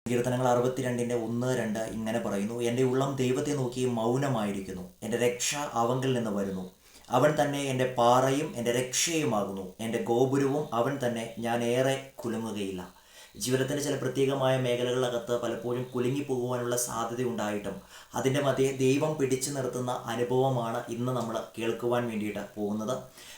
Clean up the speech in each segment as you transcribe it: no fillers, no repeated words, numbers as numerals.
കീർത്തനങ്ങൾ 62:1-2 ഇങ്ങനെ പറയുന്നു: എൻ്റെ ഉള്ളം ദൈവത്തെ നോക്കി മൗനമായിരിക്കുന്നു, എൻ്റെ രക്ഷ അവങ്കിൽ നിന്ന് വരുന്നു. അവൻ തന്നെ എൻ്റെ പാറയും എൻ്റെ രക്ഷയുമാകുന്നു, എൻ്റെ ഗോപുരവും അവൻ തന്നെ, ഞാൻ ഏറെ കുലുങ്ങുകയില്ല. ജീവിതത്തിൻ്റെ ചില പ്രത്യേകമായ മേഖലകളിലകത്ത് പലപ്പോഴും കുലുങ്ങിപ്പോകുവാനുള്ള സാധ്യതയുണ്ടായിട്ടും അതിൻ്റെ മധ്യേ ദൈവം പിടിച്ചു നിർത്തുന്ന അനുഭവമാണ് ഇന്ന് നമ്മൾ കേൾക്കുവാൻ വേണ്ടിയിട്ട് പോകുന്നത്.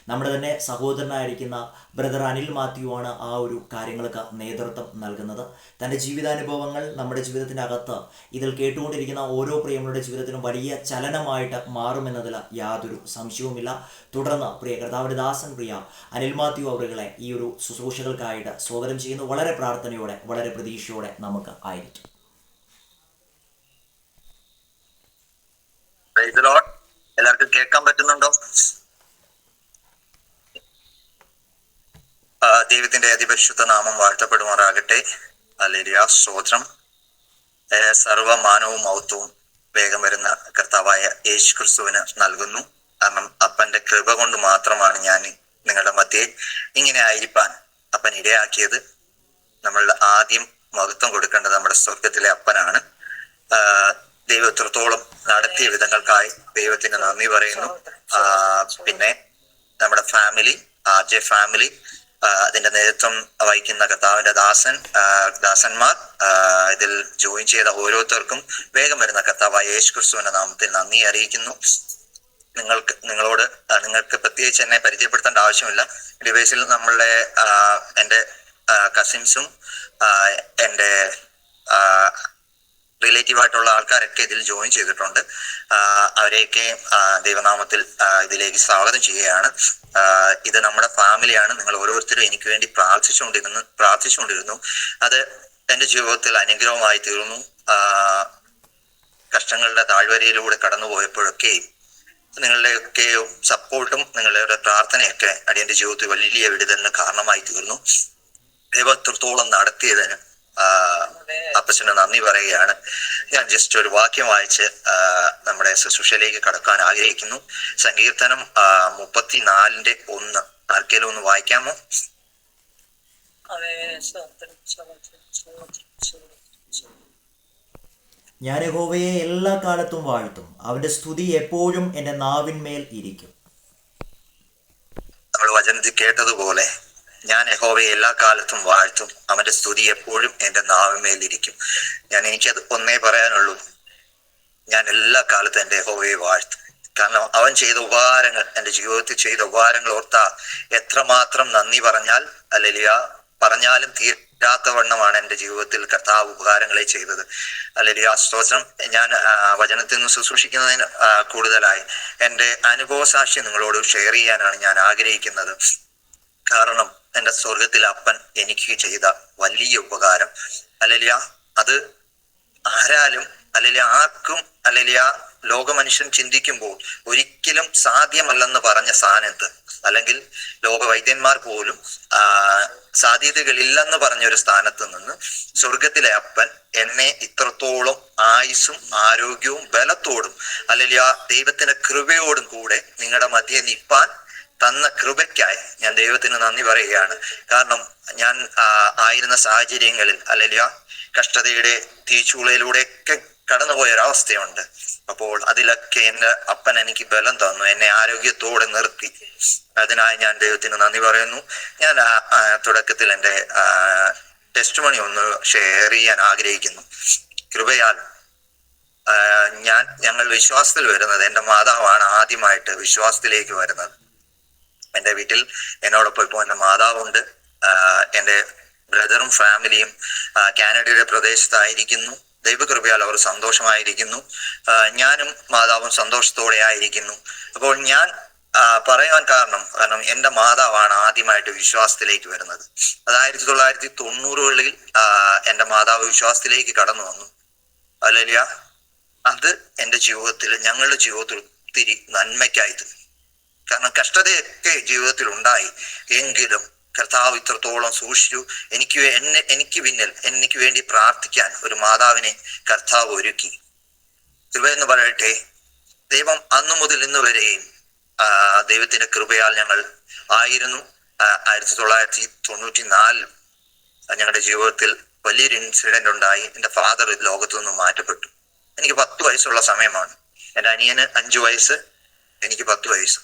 നമ്മുടെ തന്നെ സഹോദരനായിരിക്കുന്ന ബ്രദർ അനിൽ മാത്യു ആണ് ആ ഒരു കാര്യങ്ങൾക്ക് നേതൃത്വം നൽകുന്നത്. തൻ്റെ ജീവിതാനുഭവങ്ങൾ നമ്മുടെ ജീവിതത്തിനകത്ത് ഇതിൽ കേട്ടുകൊണ്ടിരിക്കുന്ന ഓരോ പ്രിയങ്ങളുടെ ജീവിതത്തിലും വലിയ ചലനമായിട്ട് മാറുമെന്നതിൽ യാതൊരു സംശയവുമില്ല. തുടർന്ന് പ്രിയ കർത്താവിൻ്റെ ദാസൻ പ്രിയ അനിൽ മാത്യു അവരുകളെ ഈ ഒരു ശുശ്രൂഷകൾക്കായിട്ട് സ്വാഗതം ചെയ്യുന്നു. വളരെ പ്രാർത്ഥനയോടെ, വളരെ പ്രതീക്ഷയോടെ നമുക്ക് ആയിരിക്കും. എല്ലാവർക്കും കേൾക്കാൻ പറ്റുന്നുണ്ടോ? ദൈവത്തിന്റെ അതിപരിശുദ്ധ നാമം വാഴ്ത്തപ്പെടുമാറാകട്ടെ. ഹല്ലേലൂയ, സ്തോത്രം. സർവമാനവും മഹത്വവും വേഗം വരുന്ന കർത്താവായ യേശു ക്രിസ്തുവിന് നൽകുന്നു. കാരണം അപ്പന്റെ കൃപ കൊണ്ട് മാത്രമാണ് ഞാൻ നിങ്ങളുടെ മധ്യേ ഇങ്ങനെ ആയിരിക്കാൻ അപ്പൻ ഇടയാക്കിയത്. നമ്മൾ ആദ്യം മഹത്വം കൊടുക്കേണ്ടത് നമ്മുടെ സ്വർഗത്തിലെ അപ്പനാണ്. ദൈവം എത്രത്തോളം നടത്തിയ വിധങ്ങൾക്കായി ദൈവത്തിന് നന്ദി പറയുന്നു. പിന്നെ നമ്മുടെ ഫാമിലി, ആർജെ ഫാമിലി, അതിന്റെ നേതൃത്വം വഹിക്കുന്ന കർത്താവിന്റെ ദാസന്മാർ, ഇതിൽ ജോയിൻ ചെയ്ത ഓരോരുത്തർക്കും വേഗം വരുന്ന കർത്താവായ യേശു ക്രിസ്തുവിന്റെ നാമത്തിൽ നന്ദി അറിയിക്കുന്നു. നിങ്ങൾക്ക് പ്രത്യേകിച്ച് എന്നെ പരിചയപ്പെടുത്തേണ്ട ആവശ്യമില്ല. ഡിവൈസിൽ എൻ്റെ കസിൻസും എൻ്റെ റിലേറ്റീവായിട്ടുള്ള ആൾക്കാരൊക്കെ ഇതിൽ ജോയിൻ ചെയ്തിട്ടുണ്ട്. അവരെയൊക്കെ ദൈവനാമത്തിൽ ഇതിലേക്ക് സ്വാഗതം ചെയ്യുകയാണ്. ഇത് നമ്മുടെ ഫാമിലിയാണ്. നിങ്ങൾ ഓരോരുത്തരും എനിക്ക് വേണ്ടി പ്രാർത്ഥിച്ചുകൊണ്ടിരുന്നു. അത് എൻ്റെ ജീവിതത്തിൽ അനുഗ്രഹമായി തീർന്നു. കഷ്ടങ്ങളുടെ താഴ്വരയിലൂടെ കടന്നുപോയപ്പോഴൊക്കെ നിങ്ങളുടെയൊക്കെ സപ്പോർട്ടും നിങ്ങളുടെ പ്രാർത്ഥനയൊക്കെ അടിയന്റെ ജീവിതത്തിൽ വലിയ വിടുതലിന് കാരണമായി തീർന്നു. ദൈവം എത്രത്തോളം നടത്തിയതിന് അപ്പച്ചന് നന്ദി പറയുകയാണ്. ഞാൻ ജസ്റ്റ് ഒരു വാക്യം വായിച്ച് നമ്മുടെ ശുശ്രൂഷയിലേക്ക് കടക്കാൻ ആഗ്രഹിക്കുന്നു. സങ്കീർത്തനം 34:1 ആർക്കെങ്കിലും ഒന്ന് വായിക്കാമോ? ഞാൻ യഹോവയെ എല്ലാ കാലത്തും വാഴ്ത്തും, അവന്റെ സ്തുതി എപ്പോഴും എൻ്റെ നാവിന്മേൽ ഇരിക്കും. നമ്മൾ വചനത്തിൽ കേട്ടതുപോലെ ഞാൻ യഹോവയെ എല്ലാ കാലത്തും വാഴ്ത്തും, അവന്റെ സ്തുതി എപ്പോഴും എൻ്റെ നാവിന്മേലിരിക്കും. എനിക്കത് ഒന്നേ പറയാനുള്ളൂ, ഞാൻ എല്ലാ കാലത്തും എൻ്റെ യഹോവയെ വാഴ്ത്തും. കാരണം അവൻ ചെയ്ത ഉപകാരങ്ങൾ, എൻ്റെ ജീവിതത്തിൽ ചെയ്ത ഉപകാരങ്ങൾ ഓർത്താ എത്രമാത്രം നന്ദി പറഞ്ഞാലും തീരാത്തവണ്ണമാണ് എൻ്റെ ജീവിതത്തിൽ കർത്താവ് ഉപകാരങ്ങളെ ചെയ്തത്. ഹല്ലേലൂയ, സ്തോത്രം. ഞാൻ വചനത്തിൽ നിന്ന് ശുശ്രൂഷിക്കുന്നതിന് കൂടുതലായി എൻ്റെ അനുഭവ സാക്ഷ്യം നിങ്ങളോട് ഷെയർ ചെയ്യാനാണ് ഞാൻ ആഗ്രഹിക്കുന്നത്. കാരണം എൻ്റെ സ്വർഗത്തിലെ അപ്പൻ എനിക്ക് ചെയ്ത വലിയ ഉപകാരം, ഹല്ലേലൂയ, അത് ആർക്കും ലോകമനുഷ്യൻ ചിന്തിക്കുമ്പോൾ ഒരിക്കലും സാധ്യമല്ലെന്ന് പറഞ്ഞ സ്ഥാനത്ത്, അല്ലെങ്കിൽ ലോക വൈദ്യന്മാർ പോലും സാധ്യതകളില്ലെന്ന് പറഞ്ഞൊരു സ്ഥാനത്ത് നിന്ന് സ്വർഗത്തിലെ അപ്പൻ എന്നെ ഇത്രത്തോളം ആയുസ്സും ആരോഗ്യവും ബലത്തോടും ദൈവത്തിന്റെ കൃപയോടും കൂടെ നിങ്ങളുടെ മധ്യേ നിൽപ്പാൻ തന്ന കൃപയ്ക്കായി ഞാൻ ദൈവത്തിന് നന്ദി പറയുകയാണ്. കാരണം ഞാൻ ആയിരുന്ന സാഹചര്യങ്ങളിൽ കഷ്ടതയുടെ തീച്ചൂളയിലൂടെയൊക്കെ കടന്നുപോയൊരവസ്ഥയുണ്ട്. അപ്പോൾ അതിലൊക്കെ എൻ്റെ അപ്പൻ എനിക്ക് ബലം തന്നു, എന്നെ ആരോഗ്യത്തോടെ നിർത്തി. അതിനായി ഞാൻ ദൈവത്തിന് നന്ദി പറയുന്നു. ഞാൻ തുടക്കത്തിൽ എൻ്റെ ടെസ്റ്റിമണി ഒന്ന് ഷെയർ ചെയ്യാൻ ആഗ്രഹിക്കുന്നു. കൃപയാൽ ഞങ്ങൾ വിശ്വാസത്തിൽ വരുന്നത്, എൻ്റെ മാതാവാണ് ആദ്യമായിട്ട് വിശ്വാസത്തിലേക്ക് വരുന്നത്. എൻ്റെ വീട്ടിൽ എന്നോടൊപ്പം ഇപ്പോൾ എൻ്റെ മാതാവുണ്ട്. എൻ്റെ ബ്രദറും ഫാമിലിയും കാനഡയുടെ പ്രദേശത്തായിരിക്കുന്നു. ദൈവകൃപയാൽ അവർ സന്തോഷമായിരിക്കുന്നു. ഞാനും മാതാവും സന്തോഷത്തോടെ ആയിരിക്കുന്നു. അപ്പോൾ ഞാൻ പറയാൻ കാരണം എൻ്റെ മാതാവാണ് ആദ്യമായിട്ട് വിശ്വാസത്തിലേക്ക് വരുന്നത്. അത് 1990-കളിൽ എൻ്റെ മാതാവ് വിശ്വാസത്തിലേക്ക് കടന്നു വന്നു. ഹല്ലേലൂയ, അത് എൻ്റെ ജീവിതത്തിൽ, ഞങ്ങളുടെ ജീവിതത്തിൽ ഒത്തിരി നന്മയ്ക്കായി തീർന്നു. കാരണം കഷ്ടതയൊക്കെ ജീവിതത്തിൽ ഉണ്ടായി, എങ്കിലും കർത്താവ് ഇത്രത്തോളം സൂക്ഷിച്ചു. എനിക്ക് വേണ്ടി പ്രാർത്ഥിക്കാൻ ഒരു മാതാവിനെ കർത്താവ് ഒരുക്കി. കൃപയെന്ന് പറയട്ടെ, ദൈവം അന്നു മുതൽ ഇന്ന് വരെയും ദൈവത്തിന്റെ കൃപയാൽ ഞങ്ങൾ ആയിരുന്നു. 1994 ഞങ്ങളുടെ ജീവിതത്തിൽ വലിയൊരു ഇൻസിഡന്റ് ഉണ്ടായി. എൻ്റെ ഫാദർ ലോകത്തു നിന്ന് മാറ്റപ്പെട്ടു. എനിക്ക് 10 വയസ്സുള്ള സമയമാണ്. എൻ്റെ അനിയന് 5 വയസ്സ്, എനിക്ക് 10 വയസ്സ്.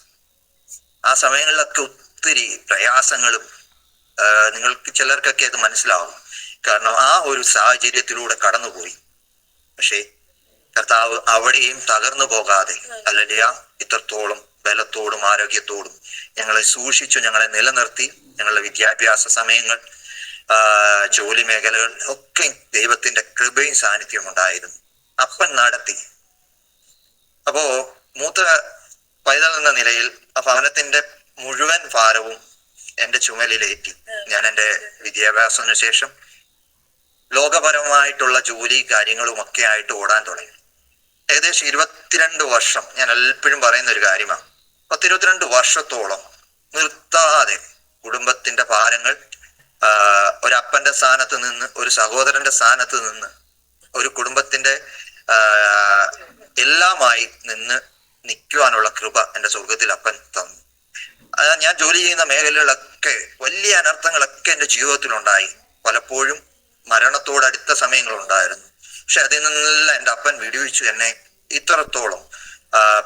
ആ സമയങ്ങളിലൊക്കെ ഒത്തിരി പ്രയാസങ്ങളും നിങ്ങൾക്ക് ചിലർക്കൊക്കെ അത് മനസ്സിലാവും. കാരണം ആ ഒരു സാഹചര്യത്തിലൂടെ കടന്നുപോയി. പക്ഷേ കർത്താവ് അവിടെയും തകർന്നു പോകാതെ ഹല്ലേലൂയ ഇത്രത്തോളം ബലത്തോടും ആരോഗ്യത്തോടും ഞങ്ങളെ സൂക്ഷിച്ചു, ഞങ്ങളെ നിലനിർത്തി. ഞങ്ങളുടെ വിദ്യാഭ്യാസ സമയങ്ങൾ, ജോലി മേഖലകൾ ഒക്കെ ദൈവത്തിന്റെ കൃപയും സാന്നിധ്യവും ഉണ്ടായിരുന്നു. അപ്പൻ നടത്തി. അപ്പോ മൂത്ത പൈതൽ എന്ന നിലയിൽ ആ ഭവനത്തിന്റെ മുഴുവൻ ഭാരവും എന്റെ ചുമലിലേറ്റി. ഞാൻ എൻ്റെ വിദ്യാഭ്യാസത്തിന് ശേഷം ലോകപരമായിട്ടുള്ള ജോലി കാര്യങ്ങളും ഒക്കെ ആയിട്ട് ഓടാൻ തുടങ്ങി. ഏകദേശം 22 വർഷം, ഞാൻ എപ്പോഴും പറയുന്ന ഒരു കാര്യമാണ്, 22 വർഷത്തോളം നിർത്താതെ കുടുംബത്തിന്റെ ഭാരങ്ങൾ, ഒരപ്പന്റെ സ്ഥാനത്ത് നിന്ന്, ഒരു സഹോദരന്റെ സ്ഥാനത്ത് നിന്ന്, ഒരു കുടുംബത്തിന്റെ എല്ലാമായി നിന്ന് നിൽക്കുവാനുള്ള കൃപ എൻ്റെ സ്വർഗത്തിൽ അപ്പൻ തന്നു. ഞാൻ ജോലി ചെയ്യുന്ന മേഖലകളൊക്കെ വലിയ അനർത്ഥങ്ങളൊക്കെ എൻ്റെ ജീവിതത്തിലുണ്ടായി. പലപ്പോഴും മരണത്തോടടുത്ത സമയങ്ങളുണ്ടായിരുന്നു. പക്ഷെ അതിൽ നിന്നെല്ലാം എൻ്റെ അപ്പൻ വിടുവിച്ചു. എന്നെ ഇത്രത്തോളം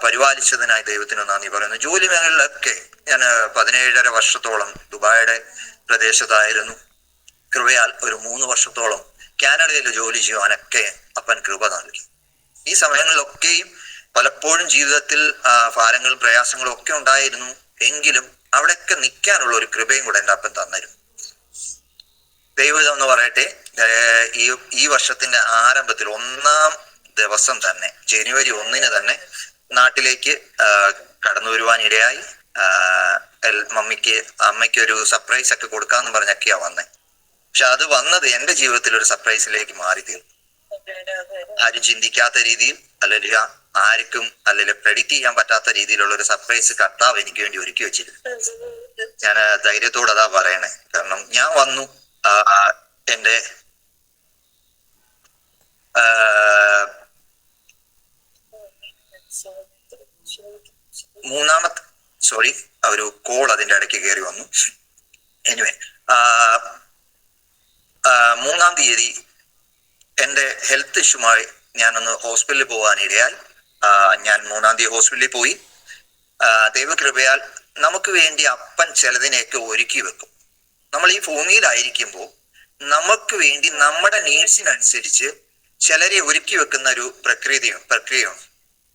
പരിപാലിച്ചതിനായി ദൈവത്തിന് നന്ദി പറയുന്നു. ജോലി മേഖലയിലൊക്കെ ഞാൻ 17.5 വർഷത്തോളം ദുബായിയുടെ പ്രദേശത്തായിരുന്നു. കൃപയാൽ ഒരു 3 വർഷത്തോളം കാനഡയിൽ ജോലി ചെയ്യുവാനൊക്കെ അപ്പൻ കൃപ നൽകി. ഈ സമയങ്ങളിലൊക്കെയും പലപ്പോഴും ജീവിതത്തിൽ ഭാരങ്ങളും പ്രയാസങ്ങളും ഒക്കെ ഉണ്ടായിരുന്നു. എങ്കിലും അവിടെയൊക്കെ നിൽക്കാനുള്ള ഒരു കൃപയും കൂടെ എൻ്റെ അപ്പൻ തന്നിരുന്നു. ദൈവം എന്ന് പറയട്ടെ, ഈ വർഷത്തിന്റെ ആരംഭത്തിൽ 1-ാം ദിവസം തന്നെ, ജനുവരി 1-ന് തന്നെ നാട്ടിലേക്ക് കടന്നു വരുവാൻ ഇടയായി. അമ്മയ്ക്ക് ഒരു സർപ്രൈസ് ഒക്കെ കൊടുക്കാന്ന് പറഞ്ഞൊക്കെയാ വന്നേ. പക്ഷെ അത് വന്നത് എൻ്റെ ജീവിതത്തിൽ ഒരു സർപ്രൈസിലേക്ക് മാറി തീർന്നു. ആരും ചിന്തിക്കാത്ത രീതിയിൽ, അല്ലെങ്കിൽ ആർക്കും പ്രെഡിക്റ്റ് ചെയ്യാൻ പറ്റാത്ത രീതിയിലുള്ള ഒരു സർപ്രൈസ് കർത്താവ് എനിക്ക് വേണ്ടി ഒരുക്കി വെച്ചിരുന്നു. ഞാൻ ധൈര്യത്തോടെ അതാ പറയണേ. കാരണം ഞാൻ വന്നു, എൻ്റെ ഒരു കോൾ അതിന്റെ ഇടയ്ക്ക് കയറി വന്നു. എനിവേ, 3-ാം തീയതി എൻ്റെ ഹെൽത്ത് ഇഷ്യൂമായി ഞാനൊന്ന് ഹോസ്പിറ്റലിൽ പോകാനിടയായി. ഞാൻ 3-ാം തീയതി ഹോസ്പിറ്റലിൽ പോയി. ദൈവകൃപയാൽ നമുക്ക് വേണ്ടി അപ്പൻ ചിലതിനെയൊക്കെ ഒരുക്കി വെക്കും. നമ്മൾ ഈ ഭൂമിയിലായിരിക്കുമ്പോൾ നമുക്ക് വേണ്ടി നമ്മുടെ നീഡ്സിനനുസരിച്ച് ചിലരെ ഒരുക്കി വെക്കുന്ന ഒരു പ്രക്രിയയാണ്.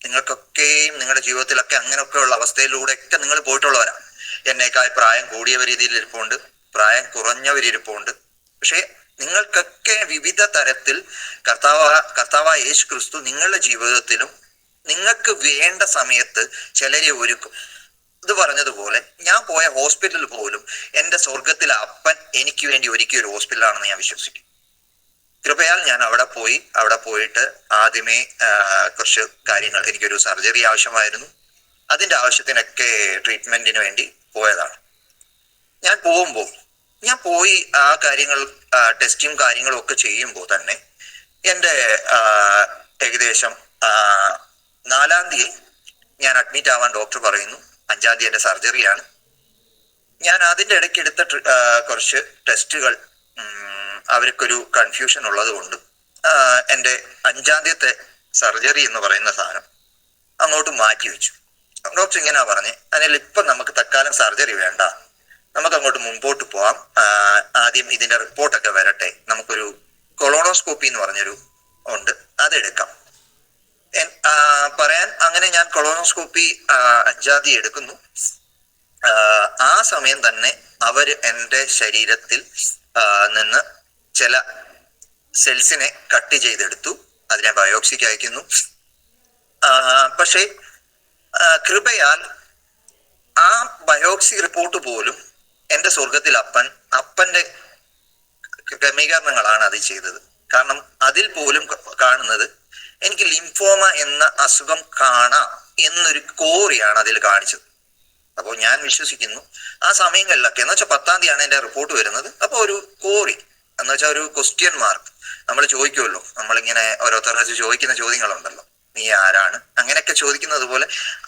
നിങ്ങൾക്കൊക്കെയും നിങ്ങളുടെ ജീവിതത്തിലൊക്കെ അങ്ങനെയൊക്കെയുള്ള അവസ്ഥയിലൂടെയൊക്കെ നിങ്ങൾ പോയിട്ടുള്ളവരാണ്. എന്നേക്കാൾ പ്രായം കൂടിയവരിതിലിരിപ്പുണ്ട്, പ്രായം കുറഞ്ഞവരിപ്പുണ്ട്. പക്ഷെ നിങ്ങൾക്കൊക്കെ വിവിധ തരത്തിൽ കർത്താവായ യേശു ക്രിസ്തു നിങ്ങളുടെ ജീവിതത്തിലും നിങ്ങൾക്ക് വേണ്ട സമയത്ത് ചിലരെ ഒരുക്കും. ഇത് പറഞ്ഞതുപോലെ ഞാൻ പോയ ഹോസ്പിറ്റലിൽ പോലും എൻ്റെ സ്വർഗത്തിലെ അപ്പൻ എനിക്ക് വേണ്ടി ഒരുക്കിയ ഒരു ഹോസ്പിറ്റലാണെന്ന് ഞാൻ വിശ്വസിക്കും. കൃപയാൽ ഞാൻ അവിടെ പോയിട്ട് ആദ്യമേ കുറച്ച് കാര്യങ്ങൾ, എനിക്കൊരു സർജറി ആവശ്യമായിരുന്നു. അതിൻ്റെ ആവശ്യത്തിനൊക്കെ ട്രീറ്റ്മെന്റിന് വേണ്ടി പോയതാണ്. ഞാൻ പോയി ആ കാര്യങ്ങൾ, ടെസ്റ്റും കാര്യങ്ങളും ഒക്കെ ചെയ്യുമ്പോൾ തന്നെ എൻ്റെ ഏകദേശം 4-ാം തീയതി ഞാൻ അഡ്മിറ്റ് ആവാൻ ഡോക്ടർ പറയുന്നു. 5-ാം തീയതി എൻ്റെ സർജറിയാണ്. ഞാൻ അതിൻ്റെ ഇടയ്ക്ക് എടുത്ത കുറച്ച് ടെസ്റ്റുകൾ അവർക്കൊരു കൺഫ്യൂഷൻ ഉള്ളത് കൊണ്ട് എൻ്റെ 5-ാം തീയതിത്തെ സർജറി എന്ന് പറയുന്ന സാധനം അങ്ങോട്ട് മാറ്റി വെച്ചു. ഡോക്ടർ ഇങ്ങനെ പറഞ്ഞ്, അതിൽ ഇപ്പം നമുക്ക് തൽക്കാലം സർജറി വേണ്ട, നമുക്ക് അങ്ങോട്ട് മുമ്പോട്ട് പോവാം. ആദ്യം ഇതിന്റെ റിപ്പോർട്ടൊക്കെ വരട്ടെ, നമുക്കൊരു കൊളോണോസ്കോപ്പി എന്ന് പറഞ്ഞൊരു ഉണ്ട്, അതെടുക്കാം പറയാൻ. അങ്ങനെ ഞാൻ കൊളോണോസ്കോപ്പി 5-ാം തീയതി എടുക്കുന്നു. ആ സമയം തന്നെ അവര് എൻ്റെ ശരീരത്തിൽ നിന്ന് ചില സെൽസിനെ കട്ട് ചെയ്തെടുത്തു. അതിനെ ബയോപ്സിക്ക് അയക്കുന്നു. പക്ഷേ കൃപയാൽ ആ ബയോപ്സി റിപ്പോർട്ട് പോലും എൻ്റെ സ്വർഗത്തിൽ അപ്പന്റെ ക്രമീകരണങ്ങളാണ് അത് ചെയ്തത്. കാരണം അതിൽ പോലും കാണുന്നത് എനിക്ക് ലിംഫോമ എന്ന അസുഖം കാണാം എന്നൊരു കോറിയാണ് അതിൽ കാണിച്ചത്. അപ്പോൾ ഞാൻ വിശ്വസിക്കുന്നു ആ സമയങ്ങളിലൊക്കെ, എന്ന് വെച്ചാൽ 10-ാം തീയതിയാണ് എൻ്റെ റിപ്പോർട്ട് വരുന്നത്. അപ്പോൾ ഒരു കോറി എന്ന് വെച്ചാൽ ഒരു ക്വസ്റ്റ്യൻ മാർക്ക് നമ്മൾ ചോദിക്കുമല്ലോ, നമ്മളിങ്ങനെ ഓരോരുത്തർ ചോദിക്കുന്ന ചോദ്യങ്ങളുണ്ടല്ലോ, നീ ആരാണ്, അങ്ങനെയൊക്കെ ചോദിക്കുന്നത് പോലെ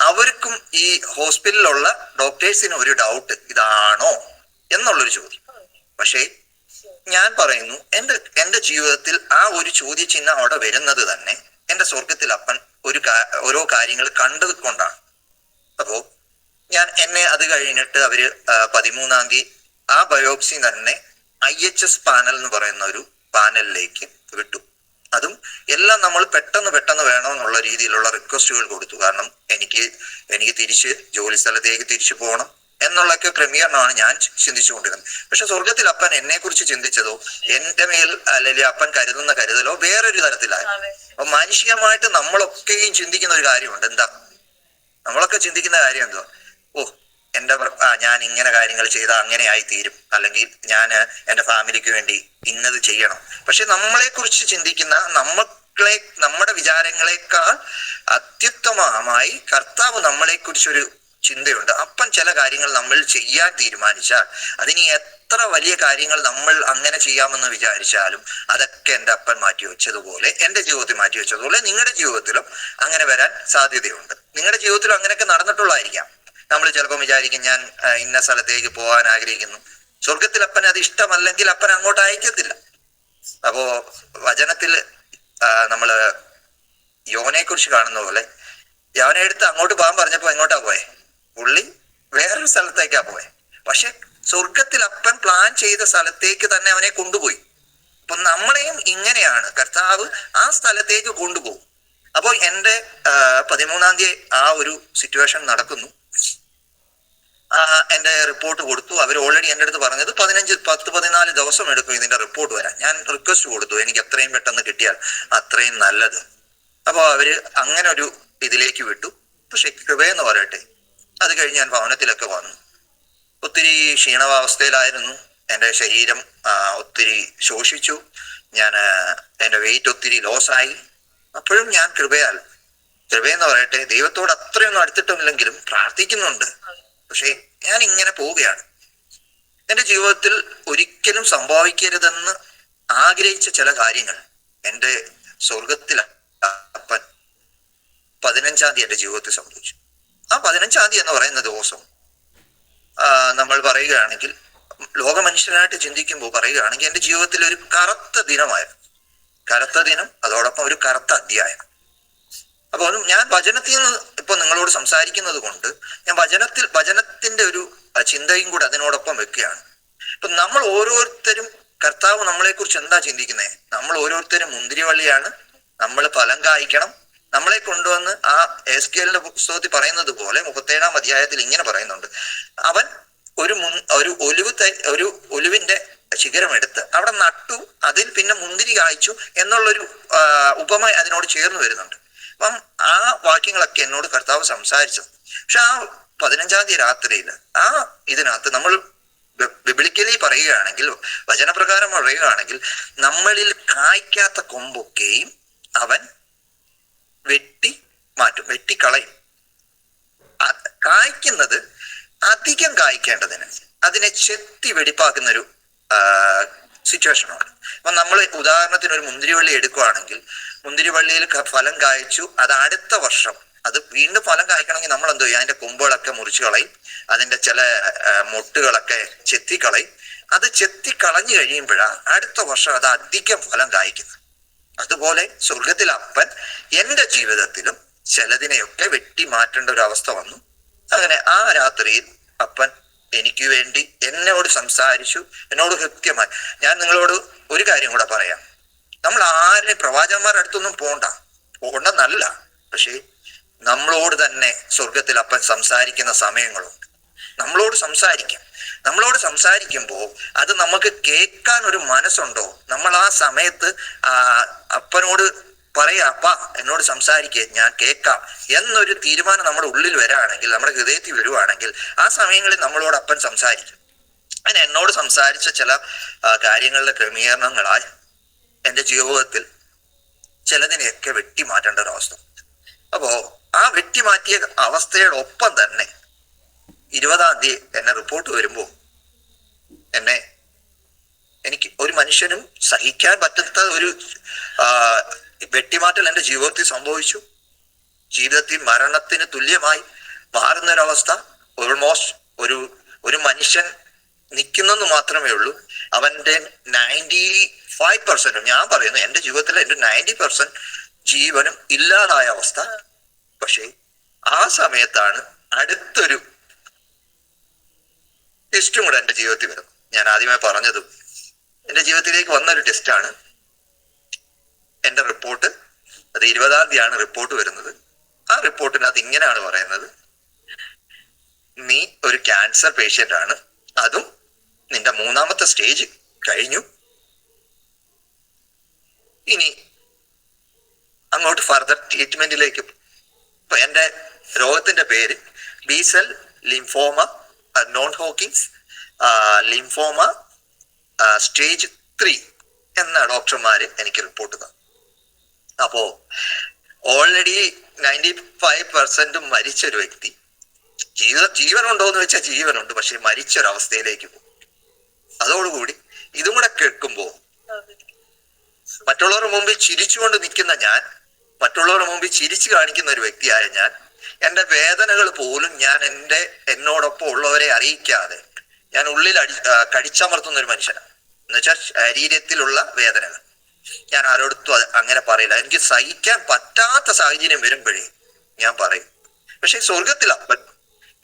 അവർക്കും ഈ ഹോസ്പിറ്റലിലുള്ള ഡോക്ടേഴ്സിന് ഒരു ഡൗട്ട്, ഇതാണോ എന്നുള്ളൊരു ചോദ്യം. പക്ഷേ ഞാൻ പറയുന്നു, എന്റെ ജീവിതത്തിൽ ആ ഒരു ചോദ്യചിഹ്നം അവിടെ വരുന്നത് തന്നെ എന്റെ സ്വർഗത്തിൽ അപ്പൻ ഓരോ കാര്യങ്ങൾ കണ്ടത് കൊണ്ടാണ്. അപ്പോ എന്നെ അത് കഴിഞ്ഞിട്ട് അവര് 13-ാം തീയതി ആ ബയോപ്സി തന്നെ IHS പാനൽ എന്ന് പറയുന്ന ഒരു പാനലിലേക്ക് വിട്ടു. അതും എല്ലാം നമ്മൾ പെട്ടെന്ന് വേണമെന്നുള്ള രീതിയിലുള്ള റിക്വസ്റ്റുകൾ കൊടുത്തു. കാരണം എനിക്ക് തിരിച്ച് ജോലി സ്ഥലത്തേക്ക് തിരിച്ചു പോകണം എന്നുള്ളൊക്കെ ക്രമീകരണമാണ് ഞാൻ ചിന്തിച്ചുകൊണ്ടിരുന്നത്. പക്ഷെ സ്വർഗത്തിൽ അപ്പൻ എന്നെ കുറിച്ച് ചിന്തിച്ചതോ എന്റെ മേൽ അല്ലെങ്കിൽ അപ്പൻ കരുതുന്ന കരുതലോ വേറൊരു തരത്തിലായിരുന്നു. അപ്പൊ മാനുഷികമായിട്ട് നമ്മളൊക്കെയും ചിന്തിക്കുന്ന ഒരു കാര്യമുണ്ട്. എന്താ നമ്മളൊക്കെ ചിന്തിക്കുന്ന കാര്യം എന്തോ, ഞാൻ ഇങ്ങനെ കാര്യങ്ങൾ ചെയ്താൽ അങ്ങനെ ആയി തീരും, അല്ലെങ്കിൽ ഞാൻ എൻ്റെ ഫാമിലിക്ക് വേണ്ടി ഇന്നത് ചെയ്യണം. പക്ഷെ നമ്മളെ കുറിച്ച് ചിന്തിക്കുന്ന നമ്മുടെ വിചാരങ്ങളെക്കാൾ അത്യുത്തമമായി കർത്താവ് നമ്മളെ കുറിച്ചൊരു ചിന്തയുണ്ട്. അപ്പൻ ചില കാര്യങ്ങൾ നമ്മൾ ചെയ്യാൻ തീരുമാനിച്ചാൽ അതിന് എത്ര വലിയ കാര്യങ്ങൾ നമ്മൾ അങ്ങനെ ചെയ്യാമെന്ന് വിചാരിച്ചാലും അതൊക്കെ എൻ്റെ അപ്പൻ മാറ്റിവെച്ചതുപോലെ, എൻ്റെ ജീവിതത്തിൽ മാറ്റിവെച്ചതുപോലെ നിങ്ങളുടെ ജീവിതത്തിലും അങ്ങനെ വരാൻ സാധ്യതയുണ്ട്. നിങ്ങളുടെ ജീവിതത്തിലും അങ്ങനെയൊക്കെ നടന്നിട്ടുള്ളതായിരിക്കാം. നമ്മൾ ചിലപ്പോൾ വിചാരിക്കും, ഞാൻ ഇന്ന സ്ഥലത്തേക്ക് പോകാൻ ആഗ്രഹിക്കുന്നു. സ്വർഗത്തിൽ അപ്പൻ അത് ഇഷ്ടമല്ലെങ്കിൽ അപ്പൻ അങ്ങോട്ട് അയക്കത്തില്ല. അപ്പോ വചനത്തിൽ നമ്മള് യോനെ കുറിച്ച് കാണുന്ന പോലെ, യോനെ എടുത്ത് അങ്ങോട്ട് പോകാൻ പറഞ്ഞപ്പോ എങ്ങോട്ടാ പോയെ? പുള്ളി വേറൊരു സ്ഥലത്തേക്കാ പോയെ. പക്ഷെ സ്വർഗത്തിൽ അപ്പൻ പ്ലാൻ ചെയ്ത സ്ഥലത്തേക്ക് തന്നെ അവനെ കൊണ്ടുപോയി. അപ്പൊ നമ്മളെയും ഇങ്ങനെയാണ് കർത്താവ് ആ സ്ഥലത്തേക്ക് കൊണ്ടുപോകും. അപ്പോൾ എൻ്റെ 13-ാം തീയതി ആ ഒരു സിറ്റുവേഷൻ നടക്കുന്നു. എൻ്റെ റിപ്പോർട്ട് കൊടുത്തു. അവർ ഓൾറെഡി എൻ്റെ അടുത്ത് പറഞ്ഞത് 10-14 ദിവസം എടുക്കും ഇതിന്റെ റിപ്പോർട്ട് വരാൻ. ഞാൻ റിക്വസ്റ്റ് കൊടുത്തു, എനിക്ക് എത്രയും പെട്ടെന്ന് കിട്ടിയാൽ അത്രയും നല്ലത്. അപ്പോൾ അവര് അങ്ങനെ ഒരു ഇതിലേക്ക് വിട്ടു. പക്ഷെ കൃപയെന്ന് പറയട്ടെ, അത് കഴിഞ്ഞ് ഞാൻ ഭവനത്തിലൊക്കെ വന്നു. ഒത്തിരി ക്ഷീണാവസ്ഥയിലായിരുന്നു. എൻ്റെ ശരീരം ഒത്തിരി ശോഷിച്ചു. എൻ്റെ വെയിറ്റ് ഒത്തിരി ലോസായി. അപ്പോഴും ഞാൻ കൃപയെന്ന് പറയട്ടെ, ദൈവത്തോട് അത്രയൊന്നും അടുത്തിട്ടില്ലെങ്കിലും പ്രാർത്ഥിക്കുന്നുണ്ട്. പക്ഷെ ഞാൻ ഇങ്ങനെ പോവുകയാണ്. എൻ്റെ ജീവിതത്തിൽ ഒരിക്കലും സംഭവിക്കരുതെന്ന് ആഗ്രഹിച്ച ചില കാര്യങ്ങൾ എൻ്റെ സ്വർഗത്തിൽ അപ്പൻ 15-ാം തീയതി എൻ്റെ ജീവിതത്തിൽ സംഭവിച്ചു. ആ 15-ാം തീയതി എന്ന് പറയുന്ന ദിവസം നമ്മൾ പറയുകയാണെങ്കിൽ, ലോക മനുഷ്യനായിട്ട് ചിന്തിക്കുമ്പോൾ പറയുകയാണെങ്കിൽ എൻ്റെ ജീവിതത്തിൽ ഒരു കറുത്ത ദിനമായിരുന്നു. കറുത്ത ദിനം, അതോടൊപ്പം ഒരു കറുത്ത അധ്യായം. അപ്പോൾ ഞാൻ വചനത്തിൽ നിന്ന് ഇപ്പൊ നിങ്ങളോട് സംസാരിക്കുന്നത് കൊണ്ട് ഞാൻ വചനത്തിന്റെ ഒരു ചിന്തയും കൂടെ അതിനോടൊപ്പം വെക്കുകയാണ്. ഇപ്പൊ നമ്മൾ ഓരോരുത്തരും, കർത്താവ് നമ്മളെ കുറിച്ച് എന്താ ചിന്തിക്കുന്നത്? നമ്മൾ ഓരോരുത്തരും മുന്തിരിവള്ളിയാണ്, നമ്മൾ ഫലം കായ്ക്കണം. നമ്മളെ കൊണ്ടുവന്ന് ആ എസ്കേലിന്റെ പുസ്തകത്തിൽ പറയുന്നത് പോലെ 37-ാം അധ്യായത്തിൽ ഇങ്ങനെ പറയുന്നുണ്ട്, അവൻ ഒരു ഒലിവിന്റെ ശിഖരം എടുത്ത് അവിടെ നട്ടു, അതിൽ പിന്നെ മുന്തിരി കായ്ച്ചു എന്നുള്ളൊരു ഉപമ അതിനോട് ചേർന്ന് വരുന്നുണ്ട്. അപ്പം ആ വാക്യങ്ങളൊക്കെ എന്നോട് കർത്താവ് സംസാരിച്ചത്. പക്ഷെ ആ 15-ാം തീയതി രാത്രിയിൽ ആ ഇതിനകത്ത് നമ്മൾ ബിബ്ലിക്കലി പറയുകയാണെങ്കിൽ, വചനപ്രകാരം പറയുകയാണെങ്കിൽ, നമ്മളിൽ കായ്ക്കാത്ത കൊമ്പൊക്കെയും അവൻ വെട്ടിക്കളയും. കായ്ക്കുന്നത് അധികം കായ്ക്കേണ്ടതിന് അതിനെ ചെത്തി വെടിപ്പാക്കുന്ന ഒരു സിറ്റുവേഷനാണ്. അപ്പൊ നമ്മൾ ഉദാഹരണത്തിന് ഒരു മുന്തിരിവള്ളി എടുക്കുകയാണെങ്കിൽ, മുന്തിരിവള്ളിയിൽ ഫലം കായ്ച്ചു, അത് അടുത്ത വർഷം അത് വീണ്ടും ഫലം കായ്ക്കണമെങ്കിൽ നമ്മൾ എന്തോ ചെയ്യും? അതിന്റെ കൊമ്പുകളൊക്കെ മുറിച്ചു കളയും, അതിന്റെ ചില മൊട്ടുകളൊക്കെ ചെത്തിക്കളയും. അത് ചെത്തിക്കളഞ്ഞു കഴിയുമ്പോഴാണ് അടുത്ത വർഷം അത് അധികം ഫലം കായ്ക്കുന്നത്. അതുപോലെ സ്വർഗത്തിലെ അപ്പൻ എൻ്റെ ജീവിതത്തിലും ചിലതിനെയൊക്കെ വെട്ടി മാറ്റേണ്ട ഒരു അവസ്ഥ വന്നു. അങ്ങനെ ആ രാത്രിയിൽ അപ്പൻ എനിക്ക് വേണ്ടി എന്നോട് സംസാരിച്ചു, എന്നോട് കൃത്യമായി. ഞാൻ നിങ്ങളോട് ഒരു കാര്യം കൂടെ പറയാം. നമ്മൾ ആരെയും പ്രവാചകന്മാരുടെ അടുത്തൊന്നും പോകണ്ടെന്നല്ല, പക്ഷേ നമ്മളോട് തന്നെ സ്വർഗത്തിൽ അപ്പൻ സംസാരിക്കുന്ന സമയങ്ങളുണ്ട്. നമ്മളോട് സംസാരിക്കുമ്പോൾ അത് നമുക്ക് കേൾക്കാൻ ഒരു മനസ്സുണ്ടോ? നമ്മൾ ആ സമയത്ത് അപ്പനോട് പറയാ, അപ്പ എന്നോട് സംസാരിക്കേ, ഞാൻ കേൾക്കാം എന്നൊരു തീരുമാനം നമ്മുടെ ഉള്ളിൽ വരാണെങ്കിൽ, നമ്മുടെ ഹൃദയത്തിൽ വരുവാണെങ്കിൽ, ആ സമയങ്ങളിൽ നമ്മളോട് അപ്പൻ സംസാരിക്കും. അങ്ങനെ എന്നോട് സംസാരിച്ച ചില കാര്യങ്ങളുടെ ക്രമീകരണങ്ങളായി എൻ്റെ ജീവിതത്തിൽ ചിലതിനെയൊക്കെ വെട്ടിമാറ്റേണ്ട ഒരവസ്ഥ. അപ്പോ ആ വെട്ടിമാറ്റിയ അവസ്ഥയോടൊപ്പം തന്നെ 20-ാം തീയതി എന്നെ റിപ്പോർട്ട് വരുമ്പോൾ എനിക്ക് ഒരു മനുഷ്യനും സഹിക്കാൻ പറ്റാത്ത ഒരു വെട്ടിമാറ്റൽ എൻ്റെ ജീവിതത്തിൽ സംഭവിച്ചു. ജീവിതത്തിൽ മരണത്തിന് തുല്യമായി മാറുന്നൊരവസ്ഥ. ഓൾമോസ്റ്റ് ഒരു മനുഷ്യൻ നിൽക്കുന്നെന്ന് മാത്രമേ ഉള്ളൂ. അവന്റെ 95% ഞാൻ പറയുന്നു എന്റെ ജീവിതത്തിലെ എന്റെ 90% ജീവനും ഇല്ലാതായ അവസ്ഥ. പക്ഷേ ആ സമയത്താണ് അടുത്തൊരു ടെസ്റ്റും കൂടെ എന്റെ ജീവിതത്തിൽ വരുന്നത്. ഞാൻ ആദ്യമേ പറഞ്ഞതും എന്റെ ജീവിതത്തിലേക്ക് വന്നൊരു ടെസ്റ്റാണ്. എന്റെ റിപ്പോർട്ട്, അത് 20-ാം തീയതിയാണ് റിപ്പോർട്ട് വരുന്നത്. ആ റിപ്പോർട്ടിനകത്ത് ഇങ്ങനെയാണ് പറയുന്നത്: നീ ഒരു ക്യാൻസർ പേഷ്യന്റ് ആണ്, അതും നിന്റെ 3-ാമത്തെ സ്റ്റേജ് കഴിഞ്ഞു. ഇനി അങ്ങോട്ട് ഫർദർ ട്രീറ്റ്മെന്റിലേക്ക്. ഇപ്പൊ എന്റെ രോഗത്തിന്റെ പേര് B-cell lymphoma, non Hawkins lymphoma stage 3 എന്ന ഡോക്ടർമാര് എനിക്ക് റിപ്പോർട്ട് തന്നു. അപ്പോ ഓൾറെഡി 95% മരിച്ചൊരു വ്യക്തി ജീവനുണ്ടോ എന്ന് വെച്ചാൽ ജീവനുണ്ട്, പക്ഷെ മരിച്ചൊരവസ്ഥയിലേക്ക് പോകും. അതോടുകൂടി ഇതും കൂടെ കേൾക്കുമ്പോ മറ്റുള്ളവരുടെ മുമ്പിൽ ചിരിച്ചുകൊണ്ട് നിൽക്കുന്ന ഞാൻ, മറ്റുള്ളവരുടെ മുമ്പിൽ ചിരിച്ചു കാണിക്കുന്ന ഒരു വ്യക്തിയായ ഞാൻ, എന്റെ വേദനകൾ പോലും ഞാൻ എന്നോടൊപ്പം ഉള്ളവരെ അറിയിക്കാതെ ഞാൻ ഉള്ളിൽ കടിച്ചമർത്തുന്ന ഒരു മനുഷ്യനാണ്. എന്നുവെച്ചാൽ ശരീരത്തിലുള്ള വേദനകൾ ഞാൻ ആരോടത്തും അങ്ങനെ പറയില്ല. എനിക്ക് സഹിക്കാൻ പറ്റാത്ത സാഹചര്യം വരുമ്പോഴേ ഞാൻ പറയും. പക്ഷെ സ്വർഗത്തിൽ അപ്പൻ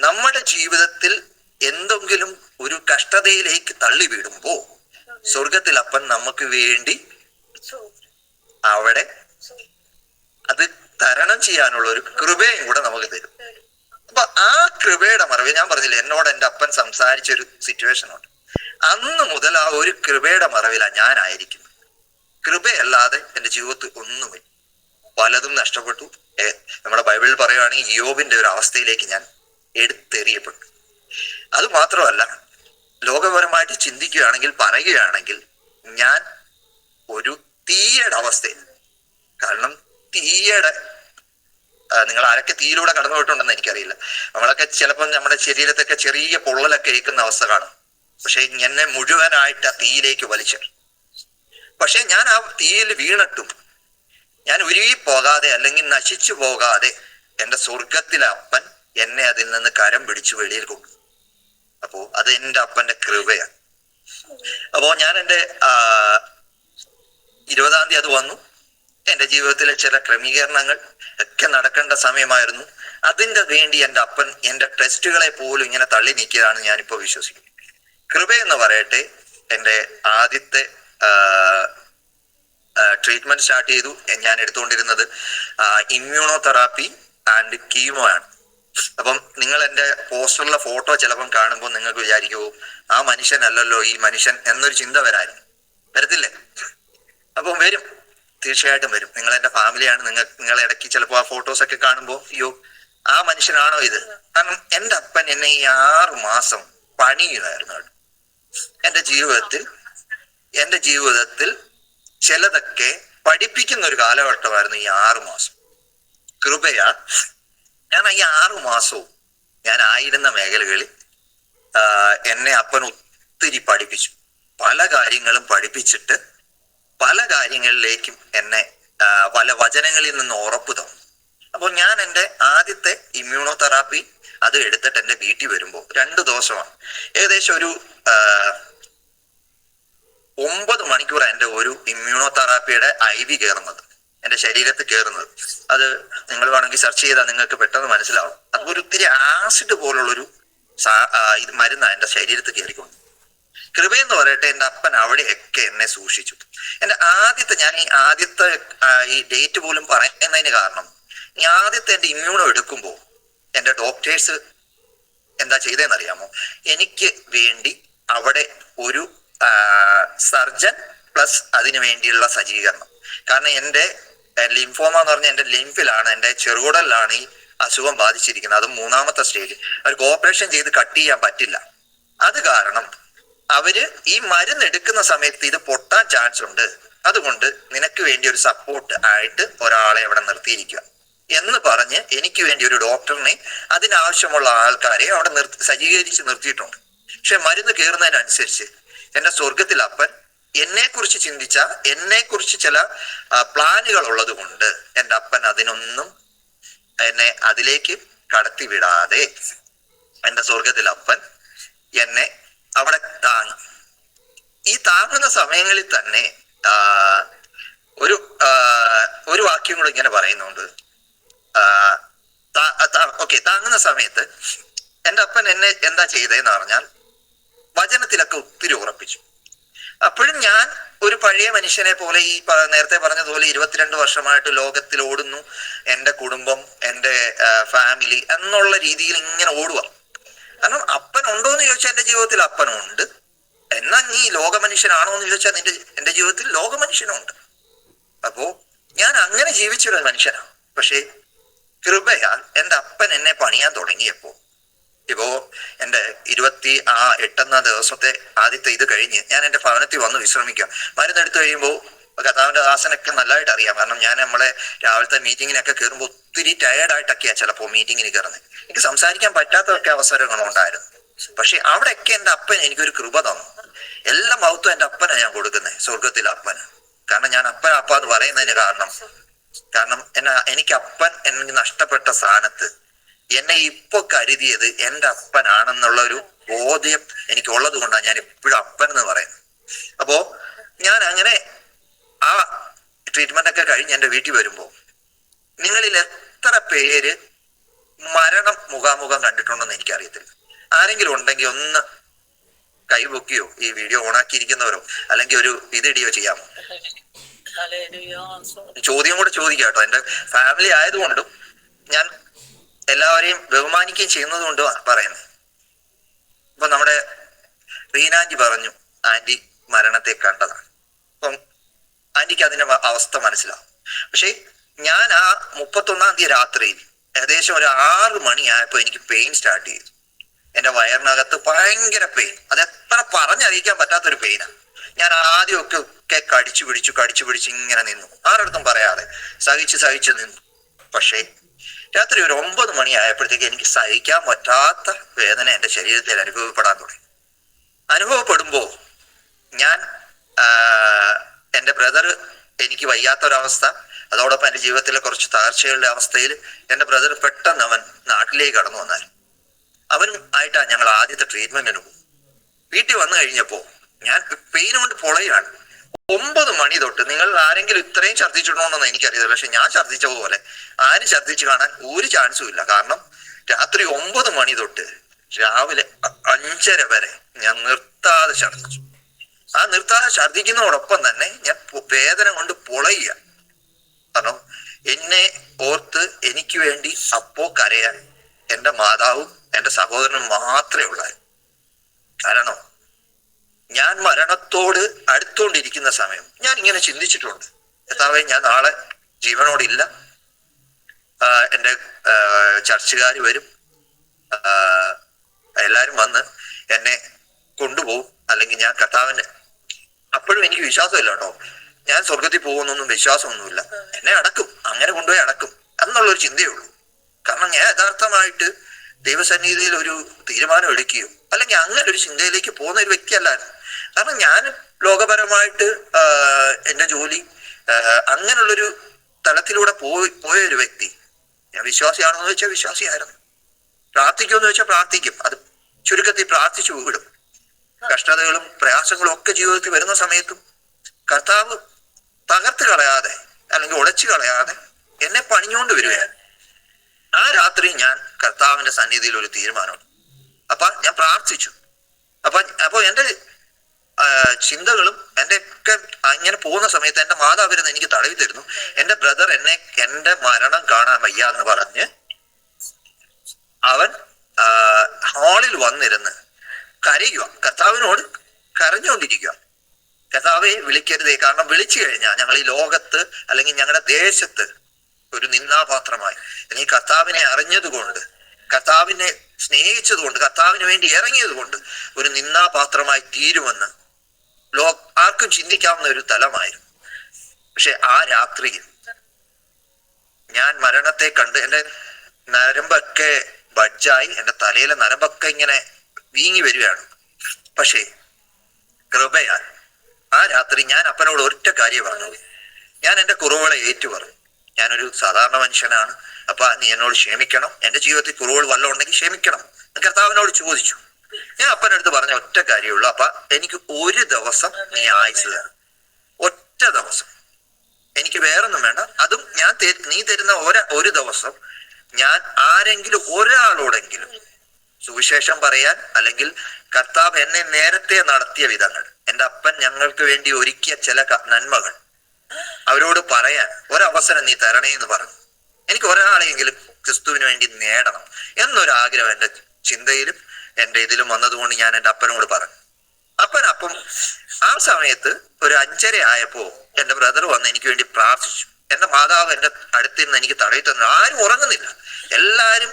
നമ്മുടെ ജീവിതത്തിൽ എന്തെങ്കിലും ഒരു കഷ്ടതയിലേക്ക് തള്ളി വീടുമ്പോ സ്വർഗത്തിൽ അപ്പൻ നമുക്ക് വേണ്ടി അവിടെ അത് തരണം ചെയ്യാനുള്ള ഒരു കൃപയും കൂടെ നമുക്ക് തരും. അപ്പൊ ആ കൃപയുടെ മറവിൽ ഞാൻ പറഞ്ഞില്ല, എന്നോട് എൻ്റെ അപ്പൻ സംസാരിച്ചൊരു സിറ്റുവേഷൻ ഉണ്ട്. അന്ന് മുതൽ ആ ഒരു കൃപയുടെ മറവിലാണ് ഞാനായിരിക്കുന്നത്. കൃപയല്ലാതെ എൻ്റെ ജീവിതത്തിൽ ഒന്നുമില്ല. പലതും നഷ്ടപ്പെട്ടു. നമ്മുടെ ബൈബിളിൽ പറയുകയാണെങ്കിൽ യോബിന്റെ ഒരു അവസ്ഥയിലേക്ക് ഞാൻ എടുത്തെറിയപ്പെട്ടു. അത് മാത്രമല്ല, ലോകപരമായിട്ട് ചിന്തിക്കുകയാണെങ്കിൽ പറയുകയാണെങ്കിൽ ഞാൻ ഒരു തീയുടെ അവസ്ഥയിൽ. കാരണം തീയുടെ നിങ്ങൾ ആരൊക്കെ തീയിലൂടെ കടന്നു പോയിട്ടുണ്ടെന്ന് എനിക്കറിയില്ല. നമ്മളൊക്കെ ചിലപ്പോൾ നമ്മുടെ ശരീരത്തൊക്കെ ചെറിയ പൊള്ളലൊക്കെ ഏൽക്കുന്ന അവസ്ഥ കാണും. പക്ഷെ എന്നെ മുഴുവനായിട്ട് ആ തീയിലേക്ക് വലിച്ചു. പക്ഷെ ഞാൻ ആ തീയിൽ വീണിട്ടും ഞാൻ ഉരുകി പോകാതെ അല്ലെങ്കിൽ നശിച്ചു പോകാതെ എൻ്റെ സ്വർഗത്തിലെ അപ്പൻ എന്നെ അതിൽ നിന്ന് കരം പിടിച്ചു വെളിയിൽ കൊണ്ടു. അപ്പോ അത് എൻ്റെ അപ്പന്റെ കൃപയാണ്. അപ്പോ ഞാൻ എൻ്റെ 20-ാം തീയതി അത് വന്നു. എൻ്റെ ജീവിതത്തിലെ ചില ക്രമീകരണങ്ങൾ ഒക്കെ നടക്കേണ്ട സമയമായിരുന്നു. അതിൻ്റെ വേണ്ടി എൻ്റെ അപ്പൻ എൻ്റെ ടെസ്റ്റുകളെ പോലും ഇങ്ങനെ തള്ളി നീക്കിയതാണ് ഞാനിപ്പോൾ വിശ്വസിക്കുന്നത്. കൃപയെന്ന് പറയട്ടെ, എൻ്റെ ആദ്യത്തെ ട്രീറ്റ്മെന്റ് സ്റ്റാർട്ട് ചെയ്തു. ഞാൻ എടുത്തുകൊണ്ടിരുന്നത് ഇമ്മ്യൂണോതെറാപ്പി ആൻഡ് കീമോ ആണ്. അപ്പം നിങ്ങൾ എൻ്റെ പോസ്റ്ററിലെ ഫോട്ടോ ചിലപ്പം കാണുമ്പോൾ നിങ്ങൾക്ക് വിചാരിക്കുമോ ആ മനുഷ്യനല്ലല്ലോ ഈ മനുഷ്യൻ എന്നൊരു ചിന്ത വരത്തില്ലേ? അപ്പം വരും, തീർച്ചയായിട്ടും വരും. നിങ്ങൾ എൻ്റെ ഫാമിലിയാണ്. നിങ്ങൾ ഇടയ്ക്ക് ചിലപ്പോൾ ആ ഫോട്ടോസ് ഒക്കെ കാണുമ്പോൾ അയ്യോ ആ മനുഷ്യനാണോ ഇത്? കാരണം എൻ്റെ അപ്പൻ എന്നെ ഈ 6 മാസം പണിയുമായിരുന്നു. എൻ്റെ ജീവിതത്തിൽ ചിലതൊക്കെ പഠിപ്പിക്കുന്ന ഒരു കാലഘട്ടമായിരുന്നു ഈ 6 മാസം. കൃപയാ ഞാൻ ഈ 6 മാസവും ഞാൻ ആയിരുന്ന മേഖലകളിൽ എന്നെ അപ്പൻ ഒത്തിരി പഠിപ്പിച്ചു. പല കാര്യങ്ങളും പഠിപ്പിച്ചിട്ട് പല കാര്യങ്ങളിലേക്കും എന്നെ പല വചനങ്ങളിൽ നിന്ന് ഉറപ്പ് തന്നു. അപ്പോൾ ഞാൻ എൻ്റെ ആദ്യത്തെ ഇമ്മ്യൂണോതെറാപ്പി അത് എടുത്തിട്ട് എൻ്റെ വീട്ടിൽ വരുമ്പോൾ 2 ദിവസമാണ്, ഏകദേശം ഒരു 9 മണിക്കൂർ എൻ്റെ ഒരു ഇമ്മ്യൂണോതെറാപ്പിയുടെ IV കയറുന്നത്, എൻ്റെ ശരീരത്തിൽ കയറുന്നത്. അത് നിങ്ങൾ വേണമെങ്കിൽ സെർച്ച് ചെയ്താൽ നിങ്ങൾക്ക് പെട്ടെന്ന് മനസ്സിലാവും. അതുപോലെ ഒത്തിരി ആസിഡ് പോലുള്ളൊരു ഇത് മരുന്നാണ് എൻ്റെ ശരീരത്തിൽ കയറിക്കൊണ്ട്. കൃപയെന്ന് പറയട്ടെ, എൻ്റെ അപ്പൻ അവിടെയൊക്കെ എന്നെ സൂക്ഷിച്ചു. എൻ്റെ ഞാൻ ഈ ഡേറ്റ് പോലും പറയുന്നതിന് കാരണം, ഈ ആദ്യത്തെ എൻ്റെ ഇമ്മ്യൂണോ എടുക്കുമ്പോൾ എൻ്റെ ഡോക്ടേഴ്സ് എന്താ ചെയ്തതെന്നറിയാമോ? എനിക്ക് വേണ്ടി അവിടെ ഒരു സർജൻ പ്ലസ് അതിനു വേണ്ടിയുള്ള സജ്ജീകരണം. കാരണം എൻ്റെ ലിംഫോമ എന്ന് പറഞ്ഞാൽ എൻ്റെ ലിംഫിലാണ്, എൻ്റെ ചെറുകുടലിലാണ് ഈ അസുഖം ബാധിച്ചിരിക്കുന്നത്. അത് 3-ാമത്തെ സ്റ്റേജ്. അവർക്ക് ഓപ്പറേഷൻ ചെയ്ത് കട്ട് ചെയ്യാൻ പറ്റില്ല. അത് കാരണം അവര് ഈ മരുന്ന് എടുക്കുന്ന സമയത്ത് ഇത് പൊട്ടാൻ ചാൻസ് ഉണ്ട്, അതുകൊണ്ട് നിനക്ക് വേണ്ടി ഒരു സപ്പോർട്ട് ആയിട്ട് ഒരാളെ അവിടെ നിർത്തിയിരിക്കുക എന്ന് പറഞ്ഞ് എനിക്ക് വേണ്ടി ഒരു ഡോക്ടറിനെ, അതിനാവശ്യമുള്ള ആൾക്കാരെ അവിടെ സജ്ജീകരിച്ച് നിർത്തിയിട്ടുണ്ട്. പക്ഷെ മരുന്ന് കയറുന്നതിനനുസരിച്ച് എൻ്റെ സ്വർഗത്തിൽ അപ്പൻ എന്നെക്കുറിച്ച് ചിന്തിച്ച, എന്നെക്കുറിച്ച് ചില പ്ലാനുകൾ ഉള്ളത് കൊണ്ട് എൻ്റെ അപ്പൻ അതിനൊന്നും എന്നെ അതിലേക്ക് കടത്തി വിടാതെ എൻ്റെ സ്വർഗത്തിൽ അപ്പൻ എന്നെ അവിടെ താങ്ങി. ഈ താങ്ങുന്ന സമയങ്ങളിൽ തന്നെ ആ, ഒരു ആ, ഒരു വാക്യം കൂടെ ഇങ്ങനെ പറയുന്നുണ്ട്. ഓക്കെ, താങ്ങുന്ന സമയത്ത് എൻ്റെ അപ്പൻ എന്നെ എന്താ ചെയ്തതെന്ന് പറഞ്ഞാൽ വചനത്തിലൊക്കെ ഒത്തിരി ഉറപ്പിച്ചു. അപ്പോഴും ഞാൻ ഒരു പഴയ മനുഷ്യനെ പോലെ ഈ നേരത്തെ പറഞ്ഞതുപോലെ 22 വർഷമായിട്ട് ലോകത്തിൽ ഓടുന്നു. എൻ്റെ കുടുംബം, എൻ്റെ ഫാമിലി എന്നുള്ള രീതിയിൽ ഇങ്ങനെ ഓടുക. കാരണം അപ്പൻ ഉണ്ടോ എന്ന് ചോദിച്ചാൽ എൻ്റെ ജീവിതത്തിൽ അപ്പനുണ്ട്. എന്നാൽ നീ ലോക മനുഷ്യനാണോ എന്ന് ചോദിച്ചാൽ എൻ്റെ ജീവിതത്തിൽ ലോക മനുഷ്യനുണ്ട്. അപ്പോ ഞാൻ അങ്ങനെ ജീവിച്ചൊരു മനുഷ്യനാണ്. പക്ഷേ കൃപയാൽ എൻ്റെ അപ്പൻ എന്നെ പണിയാൻ തുടങ്ങിയപ്പോ, ഇപ്പോ എൻ്റെ 28 ദിവസത്തെ ആദ്യത്തെ ഇത് കഴിഞ്ഞ് ഞാൻ എൻ്റെ ഭവനത്തിൽ വന്ന് വിശ്രമിക്കാം. മരുന്നെടുത്ത് കഴിയുമ്പോൾ കർത്താവിന്റെ ദാസനൊക്കെ നല്ലതായിട്ട് അറിയാം. കാരണം ഞാൻ നമ്മളെ രാവിലത്തെ മീറ്റിങ്ങിനൊക്കെ കയറുമ്പോൾ ഒത്തിരി ടയേർഡായിട്ടൊക്കെയാണ് ചിലപ്പോൾ മീറ്റിങ്ങിന് കയറുന്നത്. എനിക്ക് സംസാരിക്കാൻ പറ്റാത്തതൊക്കെ അവസരങ്ങളുണ്ടായിരുന്നു. പക്ഷെ അവിടെയൊക്കെ എൻ്റെ അപ്പൻ എനിക്കൊരു കൃപ തന്നു. എല്ലാ മഹത്വം എൻ്റെ അപ്പനാണ് ഞാൻ കൊടുക്കുന്നത്, സ്വർഗത്തിലെ അപ്പന്. കാരണം ഞാൻ അപ്പൻ അപ്പ എന്ന് പറയുന്നതിന് കാരണം എനിക്ക് അപ്പൻ എനിക്ക് നഷ്ടപ്പെട്ട സ്ഥാനത്ത് എന്നെ ഇപ്പൊ കരുതിയത് എൻ്റെ അപ്പനാണെന്നുള്ള ഒരു ബോധ്യം എനിക്കുള്ളത് കൊണ്ടാണ് ഞാൻ എപ്പോഴും അപ്പൻ എന്ന് പറയുന്നത്. അപ്പോ ഞാൻ അങ്ങനെ ആ ട്രീറ്റ്മെന്റ് ഒക്കെ കഴിഞ്ഞ് എൻ്റെ വീട്ടിൽ വരുമ്പോൾ നിങ്ങളിൽ എത്ര പേര് മരണം മുഖാമുഖം കണ്ടിട്ടുണ്ടെന്ന് എനിക്കറിയത്തില്ല. ആരെങ്കിലും ഉണ്ടെങ്കിൽ ഒന്ന് കൈപൊക്കിയോ, ഈ വീഡിയോ ഓണാക്കിയിരിക്കുന്നവരോ അല്ലെങ്കിൽ ഒരു ഇതിടിയോ ചെയ്യാമോ? ചോദ്യം കൂടെ ചോദിക്കാം കേട്ടോ. എൻ്റെ ഫാമിലി ആയതുകൊണ്ടും ഞാൻ എല്ലാവരെയും ബഹുമാനിക്കുകയും ചെയ്യുന്നത് കൊണ്ട് പറയുന്നത്. ഇപ്പൊ നമ്മുടെ റീനാൻറ്റി പറഞ്ഞു ആന്റി മരണത്തെ കണ്ടതാണ്. അപ്പം ആന്റിക്ക് അതിന്റെ അവസ്ഥ മനസ്സിലാവും. പക്ഷെ ഞാൻ ആ 31-ാം തീയതി രാത്രിയിൽ ഏകദേശം ഒരു 6 മണിയായപ്പോ എനിക്ക് പെയിൻ സ്റ്റാർട്ട് ചെയ്തു. എന്റെ വയറിനകത്ത് ഭയങ്കര പെയിൻ. അത് എത്ര പറഞ്ഞറിയിക്കാൻ പറ്റാത്തൊരു പെയിനാണ്. ഞാൻ ആദ്യമൊക്കെ കടിച്ചു പിടിച്ച് ഇങ്ങനെ നിന്നു, ആരടുത്തും പറയാതെ സഹിച്ച് നിന്നു. പക്ഷേ രാത്രി ഒരു 9 മണിയായപ്പോഴത്തേക്ക് എനിക്ക് സഹിക്കാൻ പറ്റാത്ത വേദന എൻ്റെ ശരീരത്തിൽ അനുഭവപ്പെടാൻ തുടങ്ങി. അനുഭവപ്പെടുമ്പോൾ ഞാൻ എൻ്റെ ബ്രദർ, എനിക്ക് വയ്യാത്തൊരവസ്ഥ, അതോടൊപ്പം എൻ്റെ ജീവിതത്തിലെ കുറച്ച് തകർച്ചകളുടെ അവസ്ഥയിൽ എൻ്റെ ബ്രദർ പെട്ടെന്ന് അവൻ നാട്ടിലേക്ക് കടന്നു വന്നാൽ അവനും ആയിട്ടാണ് ഞങ്ങൾ ആദ്യത്തെ ട്രീറ്റ്മെന്റിന് പോകും. വീട്ടിൽ വന്നു കഴിഞ്ഞപ്പോൾ ഞാൻ പെയിൻ കൊണ്ട് പൊളയാണ്. 9 മണി തൊട്ട്, നിങ്ങൾ ആരെങ്കിലും ഇത്രയും ഛർദ്ദിച്ചിട്ടുണ്ടോന്ന് എനിക്കറിയില്ല, പക്ഷെ ഞാൻ ഛർദ്ദിച്ച പോലെ ആരും ഛർദ്ദിച്ച് കാണാൻ ഒരു ചാൻസും ഇല്ല. കാരണം രാത്രി 9 മണി തൊട്ട് രാവിലെ 5:30 വരെ ഞാൻ നിർത്താതെ ഛർദ്ദിച്ചു. ആ നിർത്താതെ ഛർദ്ദിക്കുന്നതോടൊപ്പം തന്നെ ഞാൻ വേദന കൊണ്ട് പൊളയുക. കാരണം എന്നെ ഓർത്ത് എനിക്ക് വേണ്ടി അപ്പോ കരയാൻ എൻ്റെ മാതാവും എൻ്റെ സഹോദരനും മാത്രമേ ഉള്ളായിരുന്നു. കാരണം ഞാൻ മരണത്തോട് അടുത്തോണ്ടിരിക്കുന്ന സമയം ഞാൻ ഇങ്ങനെ ചിന്തിച്ചിട്ടുണ്ട്, കർത്താവേ ഞാൻ നാളെ ജീവനോടില്ല, എൻ്റെ ചർച്ചുകാർ വരും, എല്ലാരും വന്ന് എന്നെ കൊണ്ടുപോകും, അല്ലെങ്കിൽ ഞാൻ കർത്താവിന്റെ, അപ്പോഴും എനിക്ക് വിശ്വാസമില്ല കേട്ടോ, ഞാൻ സ്വർഗത്തിൽ പോകുന്നൊന്നും വിശ്വാസമൊന്നുമില്ല, എന്നെ അടക്കും, അങ്ങനെ കൊണ്ടുപോയി അടക്കും എന്നുള്ളൊരു ചിന്തയേ ഉള്ളൂ. കാരണം ഞാൻ യഥാർത്ഥമായിട്ട് ദൈവസന്നിധിയിൽ ഒരു തീരുമാനം എടുക്കുകയോ അല്ലെങ്കിൽ അങ്ങനെ ഒരു ചിന്തയിലേക്ക് പോകുന്ന ഒരു വ്യക്തിയല്ലായിരുന്നു. കാരണം ഞാൻ ലോകപരമായിട്ട് എൻ്റെ ജോലി അങ്ങനെയുള്ളൊരു തലത്തിലൂടെ പോയ ഒരു വ്യക്തി. ഞാൻ വിശ്വാസിയാണെന്ന് വെച്ചാൽ വിശ്വാസിയായിരുന്നു, പ്രാർത്ഥിക്കുമെന്ന് വെച്ചാൽ പ്രാർത്ഥിക്കും, അത് ചുരുക്കത്തിൽ പ്രാർത്ഥിച്ചു വിടും. കഷ്ടതകളും പ്രയാസങ്ങളും ഒക്കെ ജീവിതത്തിൽ വരുന്ന സമയത്തും കർത്താവ് തകർത്ത് കളയാതെ അല്ലെങ്കിൽ ഉടച്ചു കളയാതെ എന്നെ പണിഞ്ഞുകൊണ്ട് വരികയാണ്. ആ രാത്രി ഞാൻ കർത്താവിന്റെ സന്നിധിയിൽ ഒരു തീരുമാനമുണ്ട്. അപ്പൊ ഞാൻ പ്രാർത്ഥിച്ചു. അപ്പൊ എൻ്റെ ചിന്തകളും എൻ്റെ ഒക്കെ അങ്ങനെ പോകുന്ന സമയത്ത് എൻ്റെ മാതാവിരുന്ന് എനിക്ക് തടവി തരുന്നു. എൻ്റെ ബ്രദർ എൻ്റെ മരണം കാണാൻ വയ്യ എന്ന് പറഞ്ഞ് അവൻ ഹാളിൽ വന്നിരുന്ന് കരയുക, കർത്താവിനോട് കരഞ്ഞുകൊണ്ടിരിക്കുക. കർത്താവെ വിളിക്കരുതേ, കാരണം വിളിച്ചു കഴിഞ്ഞാൽ ഞങ്ങൾ ഈ ലോകത്ത് അല്ലെങ്കിൽ ഞങ്ങളുടെ ദേശത്ത് ഒരു നിന്ദാപാത്രമായി, അല്ലെങ്കിൽ കർത്താവിനെ അറിഞ്ഞതുകൊണ്ട്, കർത്താവിനെ സ്നേഹിച്ചതുകൊണ്ട്, കർത്താവിന് വേണ്ടി ഇറങ്ങിയത് കൊണ്ട് ഒരു നിന്ദാപാത്രമായി തീരുമെന്ന് ആർക്കും ചിന്തിക്കാവുന്ന ഒരു തലമായിരുന്നു. പക്ഷെ ആ രാത്രിയിൽ ഞാൻ മരണത്തെ കണ്ട് എൻ്റെ നരമ്പൊക്കെ ബഡ്ജായി, എൻ്റെ തലയിലെ നരമ്പൊക്കെ ഇങ്ങനെ വീങ്ങി വരികയാണ്. പക്ഷേ കൃപയാൽ ആ രാത്രി ഞാൻ അപ്പനോട് ഒറ്റ കാര്യം പറഞ്ഞു. ഞാൻ എൻ്റെ കുറവുകളെ ഏറ്റു പറഞ്ഞു. ഞാനൊരു സാധാരണ മനുഷ്യനാണ്, അപ്പൊ നീ എന്നോട് ക്ഷമിക്കണം, എൻ്റെ ജീവിതത്തിൽ കുറവുകൾ വല്ലതും ഉണ്ടെങ്കിൽ ക്ഷമിക്കണം, കർത്താവിനോട് ചോദിച്ചു. ഞാൻ അപ്പനടുത്ത് പറഞ്ഞ ഒറ്റ കാര്യമുള്ളൂ, അപ്പ എനിക്ക് ഒരു ദിവസം നീ ആയുസ് തരണം, ഒറ്റ ദിവസം, എനിക്ക് വേറൊന്നും വേണ്ട. അതും നീ തരുന്ന ഒരു ദിവസം ഞാൻ ആരെങ്കിലും ഒരാളോടെങ്കിലും സുവിശേഷം പറയാൻ, അല്ലെങ്കിൽ കർത്താവ് എന്നെ നേരത്തെ നടത്തിയ വിധങ്ങൾ, എൻ്റെ അപ്പൻ ഞങ്ങൾക്ക് വേണ്ടി ഒരുക്കിയ ചില നന്മകൾ അവരോട് പറയാൻ ഒരവസരം നീ തരണേ എന്ന് പറഞ്ഞു. എനിക്ക് ഒരാളെങ്കിലും ക്രിസ്തുവിന് വേണ്ടി നേടണം എന്നൊരാഗ്രഹം എൻ്റെ ചിന്തയിലും എൻ്റെ ഇതിലും വന്നതുകൊണ്ട് ഞാൻ എൻ്റെ അപ്പനോട് പറഞ്ഞു. അപ്പം ആ സമയത്ത് ഒരു 5:30 ആയപ്പോ എൻ്റെ ബ്രദർ വന്ന് എനിക്ക് വേണ്ടി പ്രാർത്ഥിച്ചു. എൻ്റെ മാതാവ് എൻ്റെ അടുത്തിരുന്ന് എനിക്ക് തടയി തന്നു. ആരും ഉറങ്ങുന്നില്ല, എല്ലാരും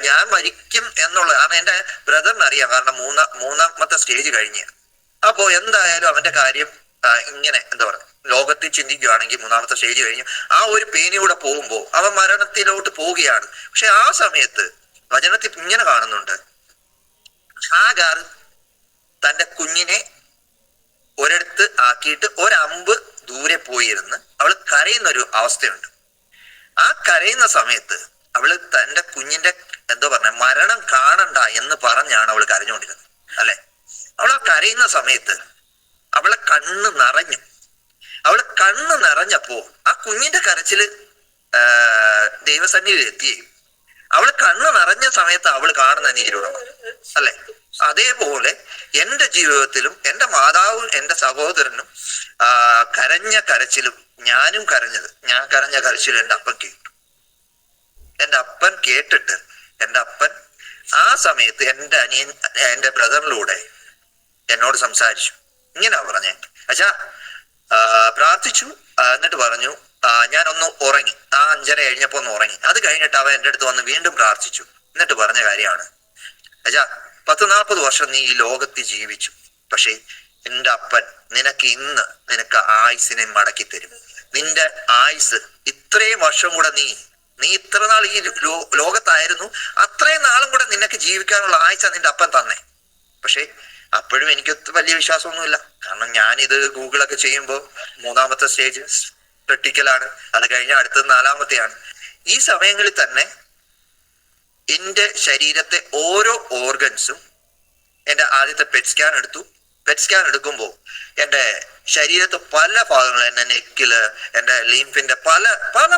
ഞാൻ മരിക്കും എന്നുള്ളത്. കാരണം എൻ്റെ ബ്രദറിന് അറിയാം, കാരണം മൂന്നാമത്തെ സ്റ്റേജ് കഴിഞ്ഞ്. അപ്പോ എന്തായാലും അവന്റെ കാര്യം ഇങ്ങനെ എന്താ പറയുക, ലോകത്തിൽ ചിന്തിക്കുകയാണെങ്കിൽ മൂന്നാമത്തെ സ്റ്റേജ് കഴിഞ്ഞ് ആ ഒരു പെയിനിലൂടെ പോകുമ്പോൾ അവൻ മരണത്തിലോട്ട് പോവുകയാണ്. പക്ഷെ ആ സമയത്ത് വചനത്തിൽ ഇങ്ങനെ കാണുന്നുണ്ട്, ഹാഗാർ തന്റെ കുഞ്ഞിനെ ഒരിടത്ത് ആക്കിയിട്ട് ഒരമ്പ് ദൂരെ പോയിരുന്ന് അവൾ കരയുന്നൊരു അവസ്ഥയുണ്ട്. ആ കരയുന്ന സമയത്ത് അവള് തന്റെ കുഞ്ഞിന്റെ എന്താ പറഞ്ഞ മരണം കാണണ്ട എന്ന് പറഞ്ഞാണ് അവൾ കരഞ്ഞുകൊണ്ടിരുന്നത്, അല്ലെ? അവൾ ആ കരയുന്ന സമയത്ത് അവളെ കണ്ണ് നിറഞ്ഞു. അവള് കണ്ണ് നിറഞ്ഞപ്പോ ആ കുഞ്ഞിന്റെ കരച്ചില് ദൈവസന്നിധിയിൽ എത്തുകയും അവള് കണ്ണ് നിറഞ്ഞ സമയത്ത് അവള് കാണുന്ന നീരുറവ, അല്ലെ? അതേപോലെ എൻ്റെ ജീവിതത്തിലും എൻ്റെ മാതാവും എൻ്റെ സഹോദരനും കരഞ്ഞ കരച്ചിലും ഞാൻ കരഞ്ഞ കരച്ചിലും എൻ്റെ അപ്പൻ കേട്ടു. എൻ്റെ അപ്പൻ കേട്ടിട്ട് എൻ്റെ അപ്പൻ ആ സമയത്ത് എൻ്റെ ബ്രദറിലൂടെ എന്നോട് സംസാരിച്ചു. ഇങ്ങനെ പറഞ്ഞേ, അച്ഛാ പ്രാർത്ഥിച്ചു, എന്നിട്ട് പറഞ്ഞു ഞാനൊന്ന് ഉറങ്ങി. ആ 5:30 കഴിഞ്ഞപ്പോ ഒന്ന് ഉറങ്ങി. അത് കഴിഞ്ഞിട്ട് അവൻ എൻ്റെ അടുത്ത് വന്ന് വീണ്ടും പ്രാർത്ഥിച്ചു. എന്നിട്ട് പറഞ്ഞ കാര്യമാണ്, അച്ഛാ 40 വർഷം നീ ഈ ലോകത്തിൽ ജീവിച്ചു, പക്ഷെ എൻ്റെ അപ്പൻ നിനക്ക് ആയുസിനെ മടക്കി തരും. നിന്റെ ആയുസ് ഇത്രയും വർഷം കൂടെ നീ ഇത്ര നാൾ ഈ ലോകത്തായിരുന്നു, അത്രയും നാളും കൂടെ നിനക്ക് ജീവിക്കാനുള്ള ആയുസ നിന്റെ അപ്പൻ തന്നെ. പക്ഷെ അപ്പോഴും എനിക്ക് വലിയ വിശ്വാസമൊന്നുമില്ല, കാരണം ഞാനിത് ഗൂഗിളൊക്കെ ചെയ്യുമ്പോൾ 3ാമത്തെ സ്റ്റേജ് ക്രിട്ടിക്കലാണ്, അത് കഴിഞ്ഞ അടുത്തത് 4ാമത്തെയാണ്. ഈ സമയങ്ങളിൽ തന്നെ എൻ്റെ ശരീരത്തെ ഓരോ ഓർഗൻസും, എൻ്റെ ആദ്യത്തെ പെറ്റ് സ്കാൻ എടുത്തു. പെറ്റ് സ്കാൻ എടുക്കുമ്പോൾ എൻ്റെ ശരീരത്തെ പല ഭാഗങ്ങളും, എൻ്റെ നെക്കില്, എൻ്റെ ലിംഫിന്റെ പല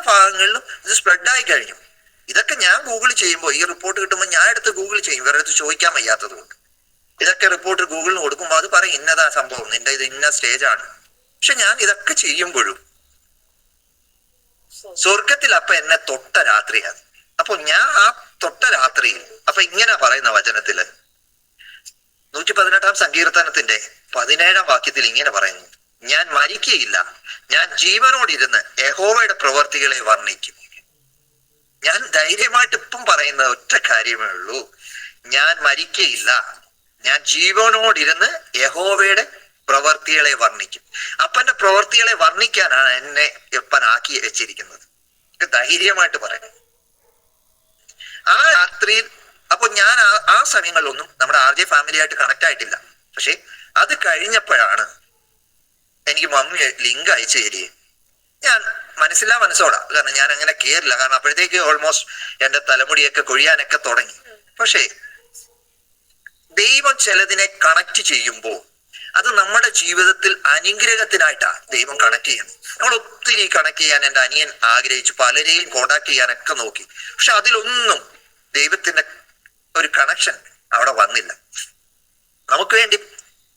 ഭാഗങ്ങളിലും ഇത് സ്പ്രെഡായി കഴിഞ്ഞു. ഇതൊക്കെ ഞാൻ ഗൂഗിൾ ചെയ്യുമ്പോൾ, ഈ റിപ്പോർട്ട് കിട്ടുമ്പോൾ ഞാൻ എടുത്ത് ഗൂഗിൾ ചെയ്യും, വേറെ അടുത്ത് ചോദിക്കാൻ വയ്യാത്തത് കൊണ്ട്. ഇതൊക്കെ റിപ്പോർട്ട് ഗൂഗിളിന് കൊടുക്കുമ്പോൾ അത് പറയും ഇന്നതാ സംഭവം, നിന്റെ ഇത് ഇന്ന സ്റ്റേജാണ്. പക്ഷെ ഞാൻ ഇതൊക്കെ ചെയ്യുമ്പോഴും സ്വർഗത്തിൽ അപ്പൊ എന്നെ തൊട്ട രാത്രിയാണ്. അപ്പൊ ഞാൻ ആ തൊട്ട രാത്രിയിൽ അപ്പൊ ഇങ്ങനെ പറയുന്ന വചനത്തില് 118 സങ്കീർത്തനത്തിന്റെ 17 വാക്യത്തിൽ ഇങ്ങനെ പറയുന്നു, ഞാൻ മരിക്കയില്ല, ഞാൻ ജീവനോടിരുന്ന് യഹോവയുടെ പ്രവർത്തികളെ വർണ്ണിക്കും. ഞാൻ ധൈര്യമായിട്ട് ഇപ്പം പറയുന്ന ഒറ്റ കാര്യമേ ഉള്ളൂ, ഞാൻ മരിക്കയില്ല, ഞാൻ ജീവനോടിരുന്ന് യഹോവയുടെ പ്രവർത്തികളെ വർണ്ണിക്കും. അപ്പന്റെ പ്രവർത്തികളെ വർണ്ണിക്കാനാണ് എന്നെ അപ്പനാക്കി വെച്ചിരിക്കുന്നത്. ധൈര്യമായിട്ട് പറയാം. ആ രാത്രിയിൽ അപ്പൊ ഞാൻ ആ സമയങ്ങളിലൊന്നും നമ്മുടെ RJ ഫാമിലിയായിട്ട് കണക്ട് ആയിട്ടില്ല. പക്ഷെ അത് കഴിഞ്ഞപ്പോഴാണ് എനിക്ക് മമ്മി ലിങ്ക് അയച്ചു തരികയും ഞാൻ മനസ്സോടാ, കാരണം ഞാൻ അങ്ങനെ കേറില്ല, കാരണം അപ്പോഴത്തേക്ക് ഓൾമോസ്റ്റ് എൻ്റെ തലമുടിയൊക്കെ കൊഴിയാനൊക്കെ തുടങ്ങി. പക്ഷേ ദൈവം ചിലതിനെ കണക്ട് ചെയ്യുമ്പോൾ അത് നമ്മുടെ ജീവിതത്തിൽ അനുഗ്രഹത്തിനായിട്ടാണ് ദൈവം കണക്ട് ചെയ്യുന്നത്. നമ്മൾ ഒത്തിരി കണക്ട് ചെയ്യാൻ എൻ്റെ അനിയൻ ആഗ്രഹിച്ചു, പലരെയും കോണ്ടാക്ട് ചെയ്യാനൊക്കെ നോക്കി, പക്ഷെ അതിലൊന്നും ദൈവത്തിന്റെ ഒരു കണക്ഷൻ അവിടെ വന്നില്ല. നമുക്ക് വേണ്ടി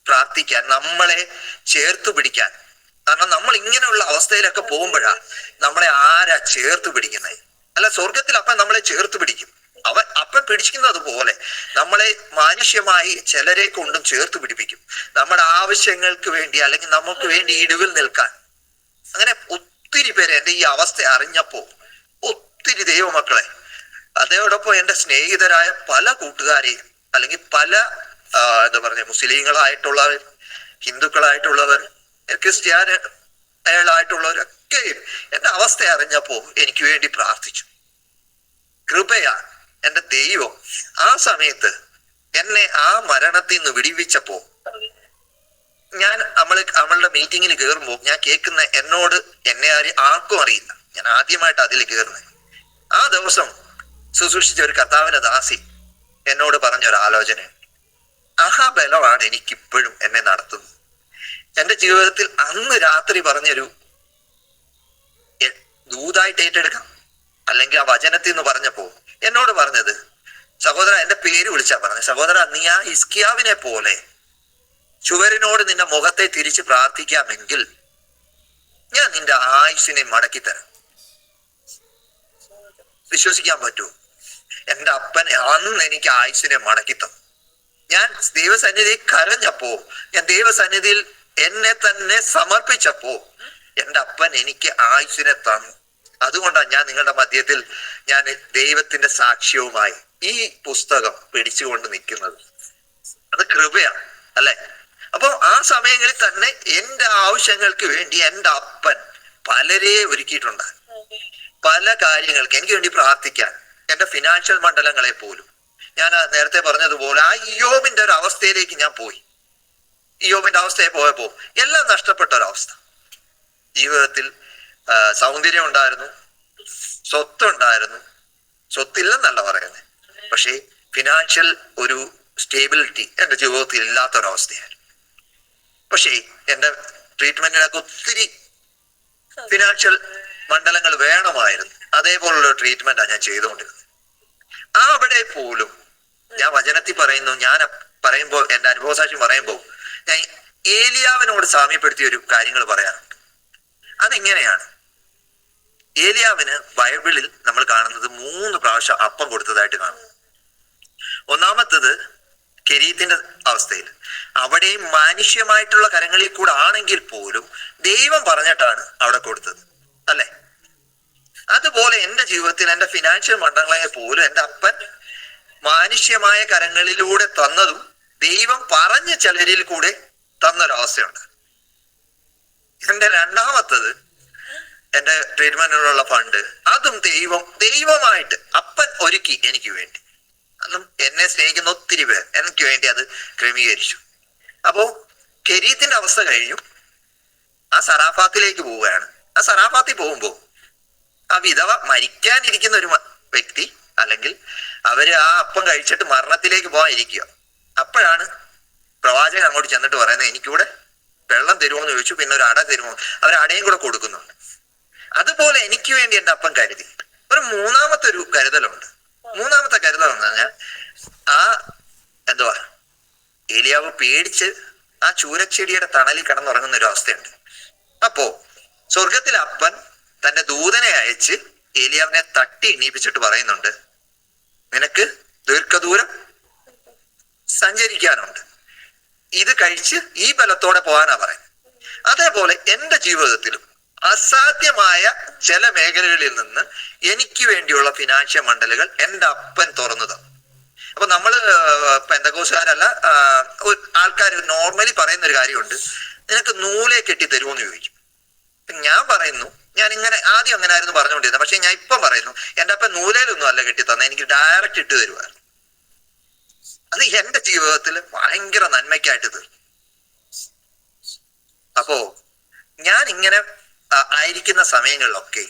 പ്രാർത്ഥിക്കാൻ, നമ്മളെ ചേർത്ത് പിടിക്കാൻ. കാരണം നമ്മൾ ഇങ്ങനെയുള്ള അവസ്ഥയിലൊക്കെ പോകുമ്പോഴാണ് നമ്മളെ ആരാ ചേർത്ത് പിടിക്കുന്നത്? അല്ല, സ്വർഗത്തിൽ അപ്പൻ നമ്മളെ ചേർത്ത് പിടിക്കും. അപ്പൻ പിടിക്കുന്നത് പോലെ നമ്മളെ മാനുഷ്യമായി ചിലരെ കൊണ്ടും ചേർത്ത് പിടിപ്പിക്കും, നമ്മുടെ ആവശ്യങ്ങൾക്ക് വേണ്ടി, അല്ലെങ്കിൽ നമുക്ക് വേണ്ടി ഇടിവിൽ നിൽക്കാൻ. അങ്ങനെ ഒത്തിരി പേര് എൻ്റെ ഈ അവസ്ഥ അറിഞ്ഞപ്പോ, ഒത്തിരി ദൈവമക്കളെ, അതോടൊപ്പം എൻ്റെ സ്നേഹിതരായ പല കൂട്ടുകാരെയും, അല്ലെങ്കിൽ പല എന്താ പറഞ്ഞ മുസ്ലിങ്ങളായിട്ടുള്ളവർ, ഹിന്ദുക്കളായിട്ടുള്ളവർ, ക്രിസ്ത്യാനികളായിട്ടുള്ളവരൊക്കെയും എൻ്റെ അവസ്ഥ അറിഞ്ഞപ്പോ എനിക്ക് വേണ്ടി പ്രാർത്ഥിച്ചു. കൃപയാ എൻ്റെ ദൈവം ആ സമയത്ത് എന്നെ ആ മരണത്തിൽ നിന്ന് വിടിവിച്ചപ്പോ, ഞാൻ നമ്മളുടെ മീറ്റിങ്ങിൽ കയറുമ്പോൾ ഞാൻ കേൾക്കുന്ന, എന്നെ ആർക്കും അറിയില്ല, ഞാൻ ആദ്യമായിട്ട് അതിൽ കയറുന്നത്. ആ ദിവസം ശുശ്രൂഷിച്ച ഒരു കർത്താവിന്റെ ദാസി എന്നോട് പറഞ്ഞൊരു ആലോചന, ആ ബലമാണ് എനിക്കിപ്പോഴും എന്നെ നടത്തുന്നത്. എന്റെ ജീവിതത്തിൽ അന്ന് രാത്രി പറഞ്ഞൊരു ദൂതായിട്ട് ഏറ്റെടുക്കാം, അല്ലെങ്കിൽ ആ വചനത്തിൽ നിന്ന് പറഞ്ഞപ്പോ എന്നോട് പറഞ്ഞത്, സഹോദര, എന്റെ പേര് വിളിച്ചാ പറഞ്ഞത്, സഹോദര, നീ ആ ഹിസ്കിയാവിനെ പോലെ ചുവരിനോട് നിന്റെ മുഖത്തെ തിരിച്ച് പ്രാർത്ഥിക്കാമെങ്കിൽ ഞാൻ നിന്റെ ആയുസ്സിനെ മടക്കി തരാം. വിശ്വസിക്കാൻ പറ്റുമോ? എന്റെ അപ്പൻ അന്ന് എനിക്ക് ആയുസ്സിനെ മടക്കി തന്നു. ഞാൻ ദൈവസന്നിധിയിൽ കരഞ്ഞപ്പോ, ഞാൻ ദൈവസന്നിധിയിൽ എന്നെ തന്നെ സമർപ്പിച്ചപ്പോ എന്റെ അപ്പൻ എനിക്ക് ആയുസ്സിനെ തന്നു. അതുകൊണ്ടാണ് ഞാൻ നിങ്ങളുടെ മധ്യത്തിൽ ഞാൻ ദൈവത്തിന്റെ സാക്ഷ്യവുമായി ഈ പുസ്തകം പിടിച്ചുകൊണ്ട് നിൽക്കുന്നത്. അത് കൃപയാണ്, അല്ലെ? അപ്പൊ ആ സമയങ്ങളിൽ തന്നെ എന്റെ ആവശ്യങ്ങൾക്ക് വേണ്ടി എന്റെ അപ്പൻ പലരെ ഒരുക്കിയിട്ടുണ്ട്. പല കാര്യങ്ങൾക്ക് എനിക്ക് വേണ്ടി പ്രാർത്ഥിക്കാൻ, എന്റെ ഫിനാൻഷ്യൽ മണ്ഡലങ്ങളെ പോലും. ഞാൻ നേരത്തെ പറഞ്ഞതുപോലെ ആ ഇയ്യോബിന്റെ ഒരു അവസ്ഥയിലേക്ക് ഞാൻ പോയി. ഇയ്യോബിന്റെ അവസ്ഥയെ പോയപ്പോ എല്ലാം നഷ്ടപ്പെട്ട ഒരവസ്ഥ. ജീവിതത്തിൽ സൗന്ദര്യം ഉണ്ടായിരുന്നു, സ്വത്തുണ്ടായിരുന്നു, സ്വത്തില്ലെന്നല്ല പറയുന്നത്, പക്ഷേ ഫിനാൻഷ്യൽ ഒരു സ്റ്റേബിലിറ്റി എന്റെ ജീവിതത്തിൽ ഇല്ലാത്തൊരവസ്ഥയായിരുന്നു. പക്ഷേ എന്റെ ട്രീറ്റ്മെന്റിനൊക്കെ ഒത്തിരി ഫിനാൻഷ്യൽ മണ്ഡലങ്ങൾ വേണമായിരുന്നു. അതേപോലുള്ള ട്രീറ്റ്മെന്റാണ് ഞാൻ ചെയ്തുകൊണ്ടിരുന്നത്. അവിടെ പോലും ഞാൻ വചനത്തിൽ പറയുന്നു, ഞാൻ പറയുമ്പോൾ എന്റെ അനുഭവസാക്ഷ്യം പറയുമ്പോൾ ഞാൻ ഏലിയാവിനോട് സാമ്യപ്പെടുത്തിയ ഒരു കാര്യങ്ങൾ പറയാനുണ്ട്. അതെങ്ങനെയാണ്? ഏലിയാവിന് ബൈബിളിൽ നമ്മൾ കാണുന്നത് 3 പ്രാവശ്യം അപ്പം കൊടുത്തതായിട്ട് കാണുന്നു. ഒന്നാമത്തത് കെരീത്തിന്റെ അവസ്ഥയിൽ, അവിടെയും മാനുഷ്യമായിട്ടുള്ള കരങ്ങളിൽ കൂടെ ആണെങ്കിൽ പോലും ദൈവം പറഞ്ഞിട്ടാണ് അവിടെ കൊടുത്തത്, അല്ലെ? അതുപോലെ എന്റെ ജീവിതത്തിൽ എന്റെ ഫിനാൻഷ്യൽ മണ്ഡലങ്ങളെ പോലും എന്റെ അപ്പൻ മാനുഷ്യമായ കരങ്ങളിലൂടെ തന്നതും ദൈവം പറഞ്ഞ ചിലരിൽ കൂടെ തന്നൊരവസ്ഥയുണ്ട്. എന്റെ രണ്ടാമത്തത് എന്റെ ട്രീറ്റ്മെന്റിനുള്ള ഫണ്ട്, അതും ദൈവമായിട്ട് അപ്പൻ ഒരുക്കി എനിക്ക് വേണ്ടി. അതും എന്നെ സ്നേഹിക്കുന്ന ഒത്തിരി പേർ എനിക്ക് വേണ്ടി അത് ക്രമീകരിച്ചു. അപ്പോ കെരീത്തിന്റെ അവസ്ഥ കഴിഞ്ഞു, ആ സറാഫാത്തിലേക്ക് പോവുകയാണ്. ആ സറാഫാത്തിൽ പോകുമ്പോ ആ വിധവ മരിക്കാനിരിക്കുന്ന ഒരു വ്യക്തി, അല്ലെങ്കിൽ അവര് ആ അപ്പം കഴിച്ചിട്ട് മരണത്തിലേക്ക് പോകാൻ ഇരിക്കുക. അപ്പോഴാണ് പ്രവാചകൻ അങ്ങോട്ട് ചെന്നിട്ട് പറയുന്നത്, എനിക്കൂടെ വെള്ളം തരുമോ എന്ന് ചോദിച്ചു. പിന്നെ ഒരു അട തരുമോ? അവർ അടയും കൂടെ കൊടുക്കുന്നുണ്ട്. അതുപോലെ എനിക്ക് വേണ്ടി എന്റെ അപ്പം കരുതി. ഒരു മൂന്നാമത്തെ ഒരു കരുതലുണ്ട്. മൂന്നാമത്തെ കരുതൽ എന്ന് പറഞ്ഞാൽ, ഏലിയാവ് പേടിച്ച് ആ ചൂരച്ചെടിയുടെ തണലിൽ കിടന്നുറങ്ങുന്ന ഒരു അവസ്ഥയുണ്ട്. അപ്പോ സ്വർഗത്തിലെ അപ്പൻ തന്റെ ദൂതനെ അയച്ച് ഏലിയാവിനെ തട്ടി എണീപ്പിച്ചിട്ട് പറയുന്നുണ്ട്, നിനക്ക് ദീർഘദൂരം സഞ്ചരിക്കാനുണ്ട്, ഇത് കഴിച്ച് ഈ ബലത്തോടെ പോകാനാ പറയുന്നത്. അതേപോലെ എന്റെ ജീവിതത്തിലും അസാധ്യമായ ചില മേഖലകളിൽ നിന്ന് എനിക്ക് വേണ്ടിയുള്ള ഫിനാൻഷ്യൽ മണ്ഡലുകൾ എന്റെ അപ്പൻ തുറന്നു തന്നു. അപ്പൊ നമ്മള് പെന്തക്കോസുകാരല്ല, ആൾക്കാർ നോർമലി പറയുന്ന ഒരു കാര്യമുണ്ട്, നിനക്ക് നൂലെ കെട്ടി തരുമോന്ന് ചോദിക്കും. ഞാൻ പറയുന്നു, ഞാൻ ഇങ്ങനെ ആദ്യം അങ്ങനെ ആയിരുന്നു പറഞ്ഞുകൊണ്ടിരുന്നത്. പക്ഷെ ഞാൻ ഇപ്പം പറയുന്നു, എന്റെ അപ്പൻ നൂലയിലൊന്നും അല്ല കെട്ടി തന്നെ, എനിക്ക് ഡയറക്റ്റ് ഇട്ട് തരുമായിരുന്നു. അത് എന്റെ ജീവിതത്തിൽ ഭയങ്കര നന്മയ്ക്കായിട്ട് തീർന്നു. അപ്പോ ഞാൻ ഇങ്ങനെ ആയിരിക്കുന്ന സമയങ്ങളിലൊക്കെ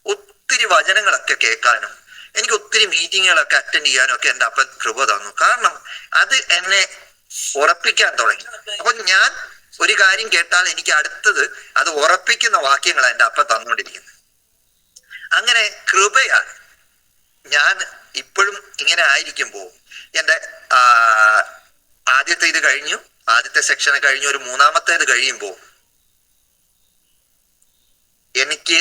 ഒത്തിരി വചനങ്ങളൊക്കെ കേൾക്കാനും എനിക്ക് ഒത്തിരി മീറ്റിങ്ങുകളൊക്കെ അറ്റൻഡ് ചെയ്യാനും ഒക്കെ എന്റെ അപ്പൻ കൃപ തന്നു. കാരണം അത് എന്നെ ഉറപ്പിക്കാൻ തുടങ്ങി. അപ്പൊ ഞാൻ ഒരു കാര്യം കേട്ടാൽ എനിക്ക് അടുത്തത് അത് ഉറപ്പിക്കുന്ന വാക്യങ്ങളാണ് എന്റെ അപ്പൻ തന്നുകൊണ്ടിരിക്കുന്നത്. അങ്ങനെ കൃപയാണ് ഞാൻ ഇപ്പോഴും ഇങ്ങനെ ആയിരിക്കുമ്പോ എന്റെ ആദ്യത്തെ ഇത് കഴിഞ്ഞു, ആദ്യത്തെ സെക്ഷന് കഴിഞ്ഞു, ഒരു മൂന്നാമത്തേത് കഴിയുമ്പോ എനിക്ക്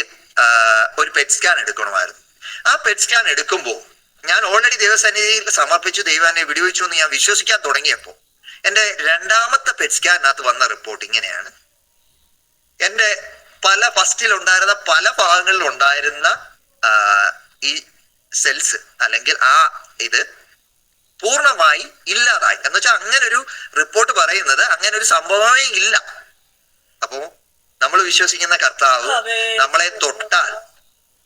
ഒരു പെറ്റ് സ്കാൻ എടുക്കണമായിരുന്നു. ആ പെറ്റ് സ്കാൻ എടുക്കുമ്പോൾ ഞാൻ ഓൾറെഡി ദൈവസന്നിധിയിൽ സമർപ്പിച്ചു, ദൈവം എന്നെ വിടുവിച്ചു എന്ന് ഞാൻ വിശ്വസിക്കാൻ തുടങ്ങിയപ്പോ എന്റെ രണ്ടാമത്തെ പെറ്റ് സ്കാനിനകത്ത് വന്ന റിപ്പോർട്ട് ഇങ്ങനെയാണ്: എന്റെ ഫസ്റ്റിലുണ്ടായിരുന്ന പല ഭാഗങ്ങളിൽ ഉണ്ടായിരുന്ന ഈ സെൽസ് അല്ലെങ്കിൽ ആ ഇത് പൂർണ്ണമായി ഇല്ലാതായി. എന്ന് വെച്ചാൽ അങ്ങനെ ഒരു റിപ്പോർട്ട് പറയുന്നത് അങ്ങനെ ഒരു സംഭവമേ ഇല്ല. അപ്പോ നമ്മൾ വിശ്വസിക്കുന്ന കർത്താവ് നമ്മളെ തൊട്ടാൽ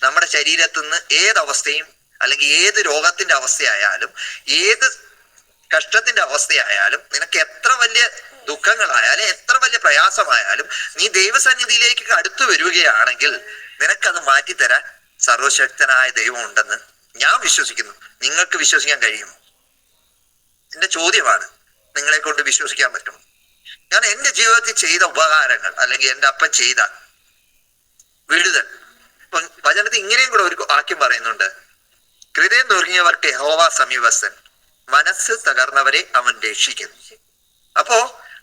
നമ്മുടെ ശരീരത്തിൽ നിന്ന് ഏതവസ്ഥയും അല്ലെങ്കിൽ ഏത് രോഗത്തിന്റെ അവസ്ഥയായാലും ഏത് കഷ്ടത്തിന്റെ അവസ്ഥയായാലും നിനക്ക് എത്ര വലിയ ദുഃഖങ്ങളായാലും എത്ര വലിയ പ്രയാസമായാലും നീ ദൈവസന്നിധിയിലേക്ക് അടുത്തു വരികയാണെങ്കിൽ നിനക്കത് മാറ്റിത്തരാൻ സർവശക്തനായ ദൈവം ഉണ്ടെന്ന് ഞാൻ വിശ്വസിക്കുന്നു. നിങ്ങൾക്ക് വിശ്വസിക്കാൻ കഴിയുമോ? എന്റെ ചോദ്യമാണ്. നിങ്ങളെ കൊണ്ട് വിശ്വസിക്കാൻ പറ്റും. കാരണം എന്റെ ജീവിതത്തിൽ ചെയ്ത ഉപകാരങ്ങൾ, അല്ലെങ്കിൽ എന്റെ അപ്പൻ ചെയ്ത വിടുതൽ. ഇപ്പൊ വചനത്തിൽ ഇങ്ങനെയും കൂടെ ഒരു വാക്യം പറയുന്നുണ്ട്, ഹൃദയം നുറുങ്ങിയവർക്ക് യഹോവ സമീപസ്ഥൻ, മനസ്സ് തകർന്നവരെ അവൻ രക്ഷിക്കുന്നു. അപ്പോ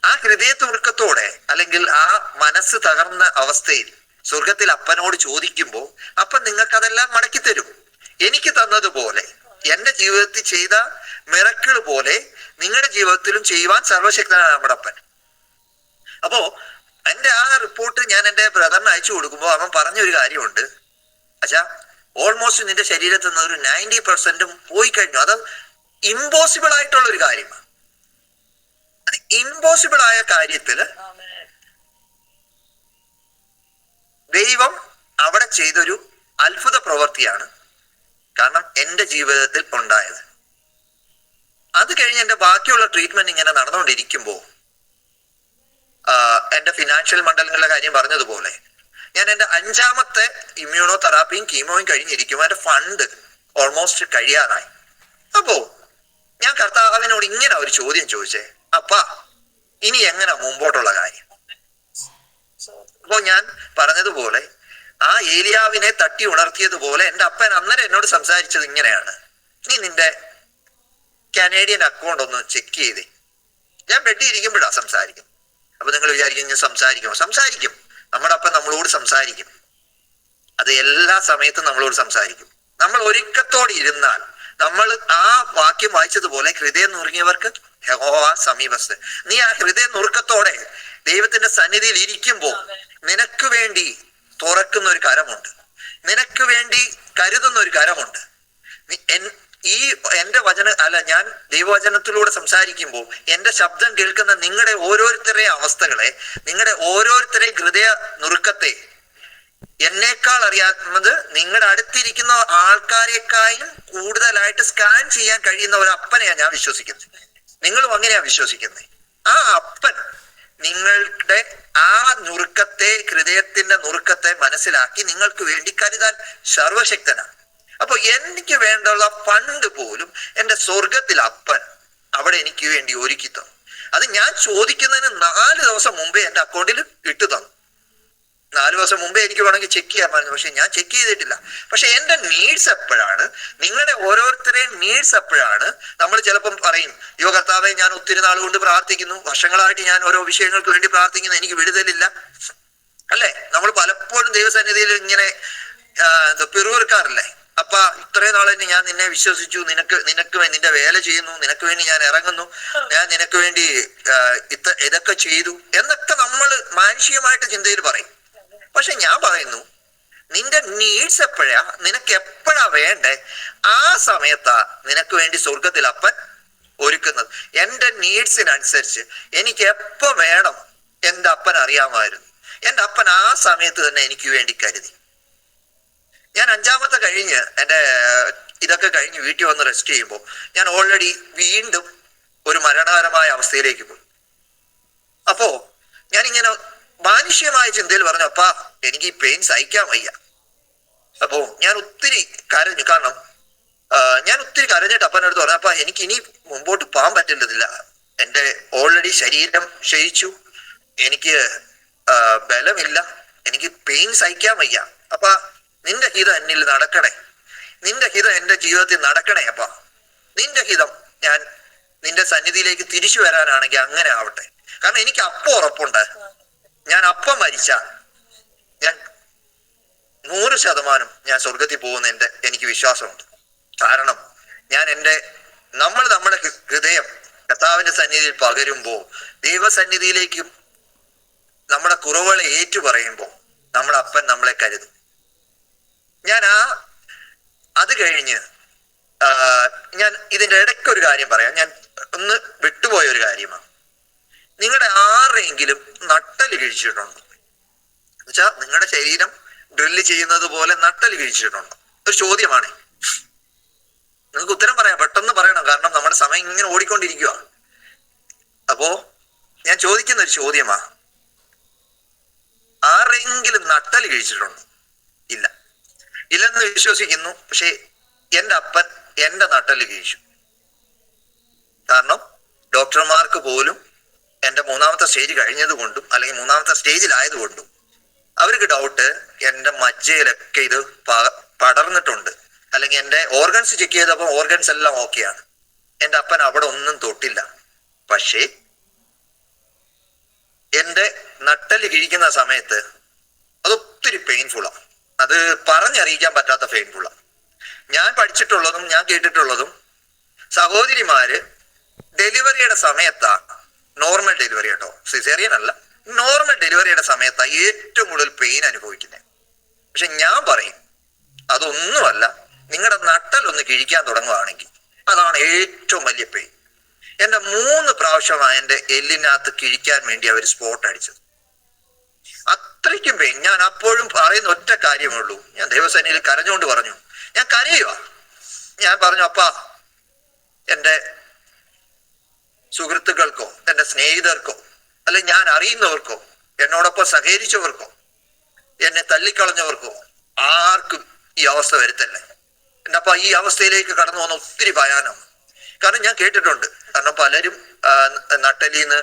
ആ ഹൃദയത്തുറുക്കത്തോടെ, അല്ലെങ്കിൽ ആ മനസ്സ് തകർന്ന അവസ്ഥയിൽ സ്വർഗത്തിൽ അപ്പനോട് ചോദിക്കുമ്പോൾ അപ്പൻ നിങ്ങൾക്ക് അതെല്ലാം മടക്കി തരും. എനിക്ക് തന്നതുപോലെ, എന്റെ ജീവിതത്തിൽ ചെയ്ത മിറക്കിൾ പോലെ നിങ്ങളുടെ ജീവിതത്തിലും ചെയ്യുവാൻ സർവശക്തനാണ് നമ്മുടെ അപ്പൻ. അപ്പോ എന്റെ ആ റിപ്പോർട്ട് ഞാൻ എന്റെ ബ്രദറിന് അയച്ചു കൊടുക്കുമ്പോൾ അവൻ പറഞ്ഞൊരു കാര്യമുണ്ട്, അച്ഛാ ഓൾമോസ്റ്റ് നിന്റെ ശരീരത്തിൽ നിന്ന് ഒരു 90% പോയി കഴിഞ്ഞു. അത് ഇമ്പോസിബിൾ ആയിട്ടുള്ള ഒരു കാര്യമാണ്. ഇമ്പോസിബിൾ ആയ കാര്യത്തില് ദൈവം അവിടെ ചെയ്തൊരു അത്ഭുത പ്രവൃത്തിയാണ് കാരണം എന്റെ ജീവിതത്തിൽ ഉണ്ടായത്. അത് കഴിഞ്ഞ് എന്റെ ബാക്കിയുള്ള ട്രീറ്റ്മെന്റ് ഇങ്ങനെ നടന്നുകൊണ്ടിരിക്കുമ്പോൾ എന്റെ ഫിനാൻഷ്യൽ മണ്ഡലങ്ങളുടെ കാര്യം പറഞ്ഞതുപോലെ ഞാൻ എന്റെ 5ാമത്തെ ഇമ്മ്യൂണോ തെറാപ്പിയും കീമോയും കഴിഞ്ഞിരിക്കുമ്പോൾ എന്റെ ഫണ്ട് ഓൾമോസ്റ്റ് കഴിയാറായി. അപ്പോ ഞാൻ കർത്താവിനോട് ഇങ്ങനെ ഒരു ചോദ്യം ചോദിച്ചേ, അപ്പാ ഇനി എങ്ങനെ മുമ്പോട്ടുള്ള കാര്യം? അപ്പോ ഞാൻ പറഞ്ഞതുപോലെ ആ ഏലിയാവിനെ തട്ടി ഉണർത്തിയതുപോലെ എന്റെ അപ്പൻ അന്നേരം എന്നോട് സംസാരിച്ചത് ഇങ്ങനെയാണ്, നീ നിന്റെ കനേഡിയൻ അക്കൗണ്ട് ഒന്ന് ചെക്ക് ചെയ്തേ. ഞാൻ ബെഡിൽ ഇരിക്കുമ്പോഴാ സംസാരിക്കും. അപ്പൊ നിങ്ങൾ വിചാരിക്കും ഞാൻ സംസാരിക്കും. നമ്മുടെ അപ്പൻ നമ്മളോട് സംസാരിക്കും. അത് എല്ലാ സമയത്തും നമ്മളോട് സംസാരിക്കും. നമ്മൾ ഒരുക്കത്തോടെ ഇരുന്നാൽ, നമ്മൾ ആ വാക്യം വായിച്ചതുപോലെ ഹൃദയം നുറുങ്ങിയവർക്ക് യഹോവ സമീപസ്ഥൻ. നീ ആ ഹൃദയ നുറുക്കത്തോടെ ദൈവത്തിന്റെ സന്നിധിയിൽ ഇരിക്കുമ്പോൾ നിനക്ക് വേണ്ടി തുറക്കുന്ന ഒരു കരമുണ്ട്, നിനക്ക് വേണ്ടി കരുതുന്ന ഒരു കരമുണ്ട്. ഈ എന്റെ ഞാൻ ദൈവവചനത്തിലൂടെ സംസാരിക്കുമ്പോൾ എന്റെ ശബ്ദം കേൾക്കുന്ന നിങ്ങളുടെ ഓരോരുത്തരുടെയും അവസ്ഥകളെ, നിങ്ങളുടെ ഓരോരുത്തരുടെയും ഹൃദയ നുറുക്കത്തെ എന്നേക്കാൾ അറിയാവുന്നത് നിങ്ങളുടെ അടുത്തിരിക്കുന്ന ആൾക്കാരെക്കാളും കൂടുതലായിട്ട് സ്കാൻ ചെയ്യാൻ കഴിയുന്ന ഒരു അപ്പനെയാണ് ഞാൻ വിശ്വസിക്കുന്നത്. നിങ്ങളും അങ്ങനെയാ വിശ്വസിക്കുന്നത്. ആ അപ്പൻ നിങ്ങളുടെ ആ നുറുക്കത്തെ, ഹൃദയത്തിന്റെ നുറുക്കത്തെ മനസ്സിലാക്കി നിങ്ങൾക്ക് വേണ്ടി കരുതാൻ സർവശക്തനാണ്. അപ്പൊ എനിക്ക് വേണ്ടുള്ള ഫണ്ട് പോലും എന്റെ സ്വർഗത്തിൽ അപ്പൻ അവിടെ എനിക്ക് വേണ്ടി ഒരുക്കി തന്നു. അത് ഞാൻ ചോദിക്കുന്നതിന് 4 ദിവസം മുമ്പേ എന്റെ അക്കൗണ്ടിൽ ഇട്ടു തന്നു. 4 ദിവസം മുമ്പേ എനിക്ക് വേണമെങ്കിൽ ചെക്ക് ചെയ്യാൻ പറഞ്ഞു, പക്ഷെ ഞാൻ ചെക്ക് ചെയ്തിട്ടില്ല. പക്ഷെ എന്റെ നീഡ്സ് എപ്പോഴാണ്, നിങ്ങളുടെ ഓരോരുത്തരെയും നീഡ്സ് എപ്പോഴാണ്, നമ്മൾ ചിലപ്പം പറയും, യോ കർത്താവേ ഞാൻ ഒത്തിരി നാൾ കൊണ്ട് പ്രാർത്ഥിക്കുന്നു, വർഷങ്ങളായിട്ട് ഞാൻ ഓരോ വിഷയങ്ങൾക്ക് വേണ്ടി പ്രാർത്ഥിക്കുന്നു, എനിക്ക് വിടുതലില്ല, അല്ലേ? നമ്മൾ പലപ്പോഴും ദൈവസന്നിധിയിൽ ഇങ്ങനെ പിറുവിറുക്കാറില്ലേ? അപ്പ ഇത്രയും നാളെ ഞാൻ നിന്നെ വിശ്വസിച്ചു, നിനക്ക് നിന്റെ വേല ചെയ്യുന്നു, നിനക്ക് വേണ്ടി ഞാൻ ഇറങ്ങുന്നു, ഞാൻ നിനക്ക് വേണ്ടി ഇതൊക്കെ ചെയ്തു എന്നൊക്കെ നമ്മൾ മാനുഷികമായിട്ട് ചിന്തയിൽ പറയും. പക്ഷെ ഞാൻ പറയുന്നു, നിന്റെ നീഡ്സ് എപ്പോഴാ, നിനക്ക് എപ്പോഴാ വേണ്ടേ, ആ സമയത്താ നിനക്ക് വേണ്ടി സ്വർഗത്തിൽ അപ്പൻ ഒരുക്കുന്നത്. എന്റെ നീഡ്സിനനുസരിച്ച് എനിക്ക് എപ്പോ വേണം എന്റെ അപ്പൻ അറിയാമായിരുന്നു. എന്റെ അപ്പൻ ആ സമയത്ത് തന്നെ എനിക്ക് വേണ്ടി കരുതി. ഞാൻ 5ാമത്തെ കഴിഞ്ഞ് എന്റെ ഇതൊക്കെ കഴിഞ്ഞ് വീട്ടിൽ വന്ന് റെസ്റ്റ് ചെയ്യുമ്പോൾ ഞാൻ ഓൾറെഡി വീണ്ടും ഒരു മരണകരമായ അവസ്ഥയിലേക്ക് പോയി. അപ്പോ ഞാനിങ്ങനെ മാനുഷ്യമായ ചിന്തയിൽ പറഞ്ഞു, അപ്പാ എനിക്ക് ഈ പെയിൻ സഹിക്കാൻ വയ്യ. അപ്പോ ഞാൻ ഒത്തിരി കരഞ്ഞു. കാരണം ഞാൻ ഒത്തിരി കരഞ്ഞിട്ട് അപ്പനടുത്ത് പറഞ്ഞു, അപ്പാ എനിക്ക് ഇനി മുമ്പോട്ട് പോകാൻ പറ്റുന്നതില്ല, എന്റെ ഓൾറെഡി ശരീരം ക്ഷയിച്ചു, എനിക്ക് ബലമില്ല, എനിക്ക് പെയിൻ സഹിക്കാൻ വയ്യ. അപ്പാ നിന്റെ ഹിതം എന്നിൽ നടക്കണേ, നിന്റെ ഹിതം എന്റെ ജീവിതത്തിൽ നടക്കണേ. അപ്പാ നിന്റെ ഹിതം, ഞാൻ നിന്റെ സന്നിധിയിലേക്ക് തിരിച്ചു വരാനാണെങ്കിൽ അങ്ങനെ ആവട്ടെ. കാരണം എനിക്ക് അപ്പം ഉറപ്പുണ്ട്, ഞാൻ അപ്പം മരിച്ചാൽ ഞാൻ 100% ഞാൻ സ്വർഗത്തിൽ പോകുന്ന എനിക്ക് വിശ്വാസമുണ്ട്. കാരണം ഞാൻ നമ്മുടെ ഹൃദയം കർത്താവിന്റെ സന്നിധിയിൽ പകരുമ്പോൾ, ദൈവസന്നിധിയിലേക്കും നമ്മുടെ കുറവുകളെ ഏറ്റു പറയുമ്പോൾ നമ്മുടെ അപ്പൻ നമ്മളെ കരുതും. ഞാൻ അത് കഴിഞ്ഞ് ഞാൻ ഇതിന്റെ ഇടയ്ക്ക് ഒരു കാര്യം പറയാം. ഞാൻ ഒന്ന് വിട്ടുപോയ ഒരു കാര്യമാണ്. നിങ്ങളുടെ ആരെങ്കിലും നട്ടല് കിഴിച്ചിട്ടുണ്ടോ? എന്നുവെച്ചാൽ നിങ്ങളുടെ ശരീരം ഡ്രില്ല് ചെയ്യുന്നത് പോലെ നട്ടല് കിഴിച്ചിട്ടുണ്ടോ? ഒരു ചോദ്യമാണ്. നിങ്ങൾക്ക് ഉത്തരം പറയാം, പെട്ടെന്ന് പറയണം, കാരണം നമ്മുടെ സമയം ഇങ്ങനെ ഓടിക്കൊണ്ടിരിക്കുക. അപ്പോ ഞാൻ ചോദിക്കുന്ന ഒരു ചോദ്യമാ, ആരെങ്കിലും നട്ടല് കിഴിച്ചിട്ടുണ്ടോ? ഇല്ലെന്ന് വിശ്വസിക്കുന്നു. പക്ഷെ എന്റെ അപ്പൻ എന്റെ നട്ടല് കിഴിച്ചു. കാരണം ഡോക്ടർമാർക്ക് പോലും എൻ്റെ 3ാമത്തെ സ്റ്റേജ് കഴിഞ്ഞതുകൊണ്ടും അല്ലെങ്കിൽ 3ാമത്തെ സ്റ്റേജിലായതുകൊണ്ടും അവർക്ക് ഡൗട്ട് എൻ്റെ മജ്ജയിലൊക്കെ ഇത് പടർന്നിട്ടുണ്ട്, അല്ലെങ്കിൽ എൻ്റെ ഓർഗൻസ് ചെക്ക് ചെയ്തപ്പോൾ ഓർഗൻസ് എല്ലാം ഓക്കെയാണ്. എൻ്റെ അപ്പൻ അവിടെ ഒന്നും തൊട്ടില്ല. പക്ഷേ എൻ്റെ നട്ടല് കിഴിക്കുന്ന സമയത്ത് അതൊത്തിരി പെയിൻഫുള്ളാണ്. അത് പറഞ്ഞറിയിക്കാൻ പറ്റാത്ത പെയിൻഫുള്ളാണ്. ഞാൻ പഠിച്ചിട്ടുള്ളതും ഞാൻ കേട്ടിട്ടുള്ളതും സഹോദരിമാര് ഡെലിവറിയുടെ സമയത്താണ്, നോർമൽ ഡെലിവറി കേട്ടോ, സിസേറിയൻ അല്ല, നോർമൽ ഡെലിവറിയുടെ സമയത്താണ് ഏറ്റവും കൂടുതൽ പെയിൻ അനുഭവിക്കുന്നത്. പക്ഷെ ഞാൻ പറയും അതൊന്നുമല്ല, നിങ്ങളുടെ നട്ടലൊന്ന് കിഴിക്കാൻ തുടങ്ങുകയാണെങ്കിൽ അതാണ് ഏറ്റവും വലിയ പെയിൻ. എൻ്റെ 3 പ്രാവശ്യമാണ് എൻ്റെ എല്ലിനകത്ത് കിഴിക്കാൻ വേണ്ടി അവർ സ്പോട്ട് അടിച്ചത്. അത്രയ്ക്കും പെയിൻ. ഞാൻ അപ്പോഴും പറയുന്ന ഒറ്റ കാര്യമേ ഉള്ളൂ. ഞാൻ ദൈവസേനയിൽ കരഞ്ഞുകൊണ്ട് പറഞ്ഞു, ഞാൻ കരയുക. ഞാൻ പറഞ്ഞു, അപ്പാ, എൻ്റെ സുഹൃത്തുക്കൾക്കോ എൻ്റെ സ്നേഹിതർക്കോ അല്ലെങ്കിൽ ഞാൻ അറിയുന്നവർക്കോ എന്നോടൊപ്പം സഹകരിച്ചവർക്കോ എന്നെ തള്ളിക്കളഞ്ഞവർക്കോ ആർക്കും ഈ അവസ്ഥ വരുത്തല്ലേ. എൻ്റെ അപ്പ ഈ അവസ്ഥയിലേക്ക് കടന്നു വന്ന ഒത്തിരി ഭയാനമാണ്. കാരണം ഞാൻ കേട്ടിട്ടുണ്ട്, കാരണം പലരും നട്ടലിന്ന്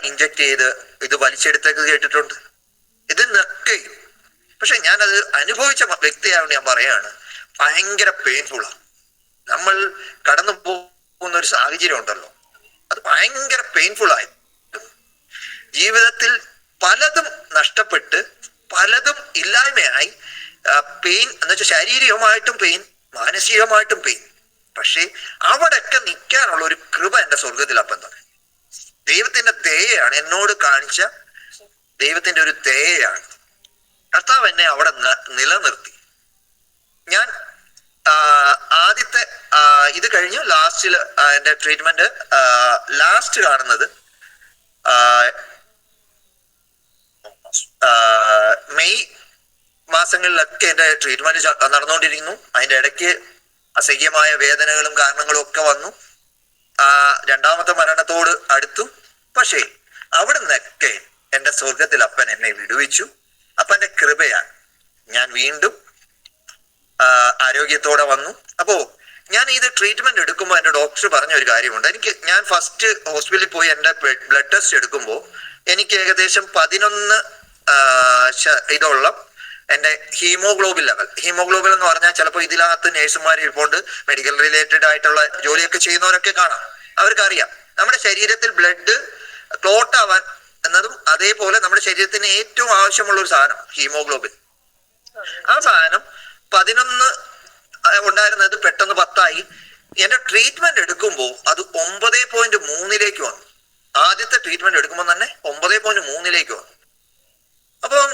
ഇഞ്ചക്ട് ചെയ്ത് ഇത് വലിച്ചെടുത്തേക്ക് കേട്ടിട്ടുണ്ട്. ഇത് നക്കയും. പക്ഷെ ഞാനത് അനുഭവിച്ച വ്യക്തിയായതുകൊണ്ട് ഞാൻ പറയാണ്, ഭയങ്കര പെയിൻഫുള്ളാണ്. നമ്മൾ കടന്നു പോകുന്ന ഒരു സാഹചര്യം ഉണ്ടല്ലോ, അത് ഭയങ്കര പെയിൻഫുള്ളായി. ജീവിതത്തിൽ പലതും നഷ്ടപ്പെട്ട് പലതും ഇല്ലായ്മയായി. പെയിൻ എന്ന് വെച്ചാൽ ശാരീരികമായിട്ടും പെയിൻ, മാനസികമായിട്ടും പെയിൻ. പക്ഷേ അവിടെയൊക്കെ നിൽക്കാനുള്ള ഒരു കൃപ എൻ്റെ സ്വർഗത്തിൽ അപ്പം തന്നെ. ദൈവത്തിന്റെ ദയയാണ്, എന്നോട് കാണിച്ച ദൈവത്തിന്റെ ഒരു ദയയാണ്. കർത്താവ് എന്നെ അവിടെ നിലനിർത്തി. ഞാൻ ആദ്യത്തെ ഇത് കഴിഞ്ഞു. ലാസ്റ്റിൽ എൻ്റെ ട്രീറ്റ്മെന്റ് ലാസ്റ്റ് കാണുന്നത് മെയ് മാസങ്ങളിലൊക്കെ എൻ്റെ ട്രീറ്റ്മെന്റ് നടന്നുകൊണ്ടിരിക്കുന്നു. അതിൻ്റെ ഇടയ്ക്ക് അസഹ്യമായ വേദനകളും കാരണങ്ങളും ഒക്കെ വന്നു. 2ാമത്തെ മരണത്തോട് അടുത്തു. പക്ഷേ അവിടെ നിന്നൊക്കെ എൻ്റെ സ്വർഗത്തിൽ അപ്പൻ എന്നെ വിടുവിച്ചു. അപ്പൻ്റെ കൃപയാണ് ഞാൻ വീണ്ടും ആരോഗ്യത്തോടെ വന്നു. അപ്പോ ഞാൻ ഇത് ട്രീറ്റ്മെന്റ് എടുക്കുമ്പോൾ എൻ്റെ ഡോക്ടർ പറഞ്ഞ ഒരു കാര്യമുണ്ട്. ഞാൻ ഫസ്റ്റ് ഹോസ്പിറ്റലിൽ പോയി എൻ്റെ ബ്ലഡ് ടെസ്റ്റ് എടുക്കുമ്പോൾ എനിക്ക് ഏകദേശം 11 ഇതുള്ള എൻ്റെ ഹീമോഗ്ലോബിൻ ലെവൽ. ഹീമോഗ്ലോബിൻ എന്ന് പറഞ്ഞാൽ ചിലപ്പോൾ ഇതിനകത്ത് നേഴ്സുമാർ ഇരിപ്പുണ്ട്, മെഡിക്കൽ റിലേറ്റഡ് ആയിട്ടുള്ള ജോലിയൊക്കെ ചെയ്യുന്നവരൊക്കെ കാണാം. അവർക്കറിയാം നമ്മുടെ ശരീരത്തിൽ ബ്ലഡ് ക്ലോട്ട് ആവാൻ എന്നതും അതേപോലെ നമ്മുടെ ശരീരത്തിന് ഏറ്റവും ആവശ്യമുള്ള ഒരു സാധനം ഹീമോഗ്ലോബിൻ. ആ സാധനം 11 ഉണ്ടായിരുന്നത് പെട്ടെന്ന് 10 ആയി. എന്റെ ട്രീറ്റ്മെന്റ് എടുക്കുമ്പോൾ അത് 9.3 വന്നു. ആദ്യത്തെ ട്രീറ്റ്മെന്റ് എടുക്കുമ്പോൾ തന്നെ 9.3 വന്നു. അപ്പം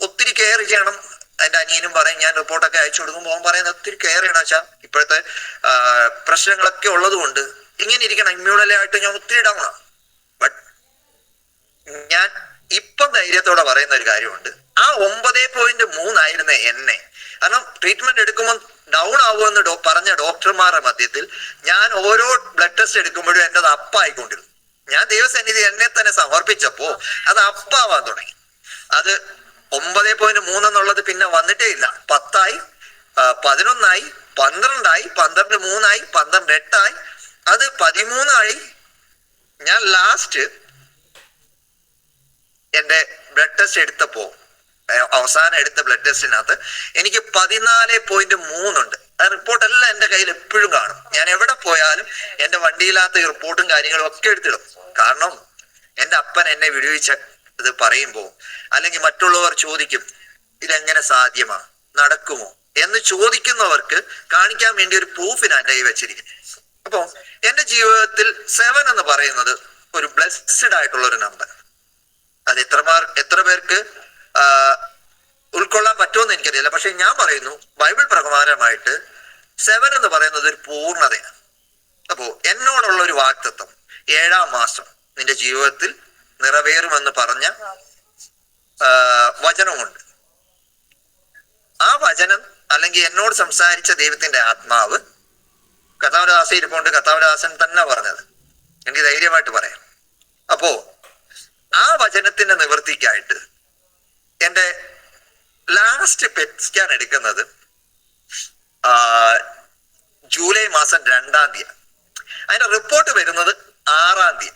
ഒത്തിരി കെയർ ചെയ്യണം. എൻ്റെ അനിയനും പറയും, ഞാൻ റിപ്പോർട്ടൊക്കെ അയച്ചു കൊടുക്കുമ്പോൾ അവൻ പറയുന്നത് ഒത്തിരി കെയർ ചെയ്യണം വെച്ചാൽ ഇപ്പോഴത്തെ പ്രശ്നങ്ങളൊക്കെ ഉള്ളത് കൊണ്ട് ഇങ്ങനെ ഇരിക്കണം. ഇമ്മ്യൂണലി ആയിട്ട് ഞാൻ ഒത്തിരി ഡൗൺ ആണ്. ബട്ട് ഞാൻ ഇപ്പം ധൈര്യത്തോടെ പറയുന്ന ഒരു കാര്യമുണ്ട്, ആ 9.3 ആയിരുന്ന എന്നെ, കാരണം ട്രീറ്റ്മെന്റ് എടുക്കുമ്പോൾ ഡൗൺ ആവുമെന്ന് പറഞ്ഞ ഡോക്ടർമാരുടെ മധ്യത്തിൽ ഞാൻ ഓരോ ബ്ലഡ് ടെസ്റ്റ് എടുക്കുമ്പോഴും എൻ്റെ അത് അപ്പായിക്കൊണ്ടിരുന്നു. ഞാൻ ദൈവസന്നിധി എന്നെ തന്നെ സമർപ്പിച്ചപ്പോ അത് അപ്പാവാൻ തുടങ്ങി. അത് 9.3 എന്നുള്ളത് പിന്നെ വന്നിട്ടേ ഇല്ല. 10 ആയി, 11 ആയി, 12 ആയി, 12.3 ആയി, 12.8 ആയി, അത് 13 ആയി. ഞാൻ ലാസ്റ്റ് എൻ്റെ ബ്ലഡ് ടെസ്റ്റ് എടുത്തപ്പോ, അവസാനം എടുത്ത ബ്ലഡ് ടെസ്റ്റിനകത്ത് എനിക്ക് 14.3 ഉണ്ട്. ആ റിപ്പോർട്ട് എല്ലാം എൻ്റെ കയ്യിൽ എപ്പോഴും കാണും. ഞാൻ എവിടെ പോയാലും എൻ്റെ വണ്ടിയിലകത്ത് ഈ റിപ്പോർട്ടും കാര്യങ്ങളും ഒക്കെ എടുത്തിടും. കാരണം എൻ്റെ അപ്പൻ എന്നെ വിടുവിച്ച ഇത് പറയുമ്പോ, അല്ലെങ്കിൽ മറ്റുള്ളവർ ചോദിക്കും ഇതെങ്ങനെ സാധ്യമാ, നടക്കുമോ എന്ന് ചോദിക്കുന്നവർക്ക് കാണിക്കാൻ വേണ്ടി ഒരു പ്രൂഫിനാണ് എൻ്റെ കയ്യിൽ വെച്ചിരിക്കുന്നത്. അപ്പൊ എൻ്റെ ജീവിതത്തിൽ 7 എന്ന് പറയുന്നത് ഒരു ബ്ലെസ്ഡ് ആയിട്ടുള്ള ഒരു നമ്പർ. അത് എത്ര പേർക്ക് ഉൾക്കൊള്ളാൻ പറ്റുമെന്ന് എനിക്കറിയില്ല. പക്ഷെ ഞാൻ പറയുന്നു, ബൈബിൾ പ്രകാരമായിട്ട് 7 എന്ന് പറയുന്നത് ഒരു പൂർണ്ണതയാണ്. അപ്പോ എന്നോടുള്ള ഒരു വാഗ്ദത്തം, 7-ാം മാസം നിന്റെ ജീവിതത്തിൽ നിറവേറുമെന്ന് പറഞ്ഞ വചനമുണ്ട്. ആ വചനം അല്ലെങ്കിൽ എന്നോട് സംസാരിച്ച ദൈവത്തിന്റെ ആത്മാവ് കർത്താവദാസ ഇരിപ്പുണ്ട്. കർത്താവദാസൻ തന്നെ പറഞ്ഞത് എനിക്ക് ധൈര്യമായിട്ട് പറയാം. അപ്പോ ആ വചനത്തിന്റെ നിവൃത്തിക്കായിട്ട് എൻ്റെ ലാസ്റ്റ് പെറ്റ് സ്കാൻ എടുക്കുന്നത് ജൂലൈ മാസം 2-ാം തീയതി. അതിന്റെ റിപ്പോർട്ട് വരുന്നത് 6-ാം തീയതി.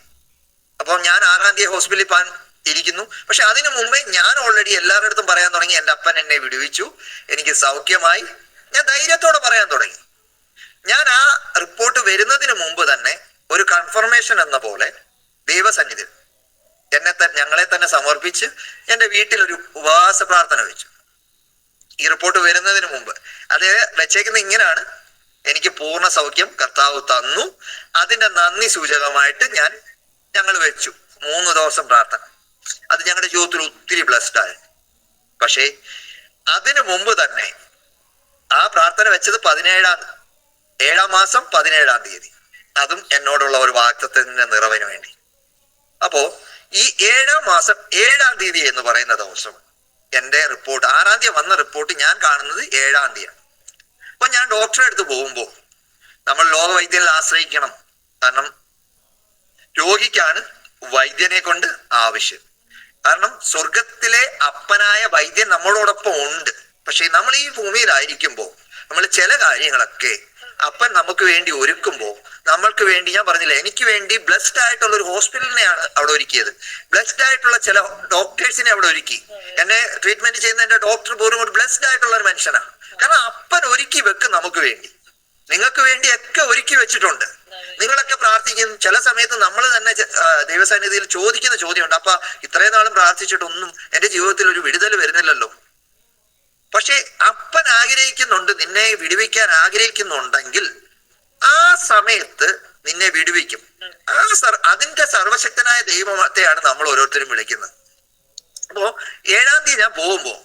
അപ്പോൾ ഞാൻ 6-ാം തീയതി ഹോസ്പിറ്റലിൽ പോകാൻ ഇരിക്കുന്നു. പക്ഷെ അതിനു മുമ്പേ ഞാൻ ഓൾറെഡി എല്ലാവരുടെ അടുത്തും പറയാൻ തുടങ്ങി, എൻ്റെ അപ്പൻ എന്നെ വിടുവിച്ചു, എനിക്ക് സൗഖ്യമായി. ഞാൻ ധൈര്യത്തോടെ പറയാൻ തുടങ്ങി. ഞാൻ ആ റിപ്പോർട്ട് വരുന്നതിന് മുമ്പ് തന്നെ ഒരു കൺഫർമേഷൻ എന്ന പോലെ ദൈവസന്നിധി ഞങ്ങളെ തന്നെ സമർപ്പിച്ച് എൻ്റെ വീട്ടിലൊരു ഉപവാസ പ്രാർത്ഥന വെച്ചു. ഈ റിപ്പോർട്ട് വരുന്നതിന് മുമ്പ് അത് വെച്ചേക്കുന്ന ഇങ്ങനെയാണ്: എനിക്ക് പൂർണ്ണ സൗഖ്യം കർത്താവ് തന്നു, അതിന്റെ നന്ദി സൂചകമായിട്ട് ഞങ്ങൾ വെച്ചു 3 ദിവസം പ്രാർത്ഥന. അത് ഞങ്ങളുടെ ജീവിതത്തിൽ ഒത്തിരി ബ്ലെസ്ഡ് ആയി. പക്ഷേ അതിനു മുമ്പ് തന്നെ ആ പ്രാർത്ഥന വെച്ചത് 7-ാം മാസം 17-ാം തീയതി, അതും എന്നോടുള്ള ഒരു വാഗ്ദത്തത്തിന്റെ നിറവിന് വേണ്ടി. അപ്പോ ഈ 7-ാം മാസം 7-ാം തീയതി എന്ന് പറയുന്ന ദിവസം എന്റെ റിപ്പോർട്ട്, 6-ാം തീയതി വന്ന റിപ്പോർട്ട് ഞാൻ കാണുന്നത് 7-ാം തീയതി. അപ്പൊ ഞാൻ ഡോക്ടറെ അടുത്ത് പോകുമ്പോൾ നമ്മൾ ലോകവൈദ്യനിൽ ആശ്രയിക്കണം. കാരണം രോഗിക്കാണ് വൈദ്യനെ കൊണ്ട് ആവശ്യം. കാരണം സ്വർഗത്തിലെ അപ്പനായ വൈദ്യൻ നമ്മളോടൊപ്പം ഉണ്ട്. പക്ഷെ നമ്മൾ ഈ ഭൂമിയിലായിരിക്കുമ്പോൾ നമ്മൾ ചില കാര്യങ്ങളൊക്കെ അപ്പൻ നമുക്ക് വേണ്ടി ഒരുക്കുമ്പോൾ, നമ്മൾക്ക് വേണ്ടി, ഞാൻ പറഞ്ഞില്ല, എനിക്ക് വേണ്ടി ബ്ലെസ്ഡ് ആയിട്ടുള്ള ഒരു ഹോസ്പിറ്റലിനെയാണ് അവിടെ ഒരുക്കിയത്. ബ്ലെസ്ഡ് ആയിട്ടുള്ള ചില ഡോക്ടേഴ്സിനെ അവിടെ ഒരുക്കി. എന്നെ ട്രീറ്റ്മെന്റ് ചെയ്യുന്ന എന്റെ ഡോക്ടർ പോലും ഒരു ബ്ലെസ്ഡ് ആയിട്ടുള്ള ഒരു മനുഷ്യനാണ്. കാരണം അപ്പൻ ഒരുക്കി വെക്കും നമുക്ക് വേണ്ടി, നിങ്ങൾക്ക് വേണ്ടിയൊക്കെ ഒരുക്കി വെച്ചിട്ടുണ്ട്. നിങ്ങളൊക്കെ പ്രാർത്ഥിക്കും. ചില സമയത്ത് നമ്മൾ തന്നെ ദൈവസന്നിധിയിൽ ചോദിക്കുന്ന ചോദ്യമുണ്ട്: അപ്പ ഇത്രയും നാളും പ്രാർത്ഥിച്ചിട്ടൊന്നും എന്റെ ജീവിതത്തിൽ ഒരു വിടുതൽ വരുന്നില്ലല്ലോ. പക്ഷെ അപ്പൻ ആഗ്രഹിക്കുന്നുണ്ട്, നിന്നെ വിടുവിക്കാൻ ആഗ്രഹിക്കുന്നുണ്ടെങ്കിൽ ആ സമയത്ത് നിന്നെ വിടുവിക്കും. അതിന്റെ സർവശക്തനായ ദൈവത്തെയാണ് നമ്മൾ ഓരോരുത്തരും വിളിക്കുന്നത്. അപ്പോ 7-ാം തീയതി ഞാൻ പോകുമ്പോ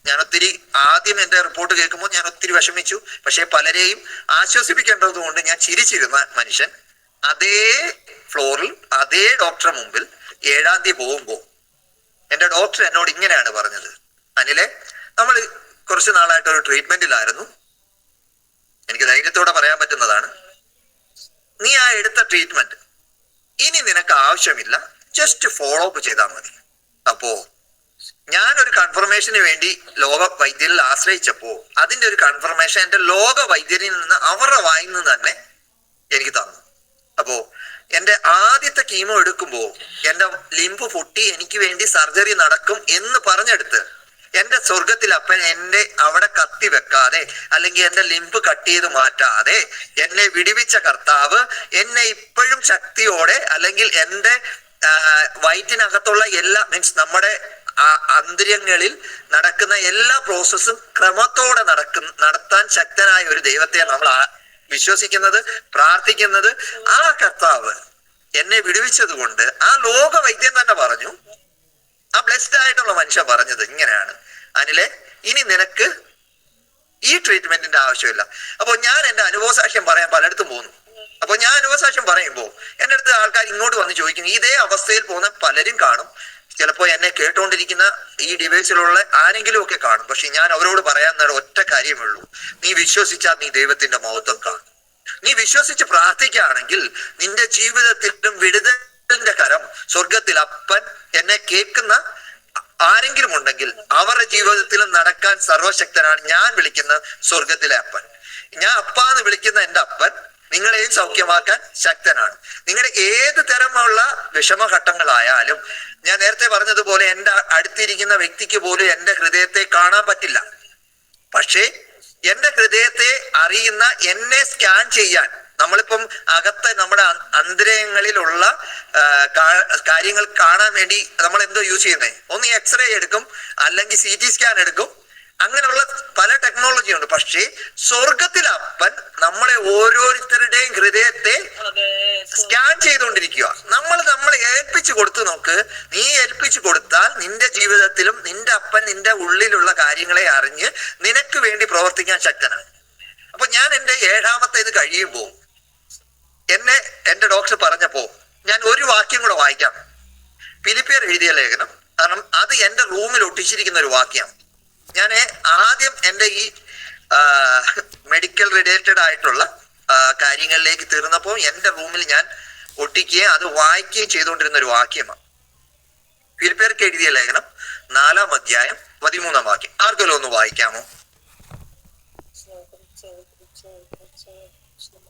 ഞാൻ ഒത്തിരി, ആദ്യം എന്റെ റിപ്പോർട്ട് കേൾക്കുമ്പോൾ ഞാൻ ഒത്തിരി വിഷമിച്ചു. പക്ഷെ പലരെയും ആശ്വസിപ്പിക്കേണ്ടത് കൊണ്ട് ഞാൻ ചിരിച്ചിരുന്ന മനുഷ്യൻ അതേ ഫ്ലോറിൽ അതേ ഡോക്ടറെ മുമ്പിൽ 7-ാം തീയതി പോകുമ്പോ എന്റെ ഡോക്ടർ എന്നോട് ഇങ്ങനെയാണ് പറഞ്ഞത്: അനിലെ, നമ്മൾ കുറച്ച് നാളായിട്ട് ഒരു ട്രീറ്റ്മെന്റിലായിരുന്നു. എനിക്ക് ധൈര്യത്തോടെ പറയാൻ പറ്റുന്നതാണ്, നീ ആ എടുത്ത ട്രീറ്റ്മെന്റ് ഇനി നിനക്ക് ആവശ്യമില്ല, ജസ്റ്റ് ഫോളോ അപ്പ് ചെയ്താൽ മതി. അപ്പോ ഞാനൊരു കൺഫർമേഷന് വേണ്ടി ലോക വൈദ്യരിൽ ആശ്രയിച്ചപ്പോ അതിന്റെ ഒരു കൺഫർമേഷൻ എന്റെ ലോക വൈദ്യരിൽ നിന്ന്, അവരുടെ വായിൽ നിന്ന് തന്നെ എനിക്ക് തന്നു. അപ്പോ എന്റെ ആദ്യത്തെ കീമോ എടുക്കുമ്പോൾ എന്റെ ലിംബ് പൊട്ടി എനിക്ക് വേണ്ടി സർജറി നടക്കും എന്ന് പറഞ്ഞെടുത്ത് എന്റെ സ്വർഗത്തിൽ അപ്പൻ എന്നെ അവിടെ കത്തി വെക്കാതെ, അല്ലെങ്കിൽ എന്റെ ലിംബ് കട്ട് ചെയ്ത് മാറ്റാതെ എന്നെ വിടുവിച്ച കർത്താവ് എന്നെ ഇപ്പോഴും ശക്തിയോടെ, അല്ലെങ്കിൽ എന്റെ വയറ്റിനകത്തുള്ള എല്ലാ, മീൻസ് നമ്മുടെ അന്തര്യങ്ങളിൽ നടക്കുന്ന എല്ലാ പ്രോസസ്സും ക്രമത്തോടെ നടത്താൻ ശക്തനായ ഒരു ദൈവത്തെ നമ്മൾ വിശ്വസിക്കുന്നത്, പ്രാർത്ഥിക്കുന്നത്. ആ കർത്താവ് എന്നെ വിടുവിച്ചത് കൊണ്ട് ആ ലോക വൈദ്യൻ തന്നെ പറഞ്ഞു, ആ ബ്ലെസ്ഡ് ആയിട്ടുള്ള മനുഷ്യൻ പറഞ്ഞത് ഇങ്ങനെയാണ്: അനിലെ, ഇനി നിനക്ക് ഈ ട്രീറ്റ്മെന്റിന്റെ ആവശ്യമില്ല. അപ്പൊ ഞാൻ എന്റെ അനുഭവസാക്ഷ്യം പറയാൻ പലയിടത്തും പോകുന്നു. അപ്പൊ ഞാൻ അനുഭവസാക്ഷ്യം പറയുമ്പോൾ എന്റെ അടുത്ത് ആൾക്കാർ ഇങ്ങോട്ട് വന്ന് ചോദിക്കും. ഇതേ അവസ്ഥയിൽ പോകുന്ന പലരും കാണും. ചിലപ്പോൾ എന്നെ കേട്ടുകൊണ്ടിരിക്കുന്ന ഈ ഡിവൈസിലുള്ള ആരെങ്കിലും ഒക്കെ കാണും. പക്ഷെ ഞാൻ അവരോട് പറയാൻ നേരം ഒറ്റ കാര്യമേ ഉള്ളൂ: നീ വിശ്വസിച്ചാൽ നീ ദൈവത്തിന്റെ മഹത്വം കാണും. നീ വിശ്വസിച്ച് പ്രാർത്ഥിക്കുകയാണെങ്കിൽ നിന്റെ ജീവിതത്തിലും വിടുതലിന്റെ കരം സ്വർഗത്തിൽ അപ്പൻ, എന്നെ കേൾക്കുന്ന ആരെങ്കിലും ഉണ്ടെങ്കിൽ അവരുടെ ജീവിതത്തിലും നടക്കാൻ സർവശക്തനാണ് ഞാൻ വിളിക്കുന്ന സ്വർഗത്തിലെ അപ്പൻ. ഞാൻ അപ്പാന്ന് വിളിക്കുന്ന എന്റെ അപ്പൻ നിങ്ങളെയും സൗഖ്യമാക്കാൻ ശക്തനാണ്. നിങ്ങളുടെ ഏത് തരമുള്ള വിഷമഘട്ടങ്ങളായാലും, ഞാൻ നേരത്തെ പറഞ്ഞതുപോലെ എന്റെ അടുത്തിരിക്കുന്ന വ്യക്തിക്ക് പോലും എന്റെ ഹൃദയത്തെ കാണാൻ പറ്റില്ല. പക്ഷേ എന്റെ ഹൃദയത്തെ അറിയുന്ന, എന്നെ സ്കാൻ ചെയ്യാൻ, നമ്മളിപ്പം അകത്തെ നമ്മുടെ അന്തരങ്ങളിലുള്ള കാര്യങ്ങൾ കാണാൻ വേണ്ടി നമ്മൾ എന്തോ യൂസ് ചെയ്യുന്നത്, ഒന്ന് എക്സ്റേ എടുക്കും, അല്ലെങ്കിൽ CT സ്കാൻ എടുക്കും. അങ്ങനെയുള്ള പല ടെക്നോളജി ഉണ്ട്. പക്ഷേ സ്വർഗത്തിൽ അപ്പൻ നമ്മളെ ഓരോരുത്തരുടെയും ഹൃദയത്തെ സ്കാൻ ചെയ്തുകൊണ്ടിരിക്കുക. നമ്മളെ ഏൽപ്പിച്ചു കൊടുത്തു നോക്ക്. നീ ഏൽപ്പിച്ചു കൊടുത്താൽ നിന്റെ ജീവിതത്തിലും നിന്റെ അപ്പൻ നിന്റെ ഉള്ളിലുള്ള കാര്യങ്ങളെ അറിഞ്ഞ് നിനക്ക് വേണ്ടി പ്രവർത്തിക്കാൻ ശക്തനാണ്. അപ്പൊ ഞാൻ എന്റെ 7-ാമത്തെ ഇത് കഴിയുമ്പോൾ എന്റെ ഡോക്ടർ പറഞ്ഞപ്പോ ഞാൻ ഒരു വാക്യം കൂടെ വായിക്കാം. ഫിലിപ്പിയർ എഴുതിയ ലേഖനം. കാരണം അത് എന്റെ റൂമിൽ ഒട്ടിച്ചിരിക്കുന്ന ഒരു വാക്യമാണ്. ഞാൻ ആദ്യം എൻ്റെ ഈ മെഡിക്കൽ റിലേറ്റഡ് ആയിട്ടുള്ള കാര്യങ്ങളിലേക്ക് തീർന്നപ്പോൾ എൻ്റെ റൂമിൽ ഞാൻ ഒട്ടിക്കുകയും അത് വായിക്കുകയും ചെയ്തുകൊണ്ടിരുന്ന ഒരു വാക്യമാണ്. ഫിലിപ്പിയർക്ക് എഴുതിയ ലേഖനം 4-ാം അധ്യായം 13-ാം വാക്യം. ആർക്കെങ്കിലും ഒന്ന് വായിക്കാമോ?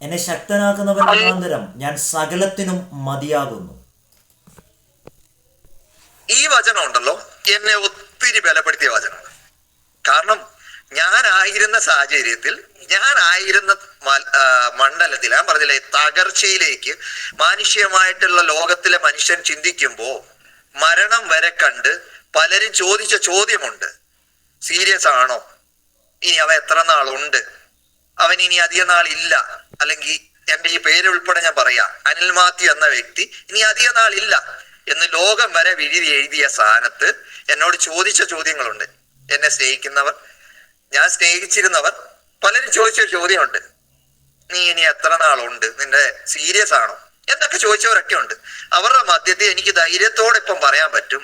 എന്നെ ശക്തനാക്കുന്നവൻ മുഖാന്തരം ഞാൻ സകലത്തിനും മതിയാകുന്നു. ഈ വചനം ഉണ്ടല്ലോ എന്നെ ഒത്തിരി ബലപ്പെടുത്തിയ വചനമാണ്. കാരണം ഞാനായിരുന്ന സാഹചര്യത്തിൽ, ഞാനായിരുന്ന മണ്ഡലത്തിൽ, ഞാൻ പറഞ്ഞില്ലേ, തകർച്ചയിലേക്ക് മാനുഷ്യമായിട്ടുള്ള ലോകത്തിലെ മനുഷ്യൻ ചിന്തിക്കുമ്പോ മരണം വരെ കണ്ട് പലരും ചോദിച്ച ചോദ്യമുണ്ട്, സീരിയസ് ആണോ, ഇനി അവൻ എത്ര നാളുണ്ട്, അവൻ ഇനി അധിക നാളില്ല, അല്ലെങ്കിൽ എന്റെ ഈ പേര് ഉൾപ്പെടെ ഞാൻ പറയാ, അനിൽ മാത്യു എന്ന വ്യക്തി ഇനി അധിക നാളില്ല എന്ന് ലോകം വരെ വിധി എഴുതിയ സ്ഥാനത്ത് എന്നോട് ചോദിച്ച ചോദ്യങ്ങളുണ്ട്. എന്നെ സ്നേഹിക്കുന്നവർ, ഞാൻ സ്നേഹിച്ചിരുന്നവർ പലരും ചോദിച്ചൊരു ചോദ്യമുണ്ട്, നീ ഇനി എത്ര നാളുണ്ട്, നിന്റെ സീരിയസ് ആണോ എന്നൊക്കെ ചോദിച്ചവരൊക്കെ ഉണ്ട്. അവരുടെ മധ്യത്തിൽ എനിക്ക് ധൈര്യത്തോടെ ഇപ്പം പറയാൻ പറ്റും,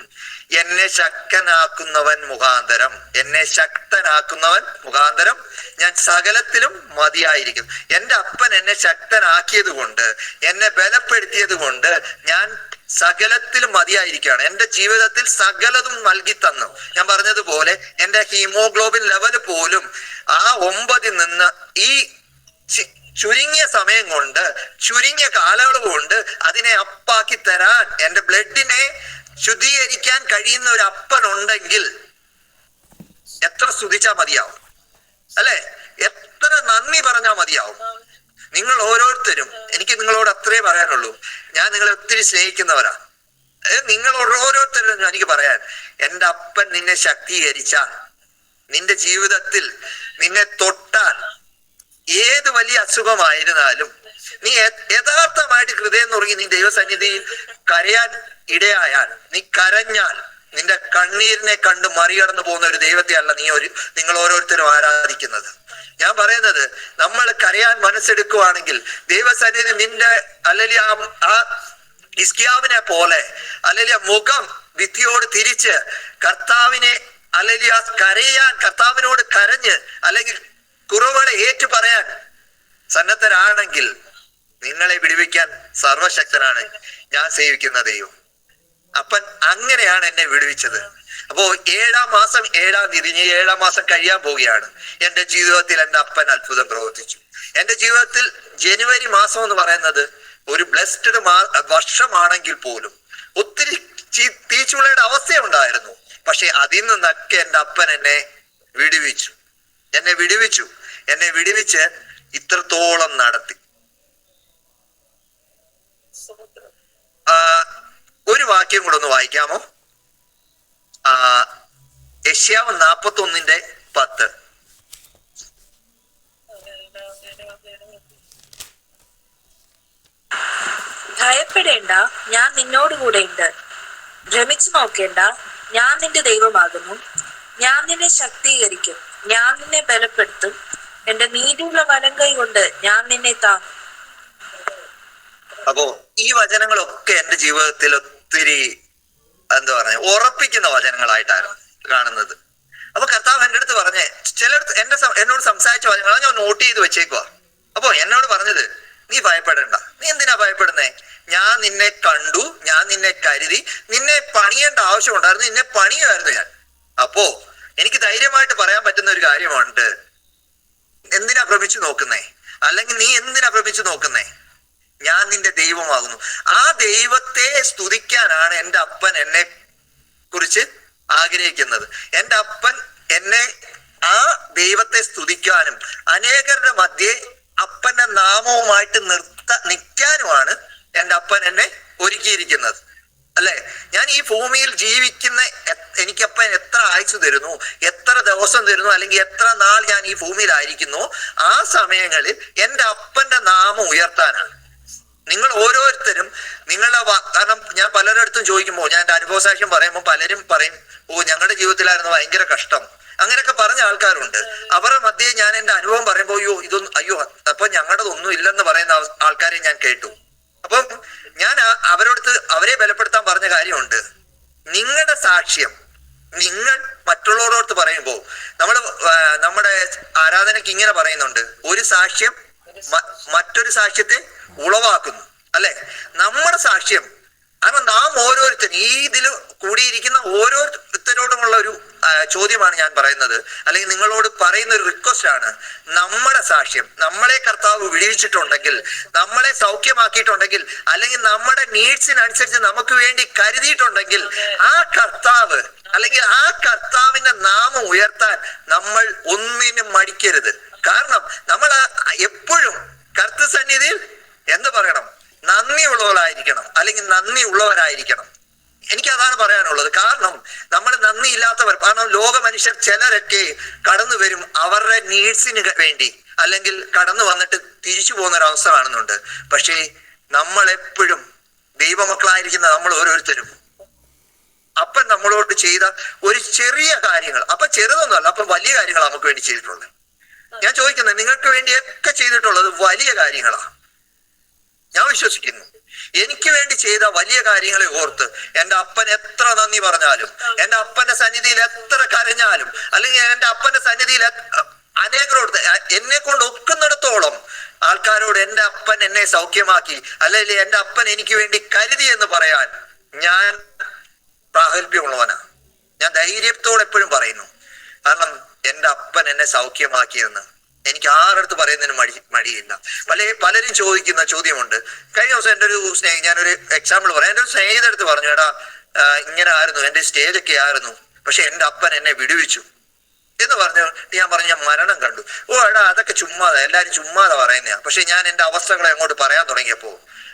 എന്നെ ശക്തനാക്കുന്നവൻ മുഖാന്തരം, എന്നെ ശക്തനാക്കുന്നവൻ മുഖാന്തരം ഞാൻ സകലത്തിലും മതിയായിരിക്കും. എൻ്റെ അപ്പൻ എന്നെ ശക്തനാക്കിയത് കൊണ്ട്, എന്നെ ബലപ്പെടുത്തിയത് കൊണ്ട് ഞാൻ സകലത്തിലും മതിയായിരിക്കുകയാണ്. എൻ്റെ ജീവിതത്തിൽ സകലതും നൽകി തന്നു. ഞാൻ പറഞ്ഞതുപോലെ എൻ്റെ ഹീമോഗ്ലോബിൻ ലെവൽ പോലും ആ 9 നിന്ന് ഈ ചുരുങ്ങിയ സമയം കൊണ്ട്, ചുരുങ്ങിയ കാലയളവ് കൊണ്ട് അതിനെ അപ്പാക്കി തരാൻ, എൻ്റെ ബ്ലഡിനെ ശുദ്ധീകരിക്കാൻ കഴിയുന്ന ഒരു അപ്പൻ ഉണ്ടെങ്കിൽ എത്ര സ്തുതിച്ചാ മതിയാവും, അല്ലെ? എത്ര നന്ദി പറഞ്ഞാൽ മതിയാവും. നിങ്ങൾ ഓരോരുത്തരും, എനിക്ക് നിങ്ങളോട് അത്രേ പറയാനുള്ളൂ, ഞാൻ നിങ്ങളെ ഒത്തിരി സ്നേഹിക്കുന്നവരാ. നിങ്ങൾ ഓരോരുത്തരും എനിക്ക് പറയാൻ, എൻ്റെ അപ്പൻ നിന്നെ ശക്തീകരിച്ചാൽ, നിന്റെ ജീവിതത്തിൽ നിന്നെ തൊട്ടാൽ, ഏത് വലിയ അസുഖമായിരുന്നാലും നീ യഥാർത്ഥമായിട്ട് ഹൃദയം നുറുങ്ങി നീ ദൈവസന്നിധിയിൽ കരയാൻ ഇടയായാൽ, നീ കരഞ്ഞാൽ, നിന്റെ കണ്ണീരിനെ കണ്ട് മറികടന്നു പോകുന്ന ഒരു ദൈവത്തെ അല്ല നിങ്ങൾ ഓരോരുത്തരും ആരാധിക്കുന്നത്. ഞാൻ പറയുന്നത്, നമ്മൾ കരയാൻ മനസ്സെടുക്കുവാണെങ്കിൽ ദൈവസന്നിധി നിന്റെ അല്ലെങ്കിൽ ആ ഹിസ്കിയാവിനെ പോലെ അല്ലെങ്കിൽ മുഖം ഭിത്തിയോട് തിരിച്ച് കർത്താവിനെ അല്ലെങ്കിൽ ആ കരയാൻ, കർത്താവിനോട് കരഞ്ഞ് അല്ലെങ്കിൽ കുറവുകളെ ഏറ്റു പറയാൻ സന്നദ്ധരാണെങ്കിൽ നിങ്ങളെ വിടുവിക്കാൻ സർവശക്തനാണ് ഞാൻ സേവിക്കുന്ന ദൈവം. അപ്പൻ അങ്ങനെയാണ് എന്നെ വിടുവിച്ചത്. അപ്പോ 7-ാം മാസം 7-ാം തീയതി, 7-ാം മാസം കഴിയാൻ പോവുകയാണ്. എൻ്റെ ജീവിതത്തിൽ എൻ്റെ അപ്പൻ അത്ഭുതം പ്രവർത്തിച്ചു. എൻ്റെ ജീവിതത്തിൽ ജനുവരി മാസം എന്ന് പറയുന്നത് ഒരു ബ്ലെസ്ഡ് വർഷമാണെങ്കിൽ പോലും ഒത്തിരി തീച്ചുളയുടെ അവസ്ഥയുണ്ടായിരുന്നു. പക്ഷെ അതിൽ നിന്നൊക്കെ എൻ്റെ അപ്പൻ എന്നെ വിടുവിച്ചു. എന്നെ വിടുവിച്ച് ഇത്രത്തോളം നടത്തി. ഒരു വാക്യം കൂടെ ഒന്ന് വായിക്കാമോ? യെശയ്യാവ് 41:10. ഭയപ്പെടേണ്ട, ഞാൻ നിന്നോടുകൂടെ ഉണ്ട്. ഭ്രമിച്ചു നോക്കേണ്ട, ഞാൻ നിന്റെ ദൈവമാകുന്നു. ഞാൻ നിന്നെ ശക്തീകരിക്കും, ഞാൻ നിന്നെ ബലപ്പെടുത്തും. എന്റെ നീതിയുള്ള വലങ്കൈ കൊണ്ട് ഞാൻ നിന്നെ താങ്ങും. അപ്പോ ഈ വചനങ്ങളൊക്കെ എൻ്റെ ജീവിതത്തിൽ ഒത്തിരി ഉറപ്പിക്കുന്ന വചനങ്ങളായിട്ടാണ് കാണുന്നത്. അപ്പൊ കർത്താവ് എൻ്റെ അടുത്ത് പറഞ്ഞേ, ചിലടത്ത് എന്നോട് സംസാരിച്ച വചനങ്ങൾ ഞാൻ നോട്ട് ചെയ്ത് വെച്ചേക്കുവാ. അപ്പൊ എന്നോട് പറഞ്ഞത്, നീ ഭയപ്പെടണ്ട. നീ എന്തിനാ ഭയപ്പെടുന്നേ? ഞാൻ നിന്നെ കണ്ടു, ഞാൻ നിന്നെ കരുതി. നിന്നെ പണിയേണ്ട ആവശ്യം ഉണ്ടായിരുന്നു, നിന്നെ പണിയുമായിരുന്നു ഞാൻ. അപ്പോ എനിക്ക് ധൈര്യമായിട്ട് പറയാൻ പറ്റുന്ന ഒരു കാര്യമുണ്ട്, എന്തിനാ ഭ്രമിച്ചു നോക്കുന്നേ? അല്ലെങ്കിൽ നീ എന്തിനാ ഭ്രമിച്ചു നോക്കുന്നേ? ഞാൻ നിന്റെ ദൈവമാകുന്നു. ആ ദൈവത്തെ സ്തുതിക്കാനാണ് എൻ്റെ അപ്പൻ എന്നെ കുറിച്ച് ആഗ്രഹിക്കുന്നത്. എൻ്റെ അപ്പൻ എന്നെ ആ ദൈവത്തെ സ്തുതിക്കാനും അനേകരുടെ മധ്യേ അപ്പന്റെ നാമവുമായിട്ട് നിൽക്കാനുമാണ് എൻ്റെ അപ്പൻ എന്നെ ഒരുക്കിയിരിക്കുന്നത്, അല്ലെ? ഞാൻ ഈ ഭൂമിയിൽ ജീവിക്കുന്ന എനിക്കപ്പൻ എത്ര ആയുസ് തരുന്നു, എത്ര ദിവസം തരുന്നു, അല്ലെങ്കിൽ എത്ര നാൾ ഞാൻ ഈ ഭൂമിയിലായിരിക്കുന്നു, ആ സമയങ്ങളിൽ എൻ്റെ അപ്പന്റെ നാമം ഉയർത്താനാണ്. നിങ്ങൾ ഓരോരുത്തരും നിങ്ങളുടെ കാരണം ഞാൻ പലരുടെ അടുത്തും ചോദിക്കുമ്പോൾ, ഞാൻ എൻ്റെ അനുഭവ സാക്ഷ്യം പറയുമ്പോൾ പലരും പറയും, ഓ ഞങ്ങളുടെ ജീവിതത്തിലായിരുന്നു ഭയങ്കര കഷ്ടം, അങ്ങനെയൊക്കെ പറഞ്ഞ ആൾക്കാരുണ്ട്. അവരുടെ മധ്യേ ഞാൻ എൻ്റെ അനുഭവം പറയുമ്പോൾ അയ്യോ അപ്പൊ ഞങ്ങളുടെതൊന്നും ഇല്ലെന്ന് പറയുന്ന ആൾക്കാരെ ഞാൻ കേട്ടു. അപ്പം ഞാൻ അവരെ ബലപ്പെടുത്താൻ പറഞ്ഞ കാര്യമുണ്ട്, നിങ്ങളുടെ സാക്ഷ്യം നിങ്ങൾ മറ്റുള്ളവരോട് പറയുമ്പോൾ നമ്മുടെ ആരാധനയ്ക്ക് ഇങ്ങനെ പറയുന്നുണ്ട്, ഒരു സാക്ഷ്യം മറ്റൊരു സാക്ഷ്യത്തെ ഉളവാക്കുന്നു, അല്ലെ? നമ്മുടെ സാക്ഷ്യം, കാരണം നാം ഓരോരുത്തരും ഈ ഇതിൽ കൂടിയിരിക്കുന്ന ഓരോരുത്തരോടുമുള്ള ഒരു ചോദ്യമാണ് ഞാൻ പറയുന്നത്, അല്ലെങ്കിൽ നിങ്ങളോട് പറയുന്ന ഒരു റിക്വസ്റ്റ് ആണ്. നമ്മുടെ സാക്ഷ്യം, നമ്മളെ കർത്താവ് വിടുവിച്ചിട്ടുണ്ടെങ്കിൽ, നമ്മളെ സൗഖ്യമാക്കിയിട്ടുണ്ടെങ്കിൽ, അല്ലെങ്കിൽ നമ്മുടെ നീഡ്സിനനുസരിച്ച് നമുക്ക് വേണ്ടി കരുതിയിട്ടുണ്ടെങ്കിൽ, ആ കർത്താവ് അല്ലെങ്കിൽ ആ കർത്താവിന്റെ നാമം ഉയർത്താൻ നമ്മൾ ഒന്നിനും മടിക്കരുത്. കാരണം നമ്മൾ എപ്പോഴും കർത്തൃസന്നിധിയിൽ എന്ത് പറയണം? നന്ദിയുള്ളവരായിരിക്കണം, അല്ലെങ്കിൽ നന്ദിയുള്ളവരായിരിക്കണം. എനിക്ക് അതാണ് പറയാനുള്ളത്. കാരണം നമ്മൾ നന്ദി ഇല്ലാത്തവർ, കാരണം ലോക മനുഷ്യർ ചിലരൊക്കെ കടന്നു വരും അവരുടെ നീഡ്സിന് വേണ്ടി, അല്ലെങ്കിൽ കടന്നു വന്നിട്ട് തിരിച്ചു പോകുന്ന ഒരവസ്ഥ കാണുന്നുണ്ട്. പക്ഷേ നമ്മൾ എപ്പോഴും ദൈവമക്കളായിരിക്കുന്ന നമ്മൾ ഓരോരുത്തരും അപ്പൻ നമ്മളോട് ചെയ്ത ഒരു ചെറിയ കാര്യങ്ങൾ, അപ്പൊ ചെറുതൊന്നുമല്ല, അപ്പൊ വലിയ കാര്യങ്ങൾ നമുക്ക് വേണ്ടി ചെയ്തിട്ടുള്ളത്. ഞാൻ ചോദിക്കുന്നത്, നിങ്ങൾക്ക് വേണ്ടിയൊക്കെ ചെയ്തിട്ടുള്ളത് വലിയ കാര്യങ്ങളാണ്. ഞാൻ വിശ്വസിക്കുന്നു എനിക്ക് വേണ്ടി ചെയ്ത വലിയ കാര്യങ്ങളെ ഓർത്ത് എൻ്റെ അപ്പൻ എത്ര നന്ദി പറഞ്ഞാലും, എൻ്റെ അപ്പന്റെ സന്നിധിയിൽ എത്ര കരഞ്ഞാലും, അല്ലെങ്കിൽ എൻ്റെ അപ്പന്റെ സന്നിധിയിൽ അനേകരോട് എന്നെ കൊണ്ട് ഒക്കുന്നിടത്തോളം ആൾക്കാരോട് എൻ്റെ അപ്പൻ എന്നെ സൗഖ്യമാക്കി, അല്ലെങ്കിൽ എൻ്റെ അപ്പൻ എനിക്ക് വേണ്ടി കരുതി എന്ന് പറയാൻ ഞാൻ പ്രാഗൽഭ്യമുള്ളവനാ. ഞാൻ ധൈര്യത്തോടെ എപ്പോഴും പറയുന്നു. കാരണം എൻ്റെ അപ്പൻ എന്നെ സൗഖ്യമാക്കിയെന്ന് എനിക്ക് ആരടുത്ത് പറയുന്നതിന് മടിയില്ല. പലരും ചോദിക്കുന്ന ചോദ്യമുണ്ട്. കഴിഞ്ഞ ദിവസം എൻ്റെ ഒരു ഞാനൊരു എക്സാമ്പിൾ പറയാം. എൻ്റെ ഒരു സ്നേഹിതടുത്ത് പറഞ്ഞു, എടാ ഇങ്ങനെ ആയിരുന്നു, എൻ്റെ സ്റ്റേജൊക്കെ ആയിരുന്നു, പക്ഷെ എൻ്റെ അപ്പൻ എന്നെ വിടുവിച്ചു എന്ന് പറഞ്ഞു. ഞാൻ പറഞ്ഞു, ഞാൻ മരണം കണ്ടു. ഓ എടാ അതൊക്കെ ചുമ്മാതാ, എല്ലാരും ചുമ്മാതാ പറയുന്നതാ. പക്ഷെ ഞാൻ എൻ്റെ അവസ്ഥകളെ അങ്ങോട്ട് പറയാൻ തുടങ്ങിയപ്പോ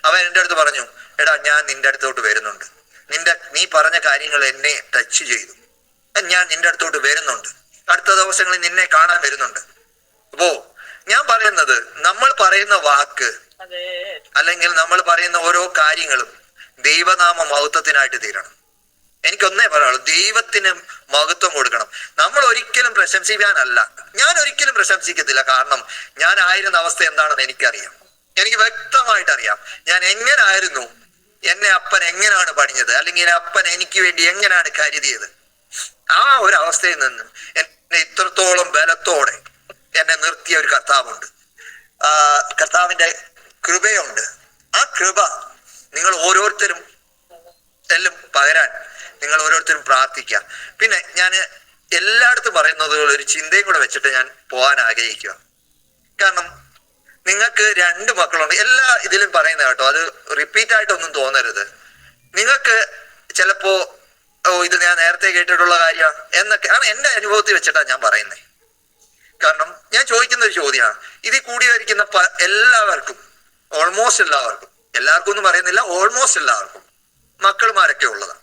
അവൻ എൻ്റെ അടുത്ത് പറഞ്ഞു, എടാ ഞാൻ നിന്റെ അടുത്തോട്ട് വരുന്നുണ്ട്, നീ പറഞ്ഞ കാര്യങ്ങൾ എന്നെ ടച്ച് ചെയ്തു, ഞാൻ നിന്റെ അടുത്തോട്ട് വരുന്നുണ്ട്, അടുത്ത ദിവസങ്ങളിൽ നിന്നെ കാണാൻ വരുന്നുണ്ട്. അപ്പോ ഞാൻ പറയുന്നത്, നമ്മൾ പറയുന്ന വാക്ക് അല്ലെങ്കിൽ നമ്മൾ പറയുന്ന ഓരോ കാര്യങ്ങളും ദൈവനാമ മഹത്വത്തിനായിട്ട് തീരണം. എനിക്കൊന്നേ പറയാനുള്ളൂ, ദൈവത്തിന് മഹത്വം കൊടുക്കണം. നമ്മൾ ഒരിക്കലും പ്രശംസിക്കാനല്ല. ഞാൻ ഒരിക്കലും പ്രശംസിക്കത്തില്ല. കാരണം ഞാൻ ആയിരുന്ന അവസ്ഥ എന്താണെന്ന് എനിക്കറിയാം. എനിക്ക് വ്യക്തമായിട്ട് അറിയാം ഞാൻ എങ്ങനായിരുന്നു, എന്നെ അപ്പൻ എങ്ങനെയാണ് പണിഞ്ഞത്, അല്ലെങ്കിൽ അപ്പൻ എനിക്ക് വേണ്ടി എങ്ങനെയാണ് കരുതിയത്. ആ ഒരു അവസ്ഥയിൽ നിന്ന് എന്നെ ഇത്രത്തോളം ബലത്തോടെ എന്നെ നിർത്തിയ ഒരു കർത്താവുണ്ട്. കർത്താവിന്റെ കൃപയുണ്ട്. ആ കൃപ നിങ്ങൾ ഓരോരുത്തരും എല്ലാം പകരാൻ നിങ്ങൾ ഓരോരുത്തരും പ്രാർത്ഥിക്കുക. പിന്നെ ഞാൻ എല്ലായിടത്തും പറയുന്നത് ഒരു ചിന്തയും കൂടെ വെച്ചിട്ട് ഞാൻ പോകാൻ ആഗ്രഹിക്കുക. കാരണം നിങ്ങൾക്ക് 2 മക്കളുണ്ട്. എല്ലാ ഇതിലും പറയുന്ന കേട്ടോ, അത് റിപ്പീറ്റ് ആയിട്ടൊന്നും തോന്നരുത്. നിങ്ങൾക്ക് ചിലപ്പോ ഇത് ഞാൻ നേരത്തെ കേട്ടിട്ടുള്ള കാര്യമാണ് എന്നൊക്കെ ആണ് എൻ്റെ അനുഭവത്തിൽ വെച്ചിട്ടാണ് ഞാൻ പറയുന്നത്. കാരണം ഞാൻ ചോദിക്കുന്ന ഒരു ചോദ്യമാണ്, ഇതിൽ കൂടി വരിക്കുന്ന എല്ലാവർക്കും, ഓൾമോസ്റ്റ് എല്ലാവർക്കും ഒന്നും പറയുന്നില്ല, ഓൾമോസ്റ്റ് എല്ലാവർക്കും മക്കളുമാരൊക്കെ ഉള്ളതാണ്.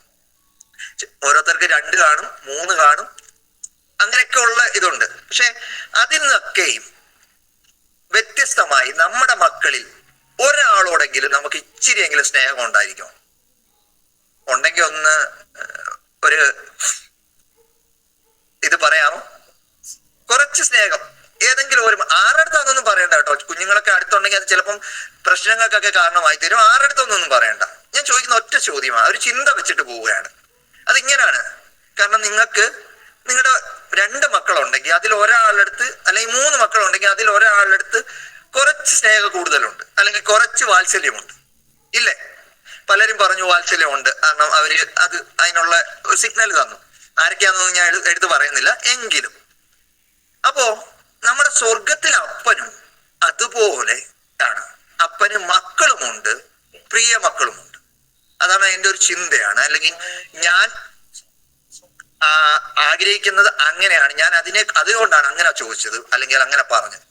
ഓരോരുത്തർക്ക് 2 കാണും, 3 കാണും, അങ്ങനെയൊക്കെ ഉള്ള ഇതുണ്ട്. പക്ഷെ അതിൽ നിന്നൊക്കെയും വ്യത്യസ്തമായി നമ്മുടെ മക്കളിൽ ഒരാളോടെങ്കിലും നമുക്ക് ഇച്ചിരിയെങ്കിലും സ്നേഹം ഉണ്ടായിരിക്കും. ഉണ്ടെങ്കിൽ ഒന്ന് ഒരു ഇത് പറയാമോ? കുറച്ച് സ്നേഹം ഏതെങ്കിലും ഒരു ആരടുത്താന്നൊന്നും പറയണ്ട കേട്ടോ. കുഞ്ഞുങ്ങളൊക്കെ അടുത്തുണ്ടെങ്കിൽ അത് ചിലപ്പം പ്രശ്നങ്ങൾക്കൊക്കെ കാരണമായി തരും. ആരടുത്തൊന്നും പറയണ്ട. ഞാൻ ചോദിക്കുന്ന ഒറ്റ ചോദ്യമാണ്, ഒരു ചിന്ത വെച്ചിട്ട് പോവുകയാണ്. അതിങ്ങനാണ്. കാരണം നിങ്ങൾക്ക് നിങ്ങളുടെ 2 മക്കളുണ്ടെങ്കിൽ അതിൽ ഒരാളടുത്ത്, അല്ലെങ്കിൽ 3 മക്കളുണ്ടെങ്കിൽ അതിൽ ഒരാളടുത്ത് കുറച്ച് സ്നേഹം കൂടുതലുണ്ട്, അല്ലെങ്കിൽ കുറച്ച് വാത്സല്യമുണ്ട്, ഇല്ലേ? പലരും പറഞ്ഞു വാത്സല്യമുണ്ട്, കാരണം അവര് അത് അതിനുള്ള ഒരു സിഗ്നൽ തന്നു. ആരൊക്കെയാണെന്നൊന്നും ഞാൻ എടുത്ത് പറയുന്നില്ല. എങ്കിലും അപ്പോ നമ്മുടെ സ്വർഗത്തിലെ അപ്പനും അതുപോലെ ആണ്. അപ്പന് മക്കളുമുണ്ട്, പ്രിയ മക്കളുമുണ്ട്. അതാണ് എൻ്റെ ഒരു ചിന്തയാണ്. അല്ലെങ്കിൽ ഞാൻ ആഗ്രഹിക്കുന്നത് അങ്ങനെയാണ്. ഞാൻ അതുകൊണ്ടാണ് അങ്ങനെ ചോദിച്ചത്, അല്ലെങ്കിൽ അങ്ങനെ പറഞ്ഞത്.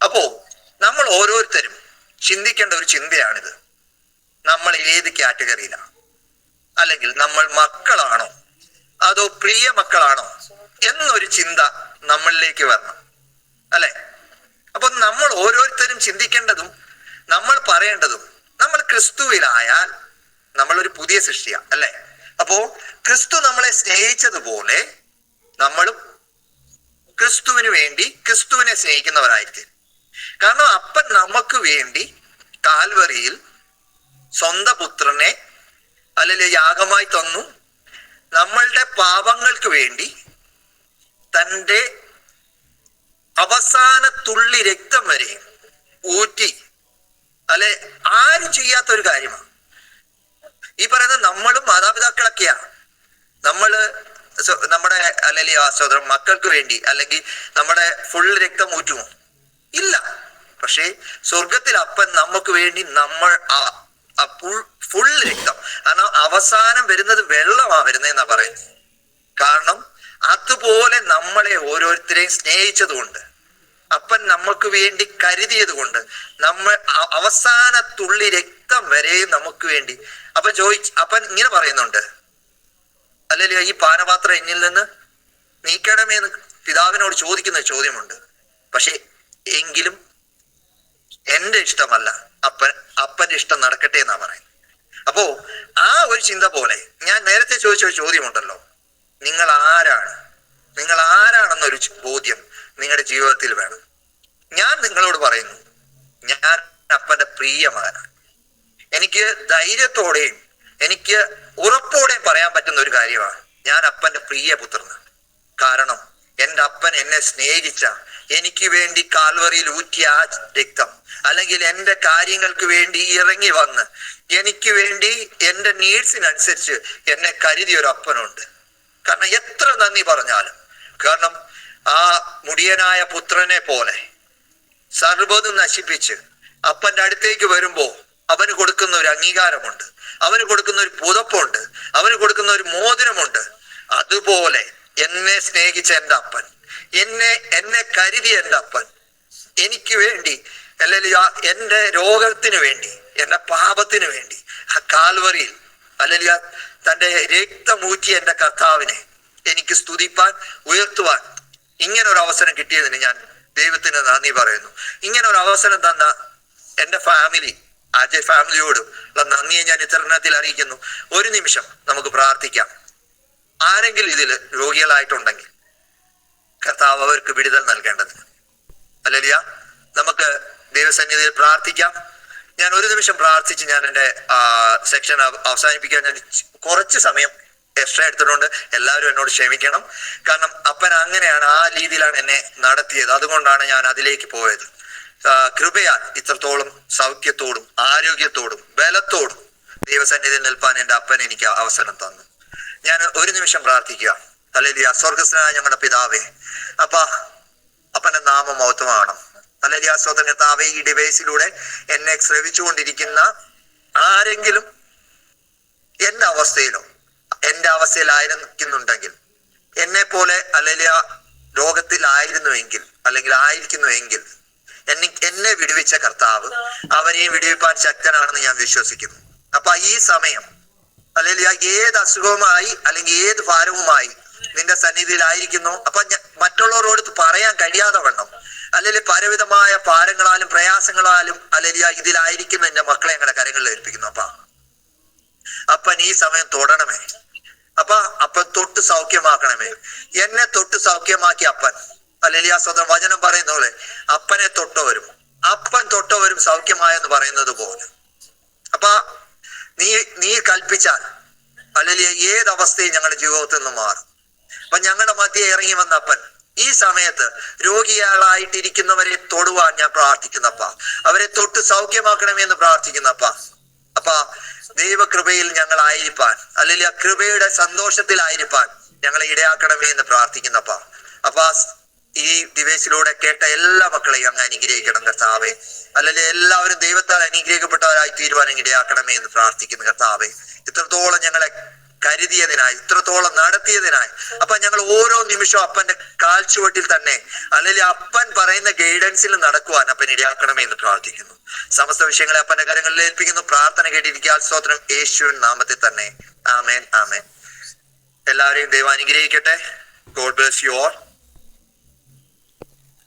അപ്പോ നമ്മൾ ഓരോരുത്തരും ചിന്തിക്കേണ്ട ഒരു ചിന്തയാണിത്. നമ്മൾ ഏത് കാറ്റഗറിയിലാണ്, അല്ലെങ്കിൽ നമ്മൾ മക്കളാണോ അതോ പ്രിയ മക്കളാണോ എന്നൊരു ചിന്ത നമ്മളിലേക്ക് വരണം, അല്ലെ? അപ്പൊ നമ്മൾ ഓരോരുത്തരും ചിന്തിക്കേണ്ടതും നമ്മൾ പറയേണ്ടതും, നമ്മൾ ക്രിസ്തുവിലായാൽ നമ്മളൊരു പുതിയ സൃഷ്ടിയാണ്, അല്ലെ? അപ്പോ ക്രിസ്തു നമ്മളെ സ്നേഹിച്ചതുപോലെ നമ്മളും ക്രിസ്തുവിന് വേണ്ടി ക്രിസ്തുവിനെ സ്നേഹിക്കുന്നവരായിരിക്കും. കാരണം അപ്പൻ നമുക്ക് വേണ്ടി കാൽവറിയിൽ സ്വന്തം പുത്രനെ അല്ലെങ്കിൽ യാഗമായി തന്നു. നമ്മളുടെ പാപങ്ങൾക്ക് വേണ്ടി തൻ്റെ അവസാന തുള്ളി രക്തം വരെ ഊറ്റി, അല്ലെ? ആരും ചെയ്യാത്തൊരു കാര്യമാണ് ഈ പറയുന്നത്. നമ്മളും മാതാപിതാക്കളൊക്കെയാണ്. നമ്മള് നമ്മുടെ അല്ലെങ്കിൽ ആ സഹോദരൻ മക്കൾക്ക് വേണ്ടി അല്ലെങ്കിൽ നമ്മുടെ ഫുൾ രക്തം ഊറ്റുമോ? ഇല്ല. പക്ഷേ സ്വർഗത്തിൽ അപ്പൻ നമുക്ക് വേണ്ടി നമ്മൾ ഫുൾ രക്തം, കാരണം അവസാനം വരുന്നത് വെള്ളമാ വരുന്നതെന്നാ പറയുന്നത്. കാരണം അതുപോലെ നമ്മളെ ഓരോരുത്തരെയും സ്നേഹിച്ചത് കൊണ്ട്, അപ്പൻ നമുക്ക് വേണ്ടി കരുതിയത് കൊണ്ട്, നമ്മൾ അവസാന തുള്ളി രക്തം വരെയും നമുക്ക് വേണ്ടി അപ്പൻ ഇങ്ങനെ പറയുന്നുണ്ട്, അല്ലെങ്കിൽ ഈ പാനപാത്രം എന്നിൽ നിന്ന് നീക്കണമേന്ന് പിതാവിനോട് ചോദിക്കുന്ന ചോദ്യമുണ്ട്. പക്ഷെ എങ്കിലും എന്റെ ഇഷ്ടമല്ല, അപ്പന്റെ ഇഷ്ടം നടക്കട്ടെ എന്നാ പറയുന്നത്. അപ്പോ ആ ഒരു ചിന്ത പോലെ ഞാൻ നേരത്തെ ചോദിച്ച ഒരു ചോദ്യമുണ്ടല്ലോ, നിങ്ങൾ ആരാണെന്നൊരു ബോധ്യം നിങ്ങളുടെ ജീവിതത്തിൽ വേണം. ഞാൻ നിങ്ങളോട് പറയുന്നു, ഞാൻ അപ്പന്റെ പ്രിയ മകനാണ്. എനിക്ക് ധൈര്യത്തോടെയും എനിക്ക് ഉറപ്പോടെയും പറയാൻ പറ്റുന്ന ഒരു കാര്യമാണ്, ഞാൻ അപ്പന്റെ പ്രിയ പുത്രനാണ്. കാരണം എൻ്റെ അപ്പൻ എന്നെ സ്നേഹിച്ച, എനിക്ക് വേണ്ടി കാൽവറിയിൽ ഊറ്റിയ ആ രക്തം, അല്ലെങ്കിൽ എൻ്റെ കാര്യങ്ങൾക്ക് വേണ്ടി ഇറങ്ങി വന്ന് എനിക്ക് വേണ്ടി എൻ്റെ നീഡ്സിനനുസരിച്ച് എന്നെ കരുതിയ ഒരു അപ്പനുണ്ട്. കാരണം എത്ര നന്ദി പറഞ്ഞാലും, കാരണം ആ മുടിയനായ പുത്രനെ പോലെ സർവ്വതും നശിപ്പിച്ച് അപ്പന്റെ അടുത്തേക്ക് വരുമ്പോ അവന് കൊടുക്കുന്ന ഒരു അംഗീകാരമുണ്ട്, അവന് കൊടുക്കുന്ന ഒരു പുതപ്പുണ്ട്, അവന് കൊടുക്കുന്ന ഒരു മോതിരമുണ്ട്. അതുപോലെ എന്നെ സ്നേഹിച്ച എൻ്റെ അപ്പൻ, എന്നെ കരുതിയ എൻ്റെ അപ്പൻ എനിക്ക് വേണ്ടി, അല്ലെങ്കിൽ എൻ്റെ രോഗത്തിന് വേണ്ടി, എൻ്റെ പാപത്തിന് വേണ്ടി ആ കാൽവറിയിൽ അല്ലെങ്കിൽ തൻ്റെ രക്തമൂറ്റിയ എൻ്റെ കർത്താവിനെ എനിക്ക് സ്തുതിപ്പാൻ, ഉയർത്തുവാൻ ഇങ്ങനെ ഒരു അവസരം കിട്ടിയതിന് ഞാൻ ദൈവത്തിന് നന്ദി പറയുന്നു. ഇങ്ങനെ ഒരു അവസരം തന്ന എൻ്റെ ഫാമിലി, അജയ് ഫാമിലിയോടും ഉള്ള നന്ദിയെ ഞാൻ ഇത്തരണത്തിൽ അറിയിക്കുന്നു. ഒരു നിമിഷം നമുക്ക് പ്രാർത്ഥിക്കാം. ആരെങ്കിലും ഇതിൽ രോഗികളായിട്ടുണ്ടെങ്കിൽ കർത്താവ് അവർക്ക് വിടുതൽ നൽകേണ്ടത്. ഹല്ലേലൂയ. നമുക്ക് ദൈവസന്നിധിയിൽ പ്രാർത്ഥിക്കാം. ഞാൻ ഒരു നിമിഷം പ്രാർത്ഥിച്ച് ഞാൻ എൻ്റെ സെക്ഷൻ അവസാനിപ്പിക്കാൻ ഞാൻ കുറച്ച് സമയം എക്സ്ട്രാ എടുത്തിട്ടുണ്ട്. എല്ലാവരും എന്നോട് ക്ഷമിക്കണം. കാരണം അപ്പൻ അങ്ങനെയാണ്, ആ രീതിയിലാണ് എന്നെ നടത്തിയത്. അതുകൊണ്ടാണ് ഞാൻ അതിലേക്ക് പോയത്. കൃപയാൽ ഇത്രത്തോളം സൗഖ്യത്തോടും ആരോഗ്യത്തോടും ബലത്തോടും ദൈവസന്നിധിയിൽ നിൽപ്പാൻ എൻ്റെ അപ്പൻ എനിക്ക് അവസരം തന്നു. ഞാൻ ഒരു നിമിഷം പ്രാർത്ഥിക്കുക. ഹല്ലേലൂയ. സ്വർഗ്ഗസ്ഥനായ ഞങ്ങളുടെ പിതാവേ, അപ്പന്റെ നാമം മഹത്വമാണ്. ഹല്ലേലൂയ. സ്വതന്ത്ര കർത്താവേ, ഈ ഡിവൈസിലൂടെ എന്നെ ശ്രവിച്ചുകൊണ്ടിരിക്കുന്ന ആരെങ്കിലും എന്റെ അവസ്ഥയിലായിരിക്കുന്നുണ്ടെങ്കിൽ, എന്നെ പോലെ ഹല്ലേലൂയ രോഗത്തിലായിരുന്നുവെങ്കിൽ അല്ലെങ്കിൽ ആയിരിക്കുന്നുവെങ്കിൽ, എന്നെ വിടുവിച്ച കർത്താവ് അവരെയും വിടുവിപ്പാൻ ശക്തനാണെന്ന് ഞാൻ വിശ്വസിക്കുന്നു. അപ്പൊ ഈ സമയം ഹല്ലേലൂയ ഏത് അസുഖവുമായി അല്ലെങ്കിൽ ഏത് ഭാരവുമായി നിന്റെ സന്നിധിയിലായിരിക്കുന്നു, അപ്പൊ മറ്റുള്ളവരോട് പറയാൻ കഴിയാതെ വണ്ണം അല്ലെങ്കിൽ പലവിധമായ ഭാരങ്ങളാലും പ്രയാസങ്ങളാലും അല്ലെങ്കിൽ ഇതിലായിരിക്കുന്ന എന്റെ മക്കളെ ഞങ്ങളുടെ കരങ്ങളിൽ ഏൽപ്പിക്കുന്നു. അപ്പൻ ഈ സമയം തൊടണമേ. അപ്പൻ തൊട്ട് സൗഖ്യമാക്കണമേ. എന്നെ തൊട്ട് സൗഖ്യമാക്കി അപ്പൻ, അല്ലെങ്കിൽ ആ സ്വന്തം വചനം പറയുന്ന പോലെ അപ്പൻ തൊട്ടവരും സൗഖ്യമായെന്ന് പറയുന്നത് പോലെ. നീ കൽപ്പിച്ചാൽ അല്ലെങ്കിൽ ഏതവസ്ഥയും ഞങ്ങളുടെ ജീവിതത്തിൽ നിന്ന് മാറും. ഞങ്ങളുടെ മധ്യേ ഇറങ്ങി വന്ന അപ്പൻ ഈ സമയത്ത് രോഗികളായിട്ടിരിക്കുന്നവരെ തൊടുവാൻ ഞാൻ പ്രാർത്ഥിക്കുന്നപ്പ, അവരെ തൊട്ട് സൗഖ്യമാക്കണമെന്ന് പ്രാർത്ഥിക്കുന്നപ്പ. ദൈവകൃപയിൽ ഞങ്ങളായിരിക്കാൻ, അല്ലെങ്കിൽ ആ കൃപയുടെ സന്തോഷത്തിലായിരിക്കാൻ ഞങ്ങളെ ഇടയാക്കണമേ എന്ന് പ്രാർത്ഥിക്കുന്നപ്പ. ഈ ഡിവൈസിലൂടെ കേട്ട എല്ലാ മക്കളെയും അങ്ങ് അനുഗ്രഹിക്കണം കർത്താവേ. അല്ലെങ്കിൽ എല്ലാവരും ദൈവത്താൽ അനുഗ്രഹിക്കപ്പെട്ടവരായി തീരുവാനും ഇടയാക്കണമേ എന്ന് പ്രാർത്ഥിക്കുന്നു കർത്താവേ. ഇത്രത്തോളം ഞങ്ങളെ കരുതിയതിനായി, ഇത്രത്തോളം നടത്തിയതിനായി ഞങ്ങൾ ഓരോ നിമിഷവും അപ്പന്റെ കാൽച്ചുവട്ടിൽ തന്നെ അല്ലെങ്കിൽ അപ്പൻ പറയുന്ന ഗൈഡൻസിൽ നടക്കുവാൻ അപ്പൻ ഇടയാക്കണമേ എന്ന് പ്രാർത്ഥിക്കുന്നു. സമസ്ത വിഷയങ്ങളെ അപ്പന്റെ കരങ്ങളിൽ ഏൽപ്പിക്കുന്നു. പ്രാർത്ഥന കേട്ടിരിക്കാൻ സ്തോത്രം, യേശുവിൻ നാമത്തിൽ തന്നെ. ആമേൻ, ആമേൻ. എല്ലാവരെയും ദൈവം അനുഗ്രഹിക്കട്ടെ. God bless you all.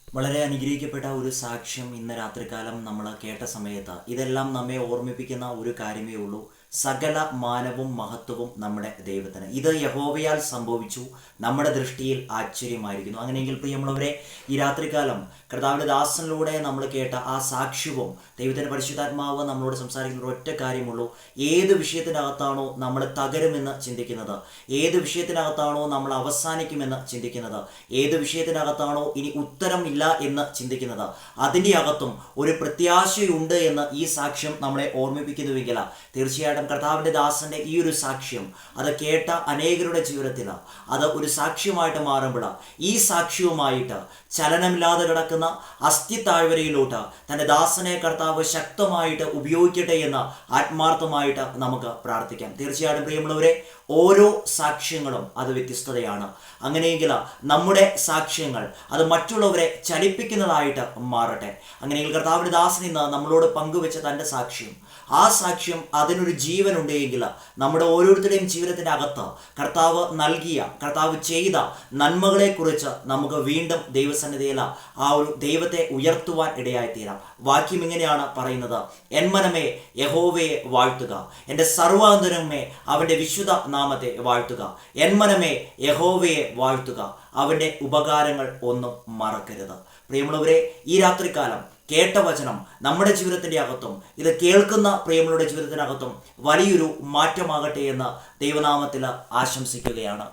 വളരെ അനുഗ്രഹിക്കപ്പെട്ട ഒരു സാക്ഷ്യം ഇന്ന് രാത്രികാലം നമ്മൾ കേട്ട സമയത്ത് ഇതെല്ലാം നമ്മെ ഓർമ്മിപ്പിക്കുന്ന ഒരു കാര്യമേ ഉള്ളൂ. സകല മാനവും മഹത്വവും നമ്മുടെ ദൈവത്തിന്. ഇത് യഹോവയാൽ സംഭവിച്ചു, നമ്മുടെ ദൃഷ്ടിയിൽ ആശ്ചര്യമായിരിക്കുന്നു. അങ്ങനെയെങ്കിൽ പ്രിയമുള്ളവരെ, ഈ രാത്രികാലം കർത്താവിൻ്റെ ദാസനിലൂടെ നമ്മൾ കേട്ട ആ സാക്ഷ്യവും ദൈവത്തിൻ്റെ പരിശുദ്ധാത്മാവ് നമ്മളോട് സംസാരിക്കുന്ന ഒറ്റ കാര്യമുള്ളൂ. ഏത് വിഷയത്തിനകത്താണോ നമ്മൾ തകരുമെന്ന് ചിന്തിക്കുന്നത്, ഏത് വിഷയത്തിനകത്താണോ നമ്മൾ അവസാനിക്കുമെന്ന് ചിന്തിക്കുന്നത്, ഏത് വിഷയത്തിനകത്താണോ ഇനി ഉത്തരമില്ല എന്ന് ചിന്തിക്കുന്നത്, അതിൻ്റെ അകത്തും ഒരു പ്രത്യാശയുണ്ട് എന്ന് ഈ സാക്ഷ്യം നമ്മളെ ഓർമ്മിപ്പിക്കുന്നുവെങ്കിൽ തീർച്ചയായിട്ടും തീർച്ചയായിട്ടും കർത്താവിൻ്റെ ദാസൻ്റെ ഈ ഒരു സാക്ഷ്യം അത് കേട്ട അനേകരുടെ ജീവിതത്തിൽ അത് ഒരു സാക്ഷ്യമായിട്ട് മാറുമ്പോൾ ഈ സാക്ഷ്യവുമായിട്ട് ചലനമില്ലാതെ കിടക്കുന്ന അസ്ഥി താഴ്വരയിലോട്ട് തൻ്റെ ദാസനെ കർത്താവ് ശക്തമായിട്ട് ഉപയോഗിക്കട്ടെ എന്ന് ആത്മാർത്ഥമായിട്ട് നമുക്ക് പ്രാർത്ഥിക്കാം. തീർച്ചയായിട്ടും പ്രിയമുള്ളവരെ, ഓരോ സാക്ഷ്യങ്ങളും അത് വ്യത്യസ്തതയാണ്. അങ്ങനെയെങ്കിൽ നമ്മുടെ സാക്ഷ്യങ്ങൾ അത് മറ്റുള്ളവരെ ചലിപ്പിക്കുന്നതായിട്ട് മാറട്ടെ. അങ്ങനെയെങ്കിൽ കർത്താവിൻ്റെ ദാസൻ ഇന്ന് നമ്മളോട് പങ്കുവെച്ച തൻ്റെ സാക്ഷ്യം, ആ സാക്ഷ്യം അതിനൊരു ജീവനുണ്ടെങ്കിൽ നമ്മുടെ ഓരോരുത്തരുടെയും ജീവിതത്തിൻ്റെ അകത്ത് കർത്താവ് നൽകിയ, കർത്താവ് ചെയ്ത നന്മകളെക്കുറിച്ച് നമുക്ക് വീണ്ടും ദൈവസന്നിധിയിൽ ആ ഒരു ദൈവത്തെ ഉയർത്തുവാൻ ഇടയായിത്തീരാം. വാക്യം ഇങ്ങനെയാണ് പറയുന്നത്: എൻ മനമേ യഹോവയെ വാഴ്ത്തുക, എൻ്റെ സർവാന്തരമേ അവൻ്റെ വിശുദ്ധ നാമത്തെ വാഴ്ത്തുക. എൻ മനമേ യഹോവയെ വാഴ്ത്തുക, അവൻ്റെ ഉപകാരങ്ങൾ ഒന്നും മറക്കരുത്. പ്രിയമുള്ളവരെ, ഈ രാത്രികാലം കേട്ട വചനം നമ്മുടെ ജീവിതത്തിൻ്റെ അകത്തും ഇത് കേൾക്കുന്ന പ്രിയമുള്ളവരുടെ ജീവിതത്തിനകത്തും വലിയൊരു മാറ്റമാകട്ടെ എന്ന് ദൈവനാമത്തിൽ ആശംസിക്കുകയാണ്.